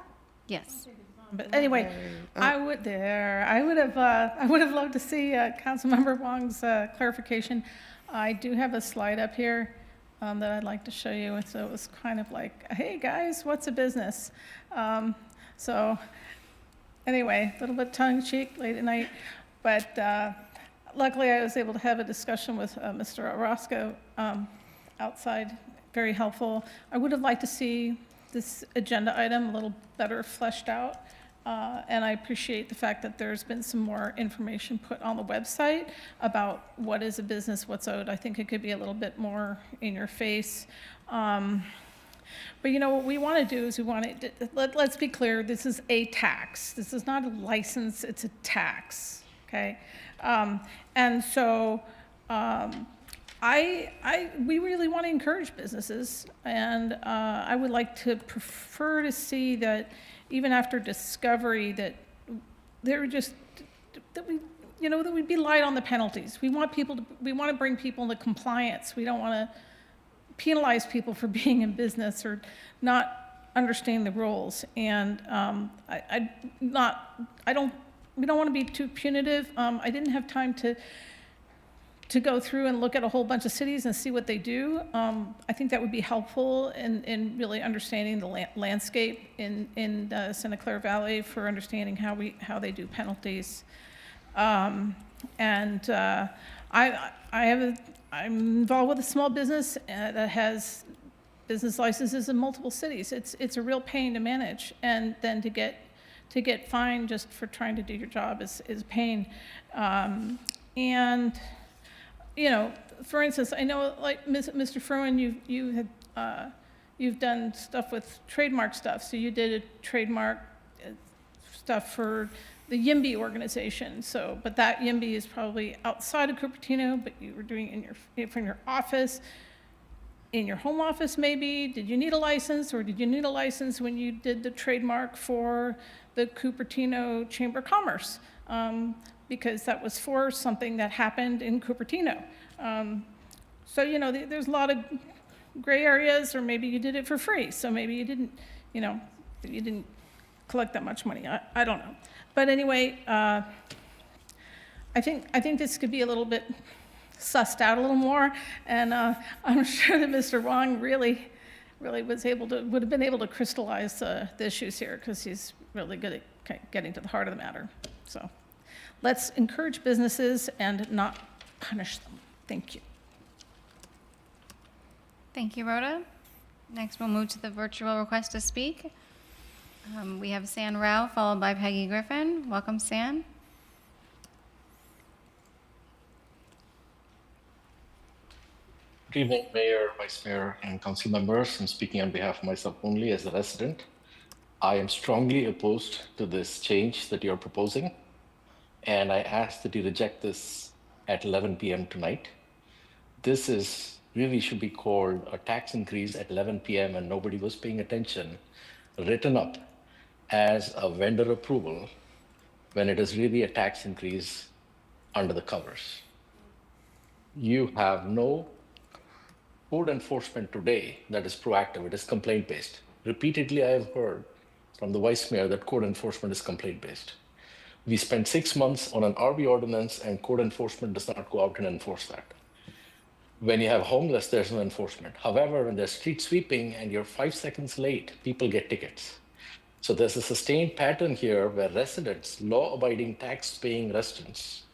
Yes. But anyway, I would have loved to see Councilmember Wong's clarification. I do have a slide up here that I'd like to show you. And so it was kind of like, hey guys, what's a business? So anyway, a little bit tongue-in-cheek late at night, but luckily I was able to have a discussion with Mr. Orozco outside, very helpful. I would have liked to see this agenda item a little better fleshed out. And I appreciate the fact that there's been some more information put on the website about what is a business, what's owed. I think it could be a little bit more in your face. But you know, what we want to do is let's be clear, this is a tax. This is not a license, it's a tax, okay? And so we really want to encourage businesses, and I would like to prefer to see that even after discovery that we'd be light on the penalties. We want to bring people into compliance. We don't want to penalize people for being in business or not understanding the rules. And we don't want to be too punitive. I didn't have time to to go through and look at a whole bunch of cities and see what they do. I think that would be helpful in really understanding the landscape in Santa Clara Valley for understanding how they do penalties. I'm involved with a small business that has business licenses in multiple cities. It's a real pain to manage, and then to get fined just for trying to do your job is pain. And you know, for instance, I know, like Mr. Frowen, you've done stuff with trademark stuff. So you did a trademark stuff for the YIMBY organization. So, but that YIMBY is probably outside of Cupertino, but you were doing it from your office, in your home office maybe. Did you need a license, or did you need a license when you did the trademark for the Cupertino Chamber of Commerce? Because that was for something that happened in Cupertino. So, you know, there's a lot of gray areas, or maybe you did it for free. So maybe you didn't, you know, you didn't collect that much money. I don't know. But anyway, I think this could be a little bit sussed out a little more. And I'm sure that Mr. Wong really would have been able to crystallize the issues here, because he's really good at getting to the heart of the matter. So let's encourage businesses and not punish them. Thank you. Thank you, Rhoda. Next, we'll move to the virtual request to speak. We have San Rao, followed by Peggy Griffin. Welcome, San. Good evening, Mayor, Vice Mayor, and Council members. I'm speaking on behalf of myself only as a resident. I am strongly opposed to this change that you're proposing, and I ask that you reject this at 11 p.m. tonight. This really should be called a tax increase at 11 p.m. and nobody was paying attention, written up as a vendor approval when it is really a tax increase under the covers. You have no code enforcement today that is proactive. It is complaint-based. Repeatedly, I have heard from the Vice Mayor that code enforcement is complaint-based. We spent 6 months on an RV ordinance, and code enforcement does not go out and enforce that. When you have homeless, there's no enforcement. However, when there's street sweeping and you're 5 seconds late, people get tickets. So there's a sustained pattern here where residents, law-abiding, tax-paying residents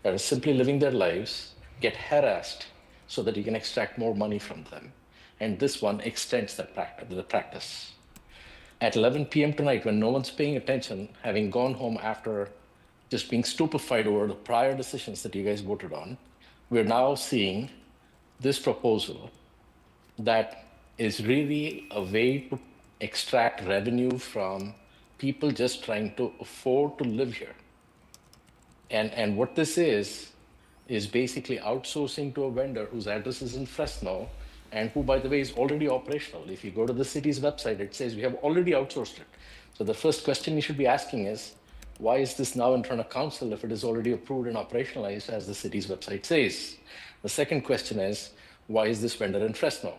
that are simply living their lives, get harassed so that you can extract more money from them. And this one extends the practice. At 11 p.m. tonight, when no one's paying attention, having gone home after just being stupefied over the prior decisions that you guys voted on, we're now seeing this proposal that is really a way to extract revenue from people just trying to afford to live here. And what this is basically outsourcing to a vendor whose address is in Fresno, and who, by the way, is already operational. If you go to the city's website, it says we have already outsourced it. So the first question you should be asking is, why is this now in front of council if it is already approved and operationalized as the city's website says? The second question is, why is this vendor in Fresno?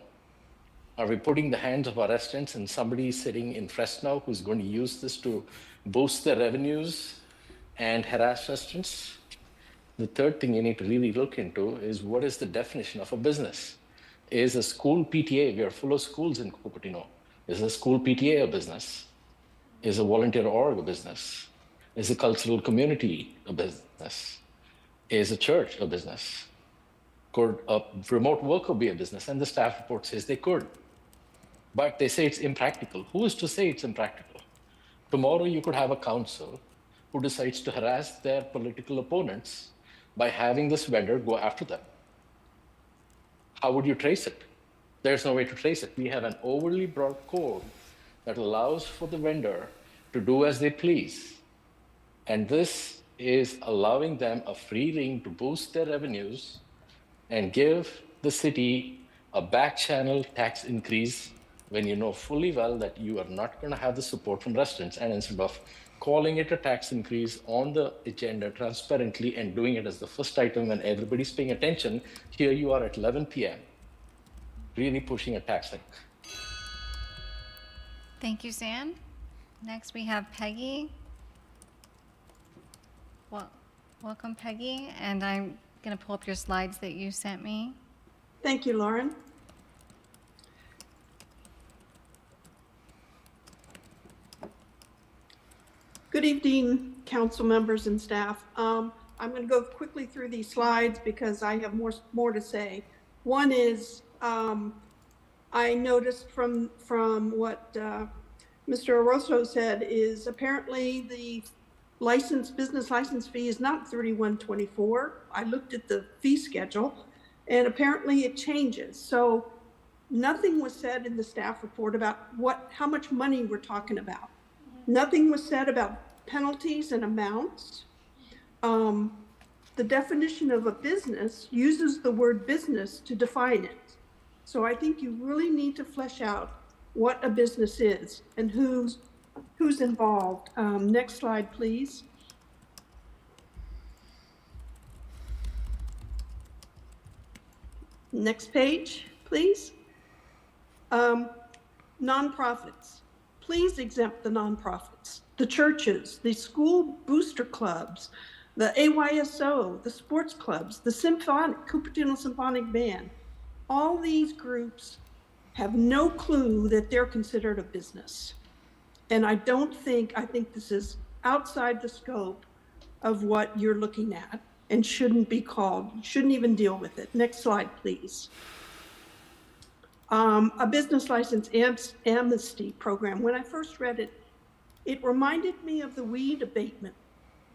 Are we putting the hands of our residents in somebody sitting in Fresno who's going to use this to boost their revenues and harass residents? The third thing you need to really look into is, what is the definition of a business? Is a school PTA, we are full of schools in Cupertino. Is a school PTA a business? Is a volunteer org a business? Is a cultural community a business? Is a church a business? Could a remote worker be a business? And the staff report says they could. But they say it's impractical. Who is to say it's impractical? Tomorrow you could have a council who decides to harass their political opponents by having this vendor go after them. How would you trace it? There's no way to trace it. We have an overly broad code that allows for the vendor to do as they please. And this is allowing them a free rein to boost their revenues and give the city a back channel tax increase when you know fully well that you are not going to have the support from residents. And instead of calling it a tax increase on the agenda transparently and doing it as the first item when everybody's paying attention, here you are at 11 p.m. really pushing a tax hike. Thank you, San. Next, we have Peggy. Welcome, Peggy. And I'm Going to pull up your slides that you sent me. Thank you, Lauren. Good evening, council members and staff. I'm going to go quickly through these slides because I have more to say. One is I noticed from what Mr. Oroso said is apparently the business license fee is not $31.24. I looked at the fee schedule and apparently it changes. So nothing was said in the staff report about how much money we're talking about. Nothing was said about penalties and amounts. The definition of a business uses the word business to define it. So I think you really need to flesh out what a business is and who's involved. Next slide, please. Next page, please. Nonprofits. Please exempt the nonprofits, the churches, the school booster clubs, the AYSO, the sports clubs, the Cupertino Symphonic Band. All these groups have no clue that they're considered a business. And I think this is outside the scope of what you're looking at and shouldn't even deal with it. Next slide, please. A business license amnesty program. When I first read it, it reminded me of the weed abatement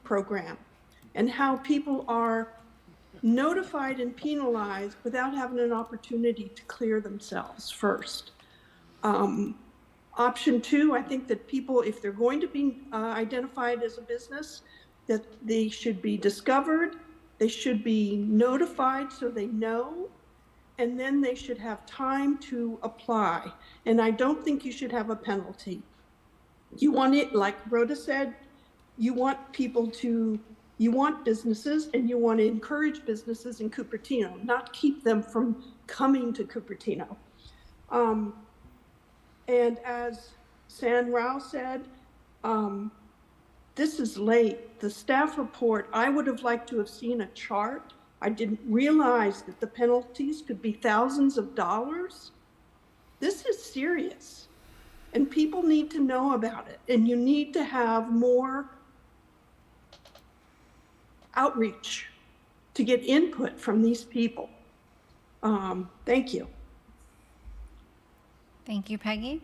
program and how people are notified and penalized without having an opportunity to clear themselves first. Option two, I think that people, if they're going to be identified as a business, that they should be discovered, they should be notified so they know, and then they should have time to apply. And I don't think you should have a penalty. You want it, like Rhoda said, you want businesses and you want to encourage businesses in Cupertino, not keep them from coming to Cupertino. And as San Rao said, this is late. The staff report, I would have liked to have seen a chart. I didn't realize that the penalties could be thousands of dollars. This is serious, and people need to know about it, and you need to have more outreach to get input from these people. Thank you. Thank you, Peggy.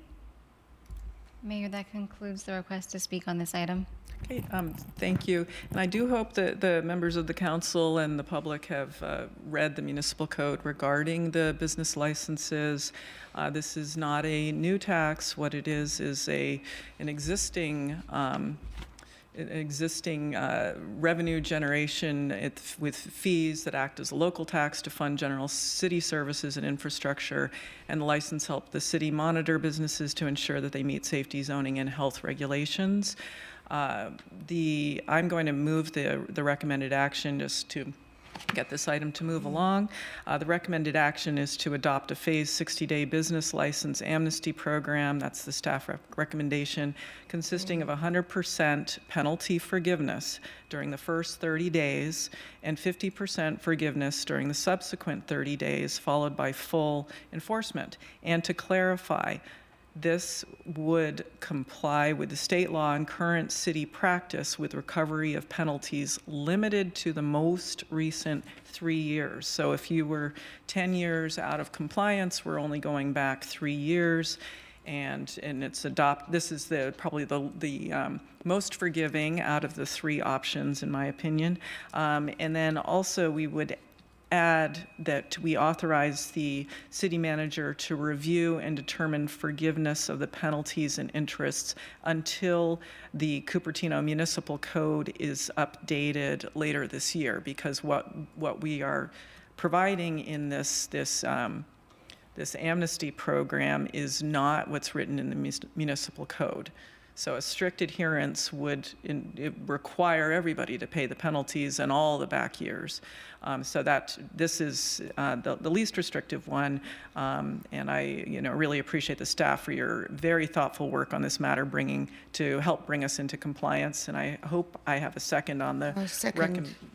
Mayor, that concludes the request to speak on this item. Okay, thank you. And I do hope that the members of the council and the public have read the municipal code regarding the business licenses. This is not a new tax. What it is an existing revenue generation with fees that act as a local tax to fund general city services and infrastructure, and the license help the city monitor businesses to ensure that they meet safety, zoning, and health regulations. I'm going to move the recommended action just to get this item to move along. The recommended action is to adopt a phased 60-day business license amnesty program. That's the staff recommendation, consisting of 100% penalty forgiveness during the first 30 days and 50% forgiveness during the subsequent 30 days, followed by full enforcement. And to clarify, this would comply with the state law and current city practice with recovery of penalties limited to the most recent 3 years. So if you were 10 years out of compliance, we're only going back 3 years. And this is probably the most forgiving out of the three options, in my opinion. And then also we would add that we authorize the city manager to review and determine forgiveness of the penalties and interests until the Cupertino Municipal Code is updated later this year, because what we are providing in this amnesty program is not what's written in the municipal code. So a strict adherence would require everybody to pay the penalties and all the back years. So that this is the least restrictive one, and I really appreciate the staff for your very thoughtful work on this matter, to help bring us into compliance. And I hope I have a second on the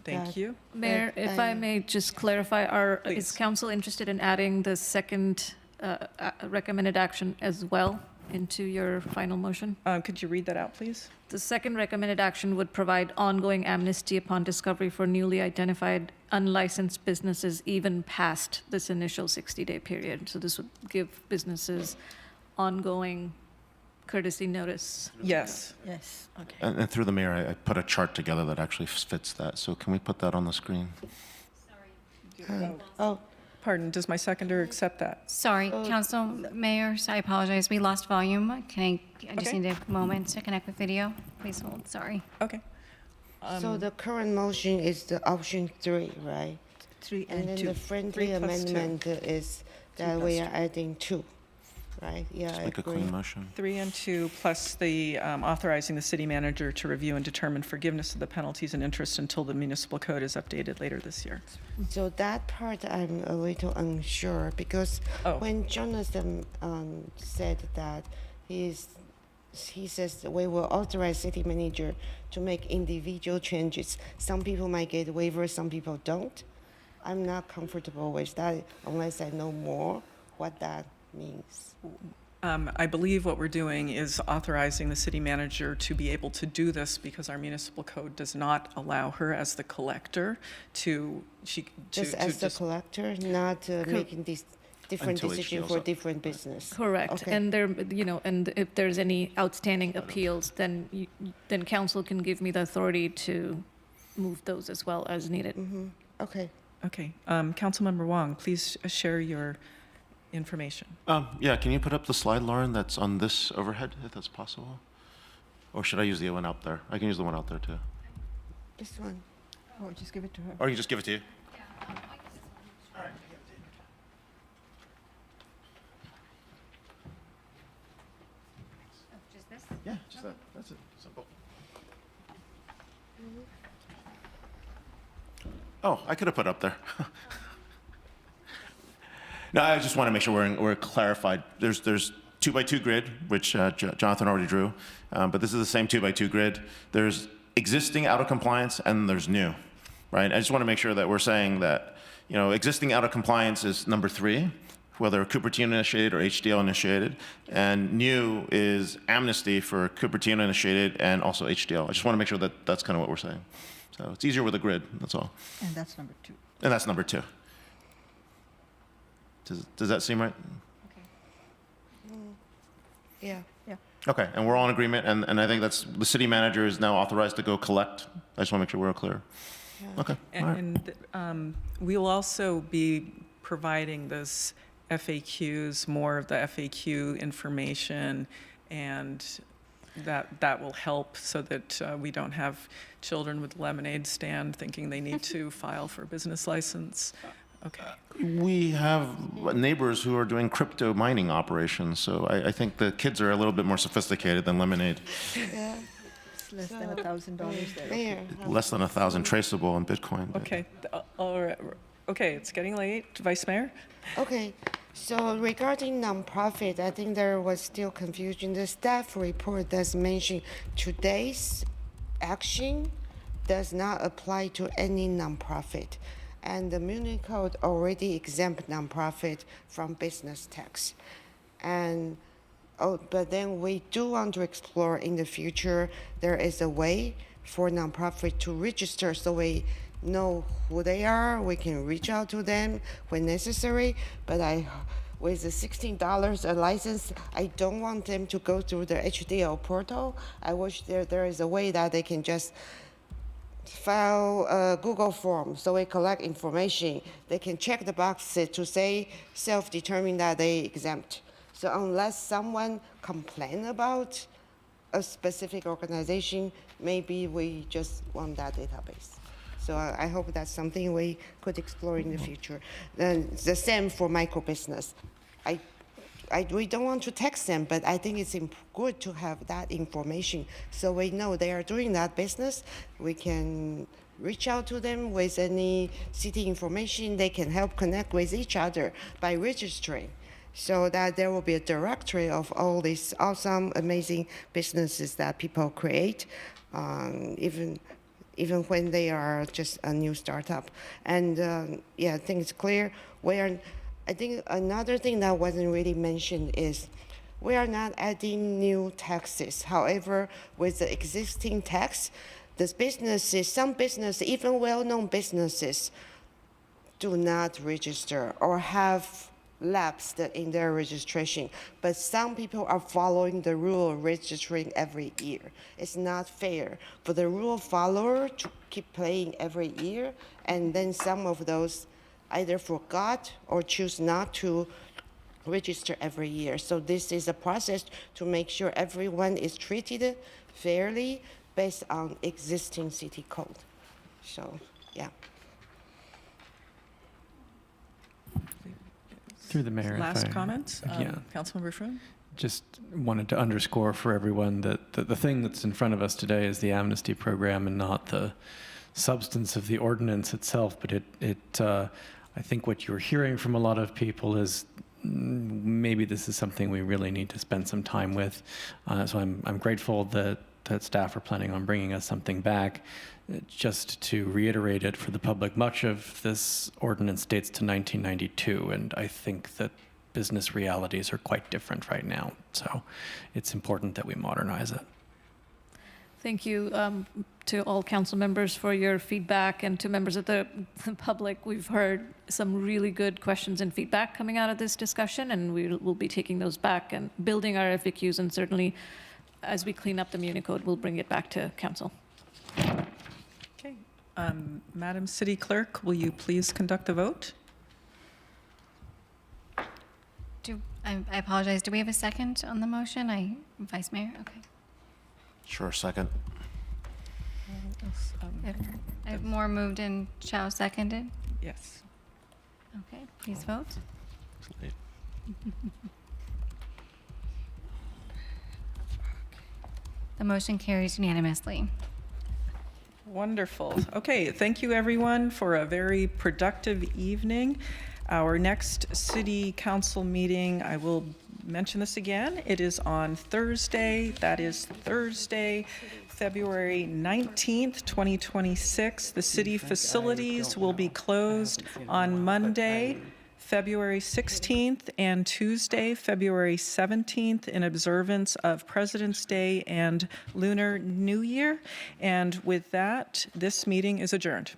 Thank you, Mayor. If I may just clarify, is council interested in adding the second recommended action as well into your final motion? Could you read that out, please? The second recommended action would provide ongoing amnesty upon discovery for newly identified unlicensed businesses even past this initial 60-day period. So this would give businesses ongoing courtesy notice. Yes. Yes. Okay. And through the mayor, I put a chart together that actually fits that. So can we put that on the screen? Pardon, does my seconder accept that? Sorry, Council Mayors, I apologize. We lost volume. I just need a moment to connect with video. Please hold, sorry. Okay. So the current motion is the option 3, right? 3 And and then 2. the friendly 3 plus 2. amendment is that we are adding 2, right? Yeah, I Make a agree. clean motion. 3 and 2, plus the authorizing the city manager to review and determine forgiveness of the penalties and interest until the municipal code is updated later this year. So that part I'm a little unsure because when Jonathan said that he says we will authorize city manager to make individual changes. Some people might get waivers, some people don't. I'm not comfortable with that unless I know more what that means. I believe what we're doing is authorizing the city manager to be able to do this because our municipal code does not allow her as the collector to the collector, not making these different Until decisions HDL's for up. different business. Correct. Okay. And and if there's any outstanding appeals, then then council can give me the authority to move those as well as needed. Okay. Okay. Councilmember Wong, please share your information. Yeah, can you put up the slide, Lauren, that's on this overhead, if that's possible? Or should I use the one out there? I can use the one out there, too. This one. Oh, just give it to her. Or you just give it to you? Just this? Yeah, just that. That's it. Simple. Oh, I could have put up there. No, I just want to make sure we're clarified. There's 2x2 grid, which Jonathan already drew, but this is the same 2x2 grid. There's existing out of compliance and there's new, right? I just want to make sure that we're saying that, existing out of compliance is number 3, whether Cupertino initiated or HDL initiated, and new is amnesty for Cupertino initiated and also HDL. I just want to make sure that that's kind of what we're saying. So it's easier with a grid, that's all. And that's number 2. And that's number 2. Does that seem right? Yeah. Yeah. Okay, and we're all in agreement, and I think that's, the city manager is now authorized to go collect. I just want to make sure we're all clear. Okay, all right. And we will also be providing those FAQs, more of the FAQ information, and that will help so that we don't have children with lemonade stand thinking they need to file for a business license. Okay. We have neighbors who are doing crypto mining operations, so I think the kids are a little bit more sophisticated than lemonade. Yeah. It's less than $1,000 there. Mayor. Less than 1,000 traceable in Bitcoin. Okay. All right. Okay, it's getting late. Vice Mayor? Okay, so regarding nonprofit, I think there was still confusion. The staff report does mention today's action does not apply to any nonprofit. And the Muni Code already exempt nonprofit from business tax. And but then we do want to explore in the future, there is a way for nonprofit to register so we know who they are, we can reach out to them when necessary. But with the $16 a license, I don't want them to go through the HDL portal. I wish there is a way that they can just file a Google form so we collect information. They can check the boxes to say self-determined that they exempt. So unless someone complain about a specific organization, maybe we just want that database. So I hope that's something we could explore in the future. Then the same for micro business. we don't want to text them, but I think it's good to have that information so we know they are doing that business. We can reach out to them with any city information. They can help connect with each other by registering, so that there will be a directory of all these awesome, amazing businesses that people create, even when they are just a new startup. And yeah, I think it's clear. I think another thing that wasn't really mentioned is we are not adding new taxes. However, with the existing tax, some businesses, even well-known businesses, do not register or have lapsed in their registration. But some people are following the rule of registering every year. It's not fair for the rule follower to keep playing every year, and then some of those either forgot or choose not to register every year. So this is a process to make sure everyone is treated fairly based on existing city code. So, yeah. Through the mayor. Last comments? Yeah. Councilmember Fruin? Just wanted to underscore for everyone that the thing that's in front of us today is the amnesty program and not the substance of the ordinance itself. But I think what you're hearing from a lot of people is maybe this is something we really need to spend some time with. So I'm grateful that staff are planning on bringing us something back. Just to reiterate it for the public, much of this ordinance dates to 1992, and I think that business realities are quite different right now. So it's important that we modernize it. Thank you to all council members for your feedback, and to members of the public. We've heard some really good questions and feedback coming out of this discussion, and we will be taking those back and building our FAQs, and certainly as we clean up the Muni Code, we'll bring it back to council. Okay. Madam City Clerk, will you please conduct the vote? I apologize. Do we have a second on the motion? Vice Mayor? Okay. Sure, second. I have Moore moved and Chow seconded. Yes. Okay, please vote. The motion carries unanimously. Wonderful. Okay, thank you everyone for a very productive evening. Our next city council meeting, I will mention this again, it is on Thursday. That is Thursday, February 19th, 2026. The city facilities will be closed on Monday, February 16th, and Tuesday, February 17th, in observance of President's Day and Lunar New Year. And with that, this meeting is adjourned.